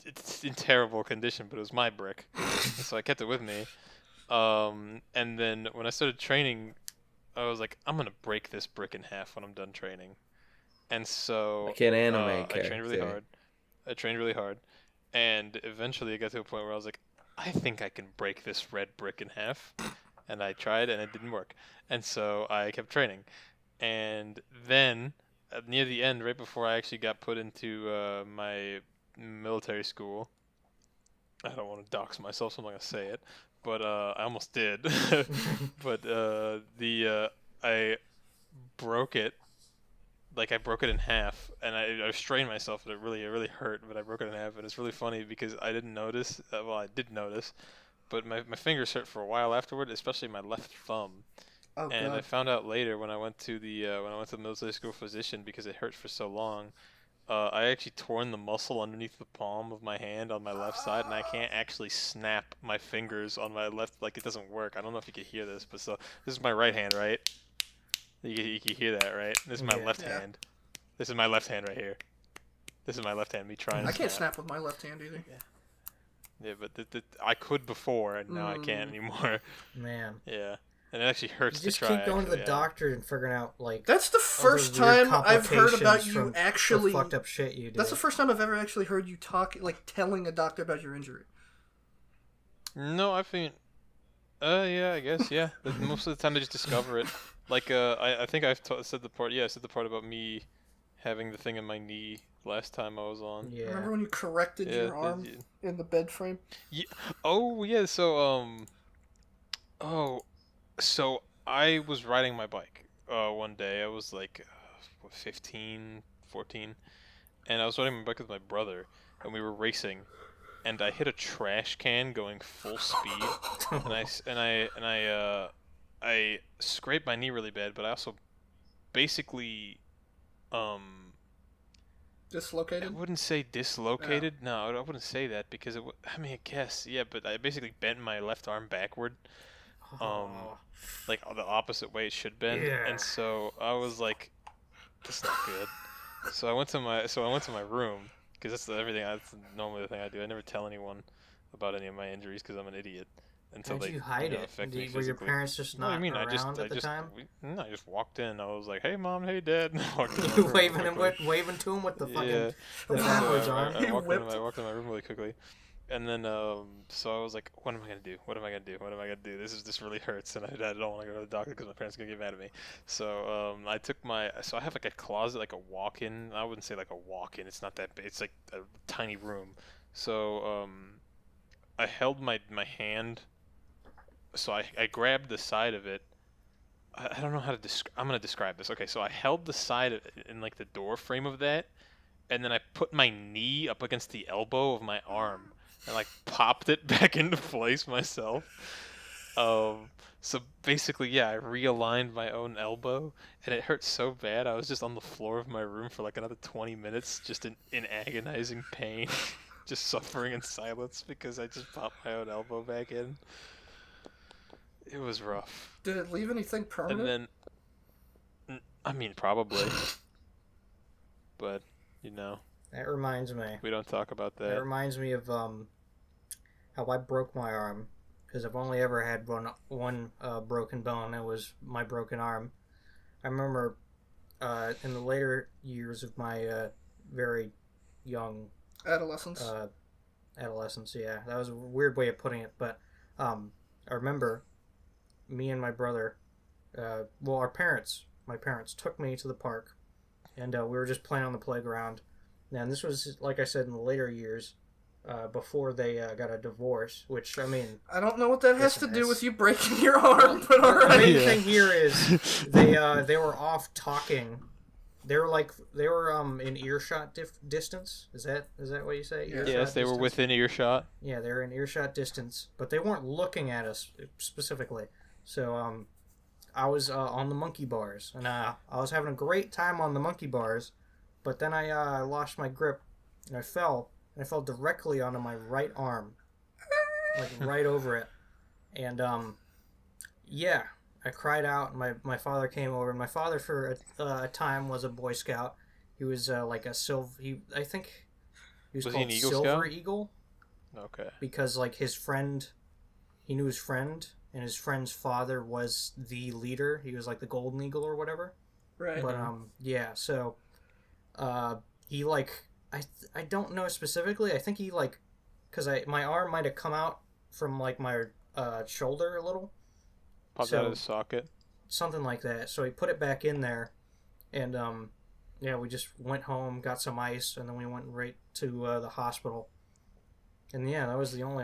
it's in terrible condition, but it was my brick, and so I kept it with me. And then when I started training, I was like, I'm gonna break this brick in half when I'm done training, and so Like an anime I trained really character. hard. I trained really hard, and eventually it got to a point where I was like, I think I can break this red brick in half, and I tried and it didn't work, and so I kept training, and then near the end, right before I actually got put into my military school, I don't want to dox myself, so I'm not gonna say it, but I almost did, but I broke it. Like I broke it in half, and I strained myself, and it really hurt. But I broke it in half, and it's really funny because I didn't notice. Well, I did notice, but my fingers hurt for a while afterward, especially my left thumb. Oh And I god. found out later when I went to the military school physician because it hurt for so long. I actually torn the muscle underneath the palm of my hand on my left side, and I can't actually snap my fingers on my left. Like it doesn't work. I don't know if you can hear this, but so this is my right hand, right? You can hear that, right? This is my left Yeah. hand. This is my left hand right here. This is my left hand. Me trying to I can't snap with my left hand either. Yeah, but I could before, and now I can't anymore. Man. Yeah, and it actually hurts You just to try. keep going to the actually, doctor and figuring out, like, That's the first time I've heard about you actually. fucked up shit you did. That's the first time I've ever actually heard you talk, like telling a doctor about your injury. No, I think. Yeah, I guess, yeah. But most of the time they just discover it. Like, I think said the part. Yeah, I said the part about me having the thing in my knee last time I was on. Yeah. Remember when you corrected your arm in the bed frame? Yeah. Oh, yeah. So, so I was riding my bike. One day I was like, 15, 14, and I was riding my bike with my brother, and we were racing, and I hit a trash can going full speed, and I scraped my knee really bad, but I also basically, I Dislocated? wouldn't say dislocated. No, I wouldn't say that because I mean, I guess, yeah, but I basically bent my left arm backward, like the opposite way it should bend, and so I was like, "That's not good." So I went to my room because that's normally the thing I do. I never tell anyone about any of my injuries because I'm an idiot until How'd they you hide it? affect me Were your physically. parents just What do not you mean? around at the time? I just walked in. I was like, "Hey, mom. Hey, dad." And I walked in my You room waving quickly. waving to him with the fucking Yeah. the And so backwards I arm. walked in my room really quickly, and then so I was like, "What am I gonna do? What am I gonna do? What am I gonna do? This really hurts, and I don't want to go to the doctor because my parents are gonna get mad at me." So I have like a closet, like a walk-in. I wouldn't say like a walk-in. It's not that big. It's like a tiny room. So I held my hand. So I grabbed the side of it. I don't know how to I'm gonna describe this. Okay, so I held the side of it in like the door frame of that, and then I put my knee up against the elbow of my arm and like popped it back into place myself. So basically, yeah, I realigned my own elbow, and it hurt so bad. I was just on the floor of my room for like another 20 minutes, just in agonizing pain, just suffering in silence because I just popped my own elbow back in. It was rough. Did it leave anything permanent? And then, I mean, probably, but you know, That reminds me. we don't talk about That that. reminds me of how I broke my arm because I've only ever had one broken bone. It was my broken arm. I remember in the later years of my very young Adolescence. Adolescence, yeah. That was a weird way of putting it, but I remember me and my brother, my parents took me to the park, and we were just playing on the playground. And this was, like I said, in the later years, before they got a divorce, which, I mean... I don't know what that has to do with you breaking your arm, but alright. The main thing here is they were off talking. They were in earshot distance. Is that what you say? Yes, they distance? were within earshot. Yeah, they were in earshot distance, but they weren't looking at us specifically. So I was on the monkey bars, and I was having a great time on the monkey bars, but then I lost my grip, and I fell directly onto my right arm, like right over it, and yeah. I cried out, and my father came over, and my father for a time was a Boy Scout. He was like a silver... I think he was called he an Eagle Silver Scout? Eagle. Okay. Because like he knew his friend, and his friend's father was the leader. He was like the Golden Eagle or whatever. Right. But yeah, so he like I don't know specifically. I think he like because my arm might have come out from like my shoulder a little. Popped out of the socket. Something like that. So he put it back in there, and yeah, we just went home, got some ice, and then we went right to the hospital. And yeah, that was the only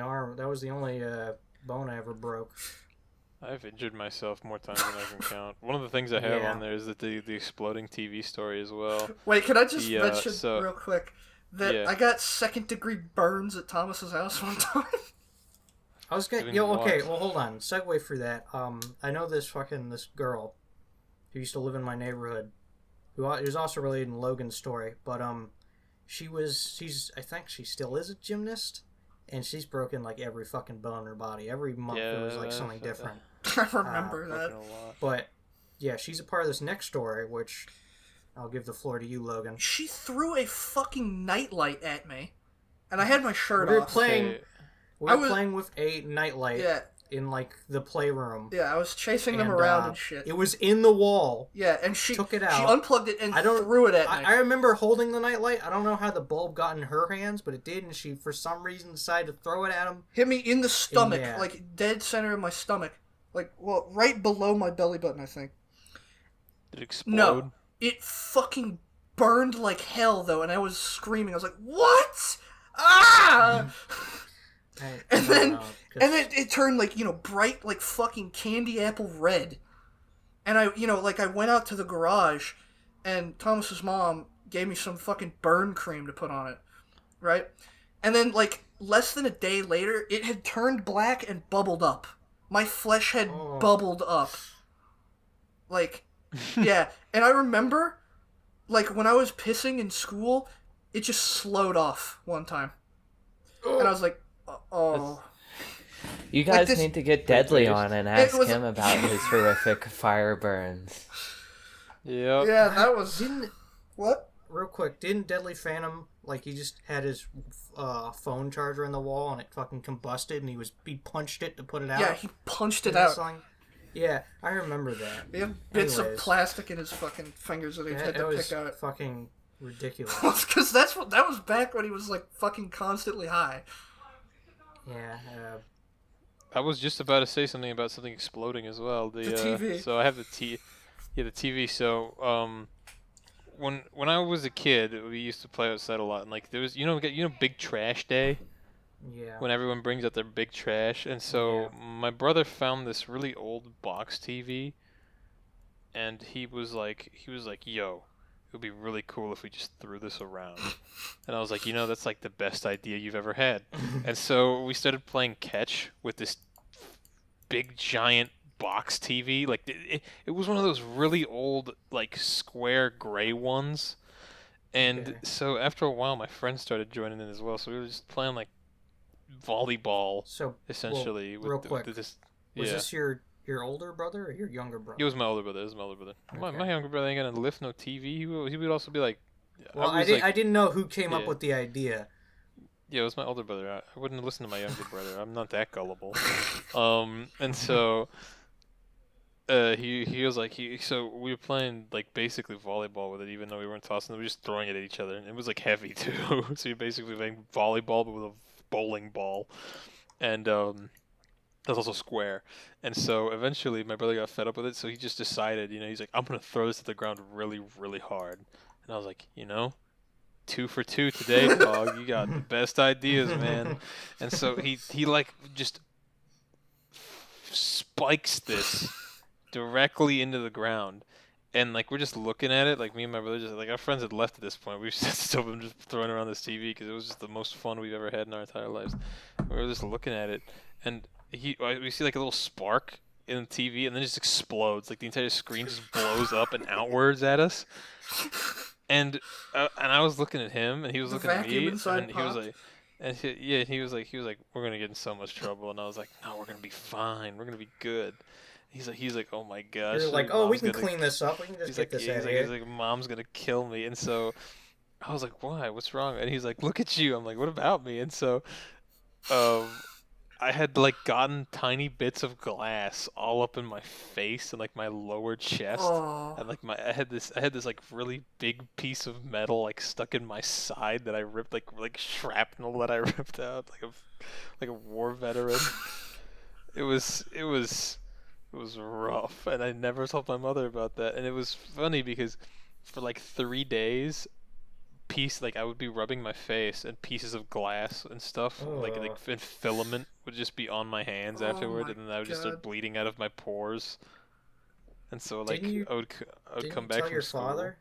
bone I ever broke. I've injured myself more times than I can count. One of the things I have on there is that the exploding TV story as well. Wait, can I just mention real quick that I got second-degree burns at Thomas's house one time? I was gonna... okay, well, hold on. Segue for that. I know this girl who used to live in my neighborhood, who is also related in Logan's story, but I think she still is a gymnast, and she's broken like every fucking bone in her body. Every month it was like something different. I remember that. But yeah, she's a part of this next story, which I'll give the floor to you, Logan. She threw a fucking nightlight at me, and I had my shirt off. We were playing with a nightlight in like the playroom. Yeah, I was chasing them around and shit. It was in the wall. Yeah, and she took it out. She unplugged it and threw it at me. I remember holding the nightlight. I don't know how the bulb got in her hands, but it did, and she for some reason decided to throw it at him. Hit me in the stomach, like dead center of my stomach, like right below my belly button, I think. Did it explode? No, it fucking burned like hell though, and I was screaming. I was like, "What? Ah!" And then it turned like, bright like fucking candy apple red. And I went out to the garage, and Thomas's mom gave me some fucking burn cream to put on it, right? And then like less than a day later, it had turned black and bubbled up. My flesh had bubbled up. Like, yeah. And I remember, like when I was pissing in school, it just slowed off one time, and I was like, oh. You guys need to get Deadly on and ask him about his horrific fire burns. Yep. Yeah, that was... What? Real quick, didn't Deadly Phantom, like, he just had his phone charger in the wall and it fucking combusted and he punched it to put it out? Yeah, he punched it out. Yeah, I remember that. He had bits of plastic in his fucking fingers that he had to pick out. Fucking ridiculous. Because that was back when he was, like, fucking constantly high. Yeah, I was just about to say something about something exploding as well. The TV. So I have the TV. So when I was a kid, we used to play outside a lot, and like there was big trash day. Yeah. When everyone brings out their big trash, and so my brother found this really old box TV, and he was like, "Yo, it would be really cool if we just threw this around." And I was like, that's like the best idea you've ever had. And so we started playing catch with this big giant box TV. Like it was one of those really old like square gray ones. And so after a while my friends started joining in as well. So we were just playing like volleyball essentially. Real quick. Was this your older brother or your younger brother? He was my older brother. Okay. My younger brother ain't gonna lift no TV. He would also be like... Well, I didn't know who came up with the idea. Yeah, it was my older brother. I wouldn't listen to my younger brother. I'm not that gullible. And so he was like so we were playing like basically volleyball with it, even though we weren't tossing it, we were just throwing it at each other, and it was like heavy too. So you're basically playing volleyball but with a bowling ball, and that's also square. And so eventually my brother got fed up with it, so he just decided, he's like, I'm gonna throw this at the ground really, really hard. And I was like, 2 for 2 today, dog. You got the best ideas, man. And so he like just spikes this directly into the ground. And like we're just looking at it, like me and my brother just like our friends had left at this point. We just still been just throwing around this TV because it was just the most fun we've ever had in our entire lives. We were just looking at it, and we see like a little spark in the TV, and then it just explodes. Like the entire screen just blows up and outwards at us. And I was looking at him, and he was The looking at vacuum me, inside and he was popped. like, and he was like, we're gonna get in so much trouble, and I was like, no, we're gonna be fine, we're gonna be good. He's like, oh my gosh. You're like, oh, we can clean this up. We can just He's get like, this yeah, out he's of like, here. he's like, mom's gonna kill me, and so I was like, why? What's wrong? And he's like, look at you. I'm like, what about me? And so, um, I had like gotten tiny bits of glass all up in my face and like my lower chest, Oh. and like I had this like really big piece of metal like stuck in my side that I ripped like shrapnel that I ripped out like a war veteran. It was rough, and I never told my mother about that. And it was funny because for like 3 days, I would be rubbing my face, and pieces of glass and stuff and filament would just be on my hands Oh afterward, my and then I would just God. start bleeding out of my pores. And so like Didn't you, I would didn't come you back tell from your school. father?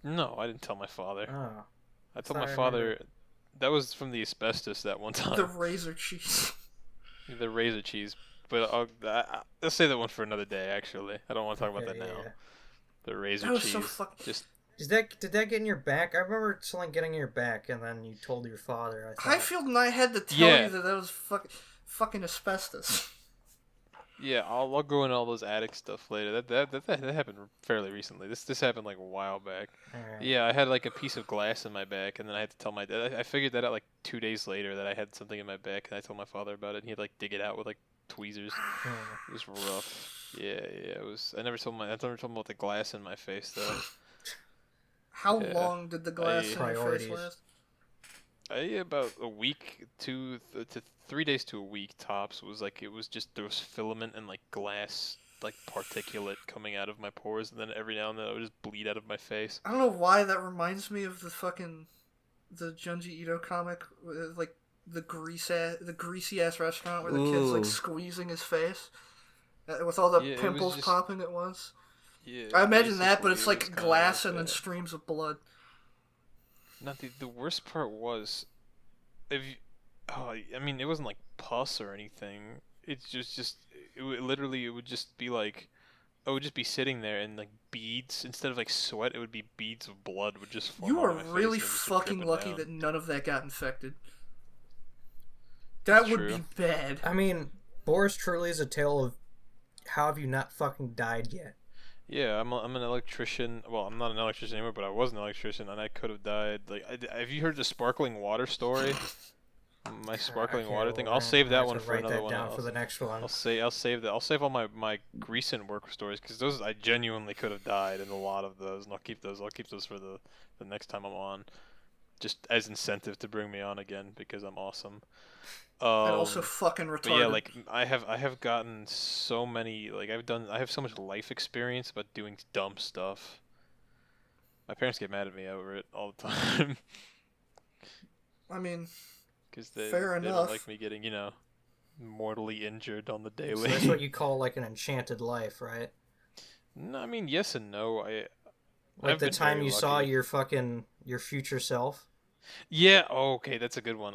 No, I didn't tell my father. Oh, I told thought my I father remembered. that was from the asbestos that one The time. razor cheese. The razor cheese. But I'll save that one for another day. Actually, I don't want to talk about that now. Yeah. The razor That was cheese. so fucking. Just Did that get in your back? I remember something getting in your back, and then you told your father. I thought. Highfield and I had to tell Yeah. you that was fucking asbestos. Yeah, I'll go into all those attic stuff later. That happened fairly recently. This happened like a while back. Alright. Yeah, I had like a piece of glass in my back, and then I had to tell my dad. I figured that out like 2 days later that I had something in my back, and I told my father about it, and he had like dig it out with like tweezers. Yeah. It was rough. Yeah, it was. I never told him about the glass in my face though. How Yeah. long did the glass in your face Priorities. last? About a week to 3 days to a week tops. It was just there was filament and like glass like particulate coming out of my pores, and then every now and then it would just bleed out of my face. I don't know why that reminds me of the Junji Ito comic, like the greasy ass restaurant where the kid's like Ooh. squeezing his face with all the Yeah, it was pimples just- popping at once. Yeah, I imagine that, but basically, it's it like was kinda glass like and then that. streams of blood. Not the worst part was, if you, I mean, it wasn't like pus or anything. It's just it would just be like, I would just be sitting there, and like beads instead of like sweat, it would be beads of blood would just form You are onto my face, really and it would just start fucking dripping lucky down. that none of that got infected. That It's would true. be bad. I mean, Boris truly is a tale of how have you not fucking died yet? Yeah, I'm an electrician. Well, I'm not an electrician anymore, but I was an electrician, and I could have died. Like, have you heard the sparkling water story? My sparkling water thing. I'll save that one for another one. Down for the next one. I'll save that. I'll save all my recent work stories, because those I genuinely could have died in a lot of those, and I'll keep those. I'll keep those for the next time I'm on, just as incentive to bring me on again because I'm awesome. And also fucking retarded. But yeah, like I have gotten so many, like I have so much life experience about doing dumb stuff. My parents get mad at me over it all the time I mean, because Fair they enough. don't like me getting mortally injured on the So daily. that's what you call like an enchanted life, right? No, I mean yes and no. Like I've the been time very you saw lucky. your future self. Yeah. Oh, okay, that's a good one.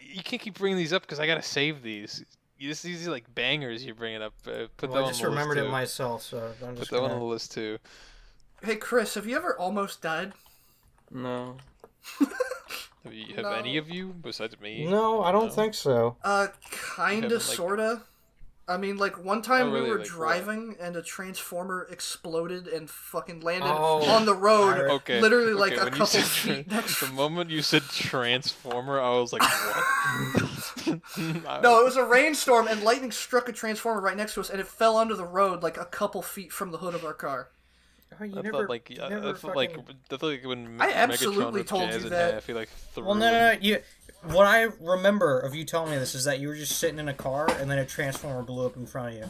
You can't keep bringing these up because I gotta save these. These are like bangers you're bringing up. Put Well, that I on just the list remembered it too. myself, so I'm Put just that one on gonna. the list too. hey Chris, have you ever almost died? No. Have No. any of you besides me? No, I don't No? think so. Kinda, haven't, like- sorta. I mean, like, one time we really, were like, driving and a transformer exploded and fucking landed Oh, on the road, Okay. literally like okay, a when you couple said feet next. the moment you said transformer, I was like, what? No, it was a rainstorm and lightning struck a transformer right next to us and it fell onto the road like a couple feet from the hood of our car. Oh, you I never, thought like you I never thought fucking... like when I Megatron absolutely ripped told Jazz you in that. half, he like threw Well, no. What I remember of you telling me this is that you were just sitting in a car and then a transformer blew up in front of you.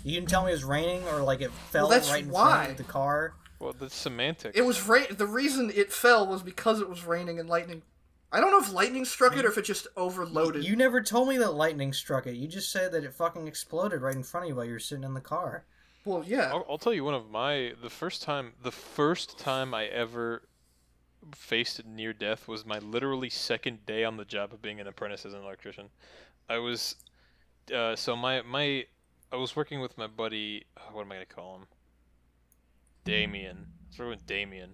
You didn't tell me it was raining or like it fell that's right in why. front of the car. Well, that's semantics. It was The reason it fell was because it was raining and lightning. I don't know if lightning struck it or if it just overloaded. You never told me that lightning struck it. You just said that it fucking exploded right in front of you while you were sitting in the car. Well, yeah. I'll tell you one of the first time I ever faced near death was my literally second day on the job of being an apprentice as an electrician. I was so my I was working with my buddy, what am I gonna call him? Damien. I was working with Damien,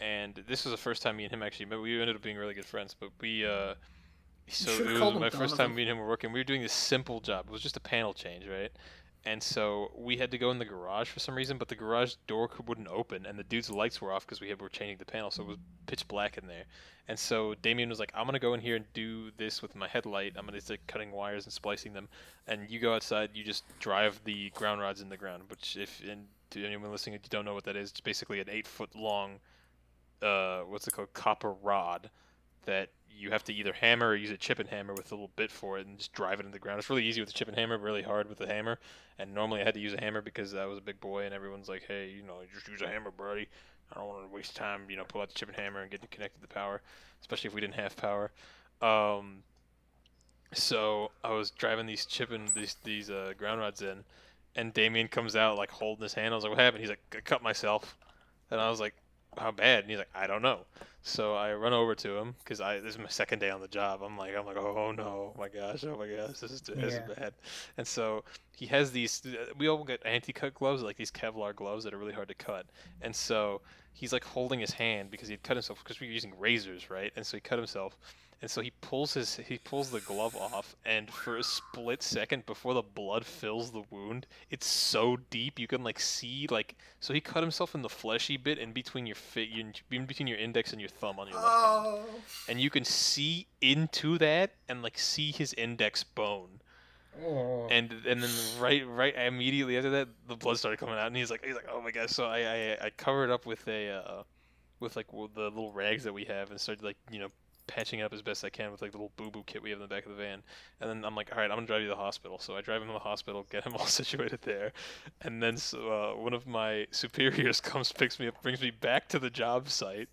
and this was the first time me and him actually met. We ended up being really good friends, but so should've it called was him my first Donovan. time me and him were working. We were doing this simple job. It was just a panel change, right? And so we had to go in the garage for some reason, but the garage door wouldn't open, and the dude's lights were off because were changing the panel, so it was pitch black in there. And so Damien was like, "I'm gonna go in here and do this with my headlight. I'm gonna start cutting wires and splicing them, and you go outside. You just drive the ground rods in the ground." Which, to anyone listening, if you don't know what that is, it's basically an 8-foot long, what's it called, copper rod that you have to either hammer or use a chip and hammer with a little bit for it and just drive it into the ground. It's really easy with the chip and hammer, really hard with the hammer. And normally I had to use a hammer because I was a big boy and everyone's like, hey, just use a hammer, buddy. I don't want to waste time, pull out the chip and hammer and get it connected to power, especially if we didn't have power. So I was driving these ground rods in, and Damien comes out like holding his hand. I was like, what happened? He's like, I cut myself. And I was like, how bad? And he's like, I don't know. So I run over to him because this is my second day on the job. I'm like, oh no, oh my gosh, this is bad. And so he has these. We all get anti-cut gloves, like these Kevlar gloves that are really hard to cut. And so he's like holding his hand because he'd cut himself because we were using razors, right? And so he cut himself. And so he pulls the glove off, and for a split second before the blood fills the wound, it's so deep you can like see like. So he cut himself in the fleshy bit in between in between your index and your thumb on your left hand, and you can see into that and like see his index bone. Oh. And then right immediately after that, the blood started coming out, and he's like, oh my gosh. So I covered up with the little rags that we have and started patching it up as best I can with like the little boo-boo kit we have in the back of the van. And then I'm like, all right, I'm gonna drive you to the hospital. So I drive him to the hospital, get him all situated there, and then one of my superiors comes, picks me up, brings me back to the job site,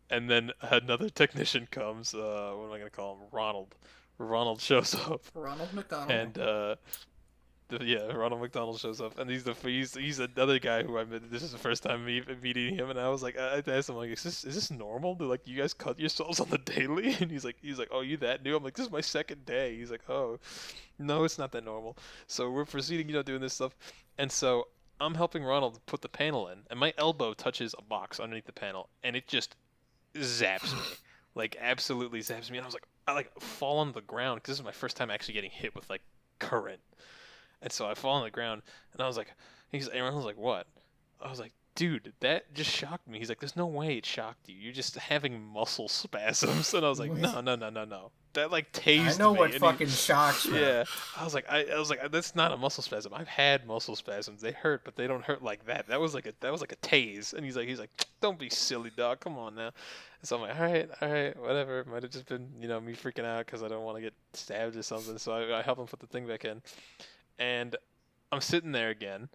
and then another technician comes. What am I gonna call him? Ronald. Ronald shows up. Ronald McDonald. And Ronald McDonald shows up, and he's another guy who I met. This is the first time meeting him, and I was like, I asked him like, is this normal? Do like you guys cut yourselves on the daily? And he's like, oh, you that new? I'm like, this is my second day. He's like, oh, no, it's not that normal. So we're proceeding, doing this stuff, and so I'm helping Ronald put the panel in, and my elbow touches a box underneath the panel, and it just zaps me, like absolutely zaps me, and I like fall on the ground because this is my first time actually getting hit with like current. And so I fall on the ground, and I was like, Aaron was like, what? I was like, dude, that just shocked me. He's like, there's no way it shocked you. You're just having muscle spasms. And I was like, no. That like tased me. I know what fucking shocks me. Yeah. I was like, that's not a muscle spasm. I've had muscle spasms. They hurt, but they don't hurt like that. That was like a tase. And he's like, don't be silly, dog. Come on now. And so I'm like, all right, whatever. It might have just been, me freaking out because I don't want to get stabbed or something. So I help him put the thing back in. And I'm sitting there again,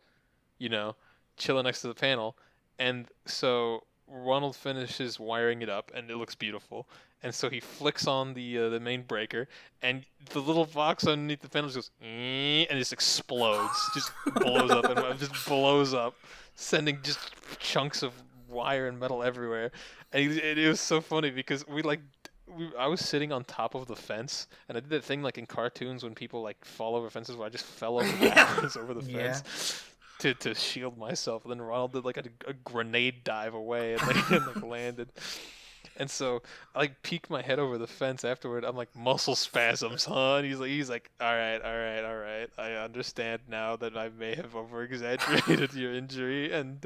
chilling next to the panel. And so Ronald finishes wiring it up, and it looks beautiful. And so he flicks on the main breaker, and the little box underneath the panel just goes, and just explodes, just blows up, and just blows up, sending just chunks of wire and metal everywhere. And it was so funny because I was sitting on top of the fence, and I did that thing like in cartoons when people like fall over fences, where I just fell over backwards over the fence to shield myself. And then Ronald did like a grenade dive away and like landed. And so I like peek my head over the fence afterward. I'm like, muscle spasms, huh? And he's like, all right, all right, all right. I understand now that I may have over exaggerated your injury and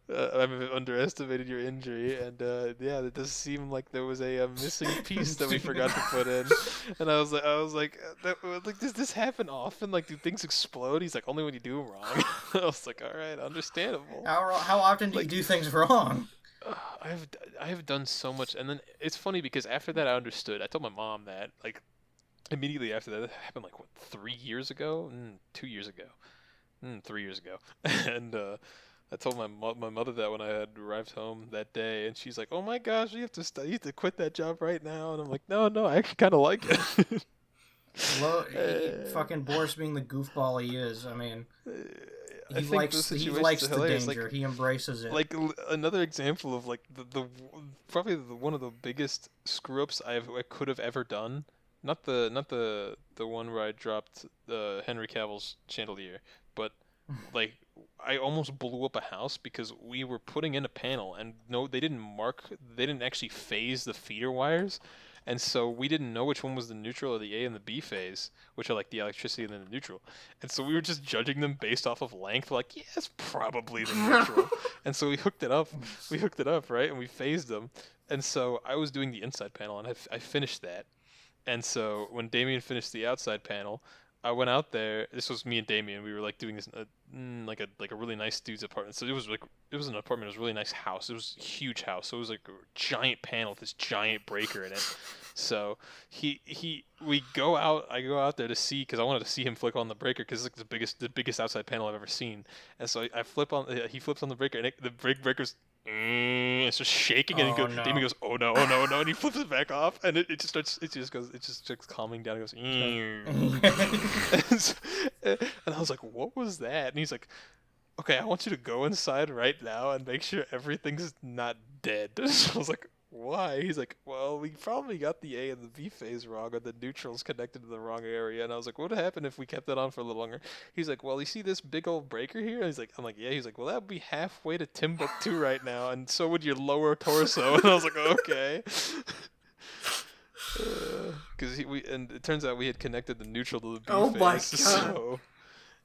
I've underestimated your injury. And yeah, it does seem like there was a missing piece that we forgot to put in. And I was like, does this happen often? Like, do things explode? He's like, only when you do them wrong. I was like, all right, understandable. How often do you do things wrong? I have done so much, and then it's funny because after that I understood. I told my mom that like immediately after that. It happened like what 3 years ago, 2 years ago, 3 years ago, and I told my mother that when I had arrived home that day, and she's like, "Oh my gosh, you have to quit that job right now," and I'm like, "No, I actually kind of like it." Well, fucking Boris being the goofball he is. I mean, he likes the danger. Like, he embraces it. like another example of like the probably one of the biggest screw ups I could have ever done. Not the one where I dropped Henry Cavill's chandelier, but like I almost blew up a house because we were putting in a panel and they didn't actually phase the feeder wires. And so we didn't know which one was the neutral or the A and the B phase, which are like the electricity and then the neutral. And so we were just judging them based off of length. We're like, yeah, it's probably the neutral. And so we hooked it up, right? And we phased them. And so I was doing the inside panel, and I finished that. And so when Damien finished the outside panel, I went out there. This was me and Damien. We were like doing this like a really nice dude's apartment. So it was an apartment. It was a really nice house. It was a huge house. So it was like a giant panel with this giant breaker in it. So we go out. I go out there to see because I wanted to see him flip on the breaker because it's like the biggest outside panel I've ever seen. And so he flips on the breaker and the breaker's. It's just shaking, and Damien goes, "Oh no, oh no, no!" And he flips it back off, and it just starts calming down. It goes, and I was like, "What was that?" And he's like, "Okay, I want you to go inside right now and make sure everything's not dead." So I was like, "Why?" He's like, "Well, we probably got the A and the B phase wrong, or the neutral's connected to the wrong area." And I was like, "What would happen if we kept it on for a little longer?" He's like, "Well, you see this big old breaker here?" And I'm like, "Yeah." He's like, "Well, that would be halfway to Timbuktu right now, and so would your lower torso." And I was like, "Okay." Because and it turns out we had connected the neutral to the B phase. Oh my god! So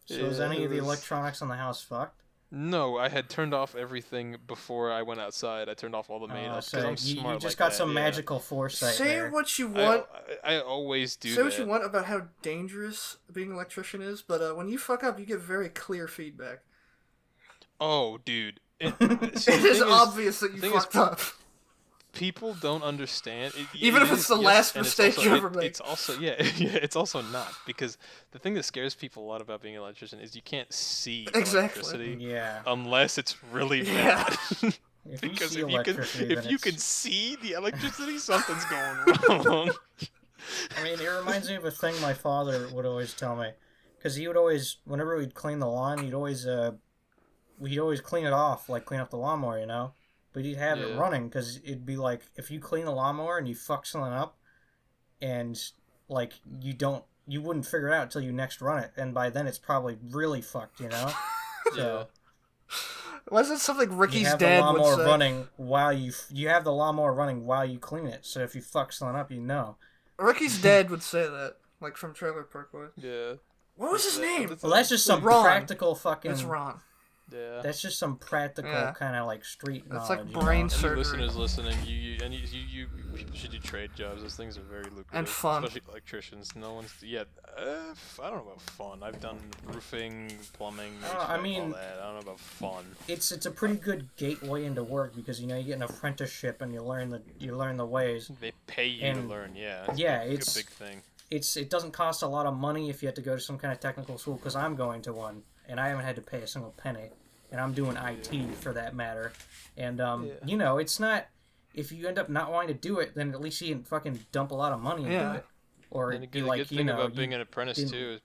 is any of the electronics in the house fucked? No, I had turned off everything before I went outside. I turned off all the main because I'm smart. You just got some magical foresight. Say what you want. I always do. Say what you want about how dangerous being an electrician is, but when you fuck up, you get very clear feedback. Oh, dude! It is obvious that you fucked up. People don't understand. Even if it's the last mistake you ever make. It's also it's also not, because the thing that scares people a lot about being an electrician is you can't see electricity unless it's really bad. Because if you can see the electricity, something's going wrong. I mean, it reminds me of a thing my father would always tell me, because he would always, whenever we'd clean the lawn, he'd always clean it off, like clean up the lawnmower, you know. But he'd have it running because it'd be like, if you clean a lawnmower and you fuck something up, and like you wouldn't figure it out until you next run it, and by then it's probably really fucked, you know. So wasn't something Ricky's dad would say? You have the lawnmower running while you have the lawnmower running while you clean it. So if you fuck something up, you know. Ricky's dad would say that, like from Trailer Park Boys. Yeah. What was his name? Well, that's just some practical fucking. It's Ron. Yeah. That's just some practical kind of like street knowledge. That's like brain surgery. Listeners listening, you people should do trade jobs. Those things are very lucrative and fun, especially electricians. No one's I don't know about fun. I've done roofing, plumbing, all that. I don't know about fun. It's a pretty good gateway into work because you get an apprenticeship and you learn the ways. They pay you to learn. Yeah. It's a big thing. It doesn't cost a lot of money if you have to go to some kind of technical school, because I'm going to one and I haven't had to pay a single penny. And I'm doing IT for that matter. And, it's not... If you end up not wanting to do it, then at least you can fucking dump a lot of money into it. Or, and the good thing about being an apprentice, too, is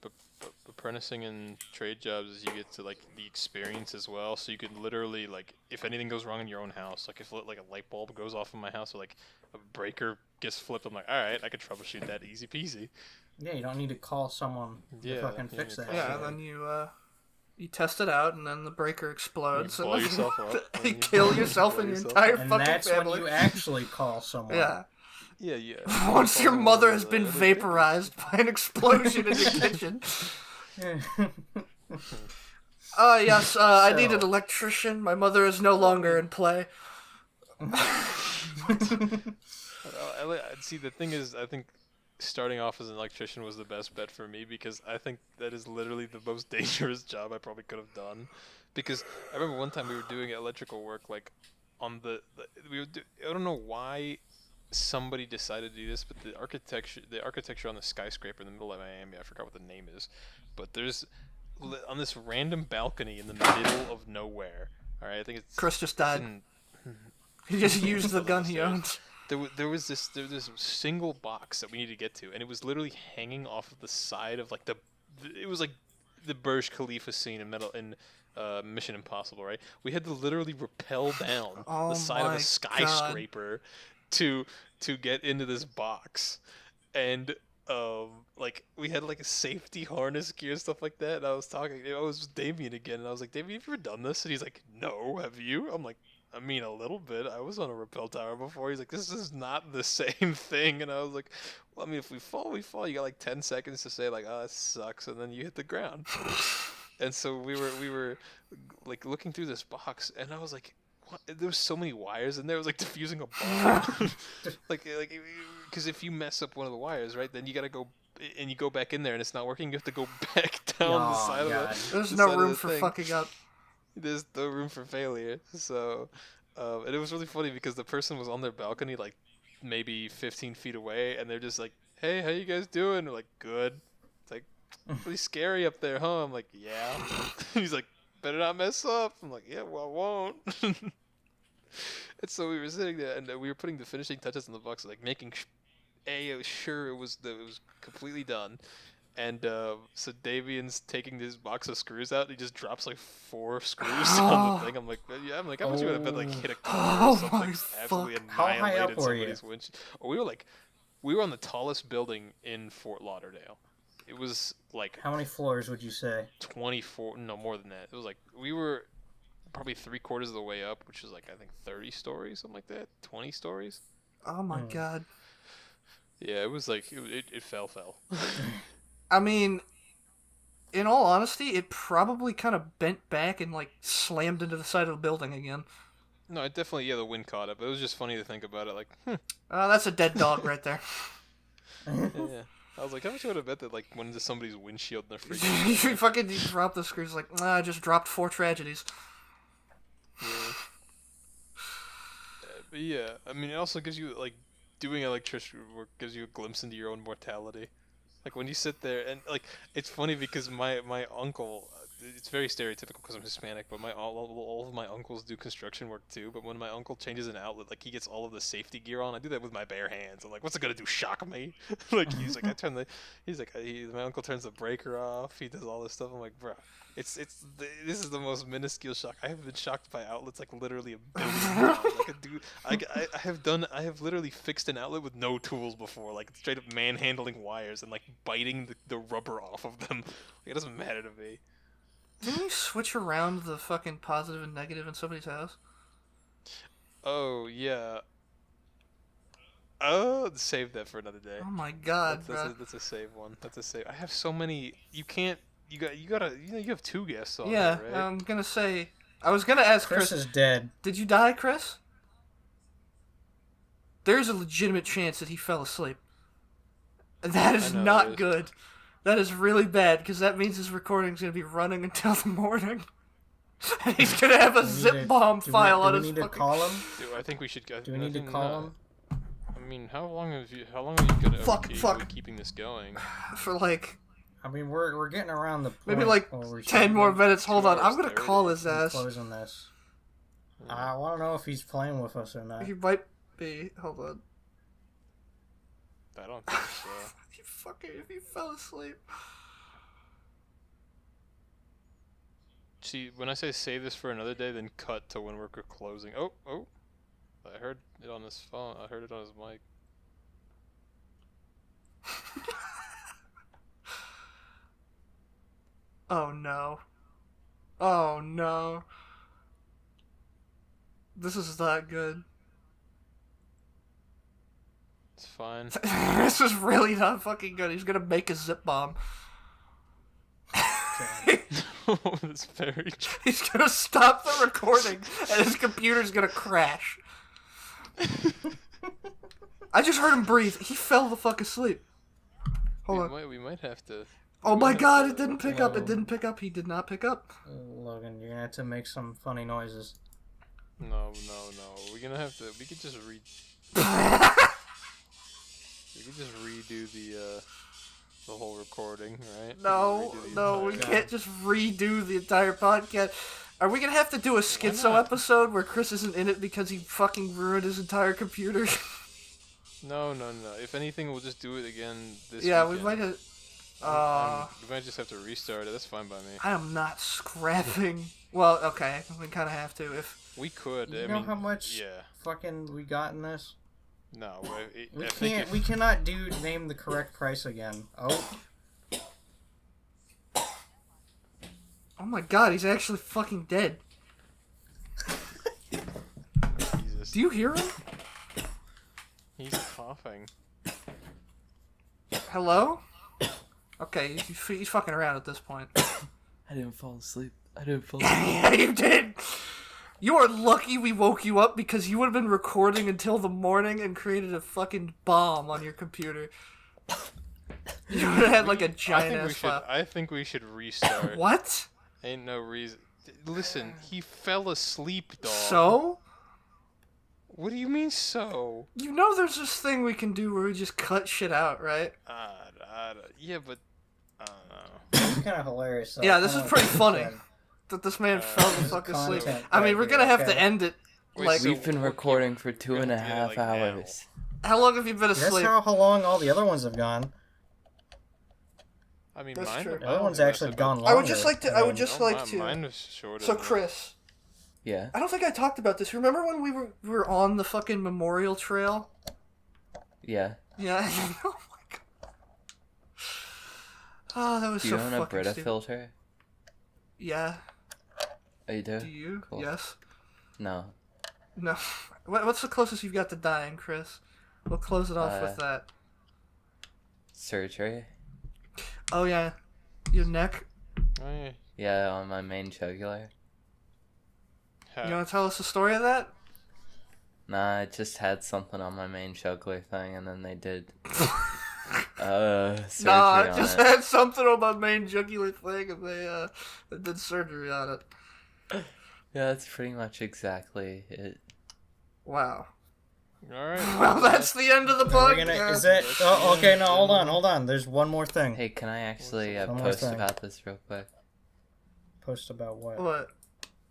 apprenticing in trade jobs is you get to, like, the experience as well. So you can literally, like, if anything goes wrong in your own house, like, if, like, a light bulb goes off in my house or, like, a breaker gets flipped, I'm like, all right, I can troubleshoot that easy peasy. Yeah, you don't need to call someone to fucking fix that. Yeah, then you, You test it out, and then the breaker explodes. You blow yourself up. You kill yourself and your entire And fucking that's family. when you actually call someone. Yeah. Yeah. Once your mother has been vaporized by an explosion in your kitchen. Yes, I need an electrician. My mother is no longer in play. See, the thing is, I think starting off as an electrician was the best bet for me because I think that is literally the most dangerous job I probably could have done. Because I remember one time we were doing electrical work, like on I don't know why somebody decided to do this, but the architecture on the skyscraper in the middle of Miami, I forgot what the name is, but there's on this random balcony in the middle of nowhere. All right, I think it's Chris just died. He just used the gun he owns. There was this single box that we needed to get to, and it was literally hanging off of the side of like it was like the Burj Khalifa scene in Mission Impossible, right? We had to literally rappel down the side of a skyscraper to get into this box, and like we had like a safety harness gear and stuff like that. And I was with Damien again, and I was like, Damien, have you ever done this? And he's like, no, have you? I'm like, I mean, a little bit. I was on a rappel tower before. He's like, this is not the same thing. And I was like, well, I mean, if we fall, we fall. You got like 10 seconds to say like, oh, that sucks, and then you hit the ground. And so we were like looking through this box, and I was like, what? There was so many wires in there. It was like diffusing a bomb. like because if you mess up one of the wires, right, then you gotta go and you go back in there and it's not working. You have to go back down the side of it. There's no room for fucking up. There's no room for failure. So, and it was really funny because the person was on their balcony, like maybe 15 feet away, and they're just like, "Hey, how you guys doing?" We're like, "Good." It's like, pretty scary up there, huh? I'm like, "Yeah." He's like, "Better not mess up." I'm like, "Yeah, well, I won't." And so we were sitting there, and we were putting the finishing touches on the box, like making sure it was completely done. And so Davian's taking this box of screws out. And he just drops like 4 screws on the thing. I'm like, yeah. I'm like, how much you would have been like hit a car or something? Absolutely annihilated somebody's windshield. We were on the tallest building in Fort Lauderdale. It was like, how many floors would you say? 24. No, more than that. It was like we were probably 3/4 of the way up, which is like I think 30 stories, something like that. 20 stories. Oh my god. Yeah, it was like it fell. I mean, in all honesty, it probably kind of bent back and like slammed into the side of the building again. No, it definitely, the wind caught it, but it was just funny to think about it, like, that's a dead dog right there. Yeah. I was like, how much would I bet that, like, went into somebody's windshield in their freaking... You fucking drop the screws, like, I just dropped 4 tragedies. Yeah. But yeah, I mean, it also gives you, like, doing electrician work gives you a glimpse into your own mortality. Like, when you sit there, and, like, it's funny because my uncle, it's very stereotypical because I'm Hispanic, but all of my uncles do construction work too, but when my uncle changes an outlet, like, he gets all of the safety gear on, I do that with my bare hands. I'm like, what's it gonna do, shock me? Like, he's like, my uncle turns the breaker off, he does all this stuff, I'm like, bro, this is the most minuscule shock. I have been shocked by outlets like literally a billion times. I have literally fixed an outlet with no tools before, like straight up manhandling wires and like biting the rubber off of them. Like, it doesn't matter to me. Didn't you switch around the fucking positive and negative in somebody's house? Oh yeah. Oh, save that for another day. Oh my god, that's a save one. That's a save. I have so many. You can't. You have 2 guests on. Yeah, there, right? I'm gonna say. I was gonna ask Chris. Chris is dead. Did you die, Chris? There's a legitimate chance that he fell asleep. And that is not good. That is really bad, because that means his recording's going to be running until the morning. And he's going to have a zip bomb file on his fucking... Do we need to call him? Dude, I think we should... Do we need to call him? I mean, how long are you going to keeping this going? For like... I mean, we're getting around the point. Maybe like 10 more minutes. Hold on, I'm going to call his ass. Closing this. I want to know if he's playing with us or not. He might be. Hold on. I don't think so. If he fell asleep. See, when I say save this for another day, then cut to when we're closing. Oh. I heard it on his phone. I heard it on his mic. Oh no. Oh no. This is not good. It's fine. This is really not fucking good. He's gonna make a zip bomb. It's very. He's gonna stop the recording and his computer's gonna crash. I just heard him breathe. He fell the fuck asleep. Hold on. We might have to. Oh my god, it didn't pick up. It didn't pick up. He did not pick up. Logan, you're gonna have to make some funny noises. No. We're gonna have to. We could just we could just redo the whole recording, right? No, we can't just redo the entire podcast. Are we gonna have to do a schizo episode where Chris isn't in it because he fucking ruined his entire computer? No. If anything, we'll just do it again this Yeah, weekend. we might have. We might just have to restart it. That's fine by me. I am not scrapping. Well, okay, we kind of have to. If We could. You I know mean, how much Yeah. fucking we got in this? No. We I think can't. We cannot do name the correct price again. Oh, oh my god, he's actually fucking dead. Jesus. Do you hear him? He's coughing. Hello? Okay, he's fucking around at this point. I didn't fall asleep. Yeah, you did. You are lucky we woke you up because you would have been recording until the morning and created a fucking bomb on your computer. You would have had like a giant ass file. I think we should restart. What? Ain't no reason. Listen, he fell asleep, dog. So? What do you mean so? You know there's this thing we can do where we just cut shit out, right? Yeah, but I don't know. it's kind of hilarious. Yeah, this is pretty funny. That this man fell the fuck asleep. I mean, we're gonna have to end it. Wait, Like, so We've been recording for 2.5 hours. how long have you been That's asleep? how long all the other ones have gone. I mean, That's mine. true. The other one's actually gone longer. I would just like to. I would mean, just like to. Mine was shorter. So, than- Chris, Yeah. I don't think I talked about this. Remember when we were on the fucking memorial trail? Yeah. Yeah. Oh my god. Oh, that was Do so you own a fucking Brita stupid. filter? Yeah. Oh, you do? Do you? Cool. Yes. No. No. What's the closest you've got to dying, Chris? We'll close it off with that. Surgery? Oh yeah. Your neck. Oh, yeah. Yeah, on my main jugular. You want to tell us the story of that? Nah, I just had something on my main jugular thing, and then they did surgery Nah, I on just it. had something on my main jugular thing, and they did surgery on it. Yeah, that's pretty much exactly it. Wow. All right. Well, that's the end of the Are we podcast. gonna, is that? Oh, okay. No, hold on. There's one more thing. Hey, can I actually One more post thing. about this real quick? Post about what? What?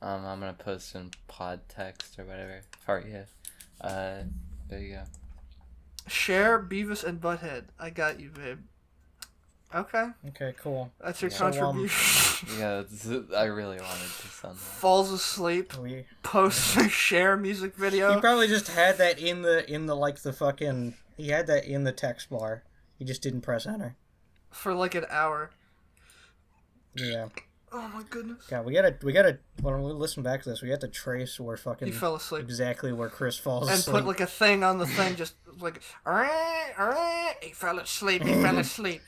I'm gonna post in pod text or whatever for you. There you go. Share Beavis and Butthead. I got you, babe. Okay. Okay, cool. That's your So, contribution. Yeah, I really wanted to send that. Falls asleep. We. Post or share music He video. probably just had that in the like the fucking. He had that in the text bar. He just didn't press enter. For like an hour. Yeah. Oh my goodness. God, we gotta. When we listen back to this, we have to trace where fucking. He fell asleep. Exactly where Chris falls And asleep. put like a thing on the thing, just like, he fell asleep, he fell asleep.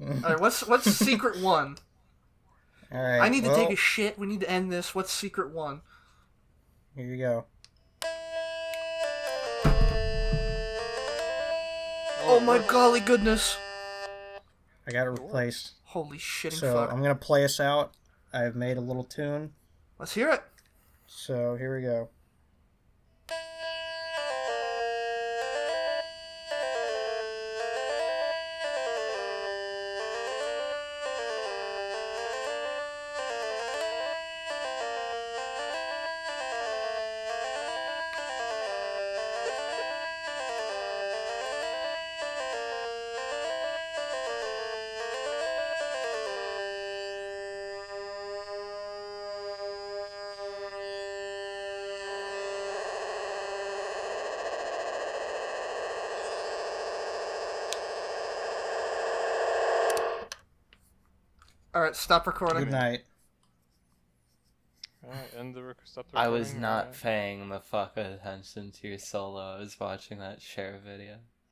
Alright, what's secret one? All right. I need to take a shit. We need to end this. What's secret one? Here you go. Oh my golly goodness. I got it replaced. Holy shitting So fuck. I'm gonna play us out. I've made a little tune. Let's hear it. So here we go. Alright, stop recording. Good night. Alright, stop the I recording. was not alright. paying the fuck attention to your solo. I was watching that share video.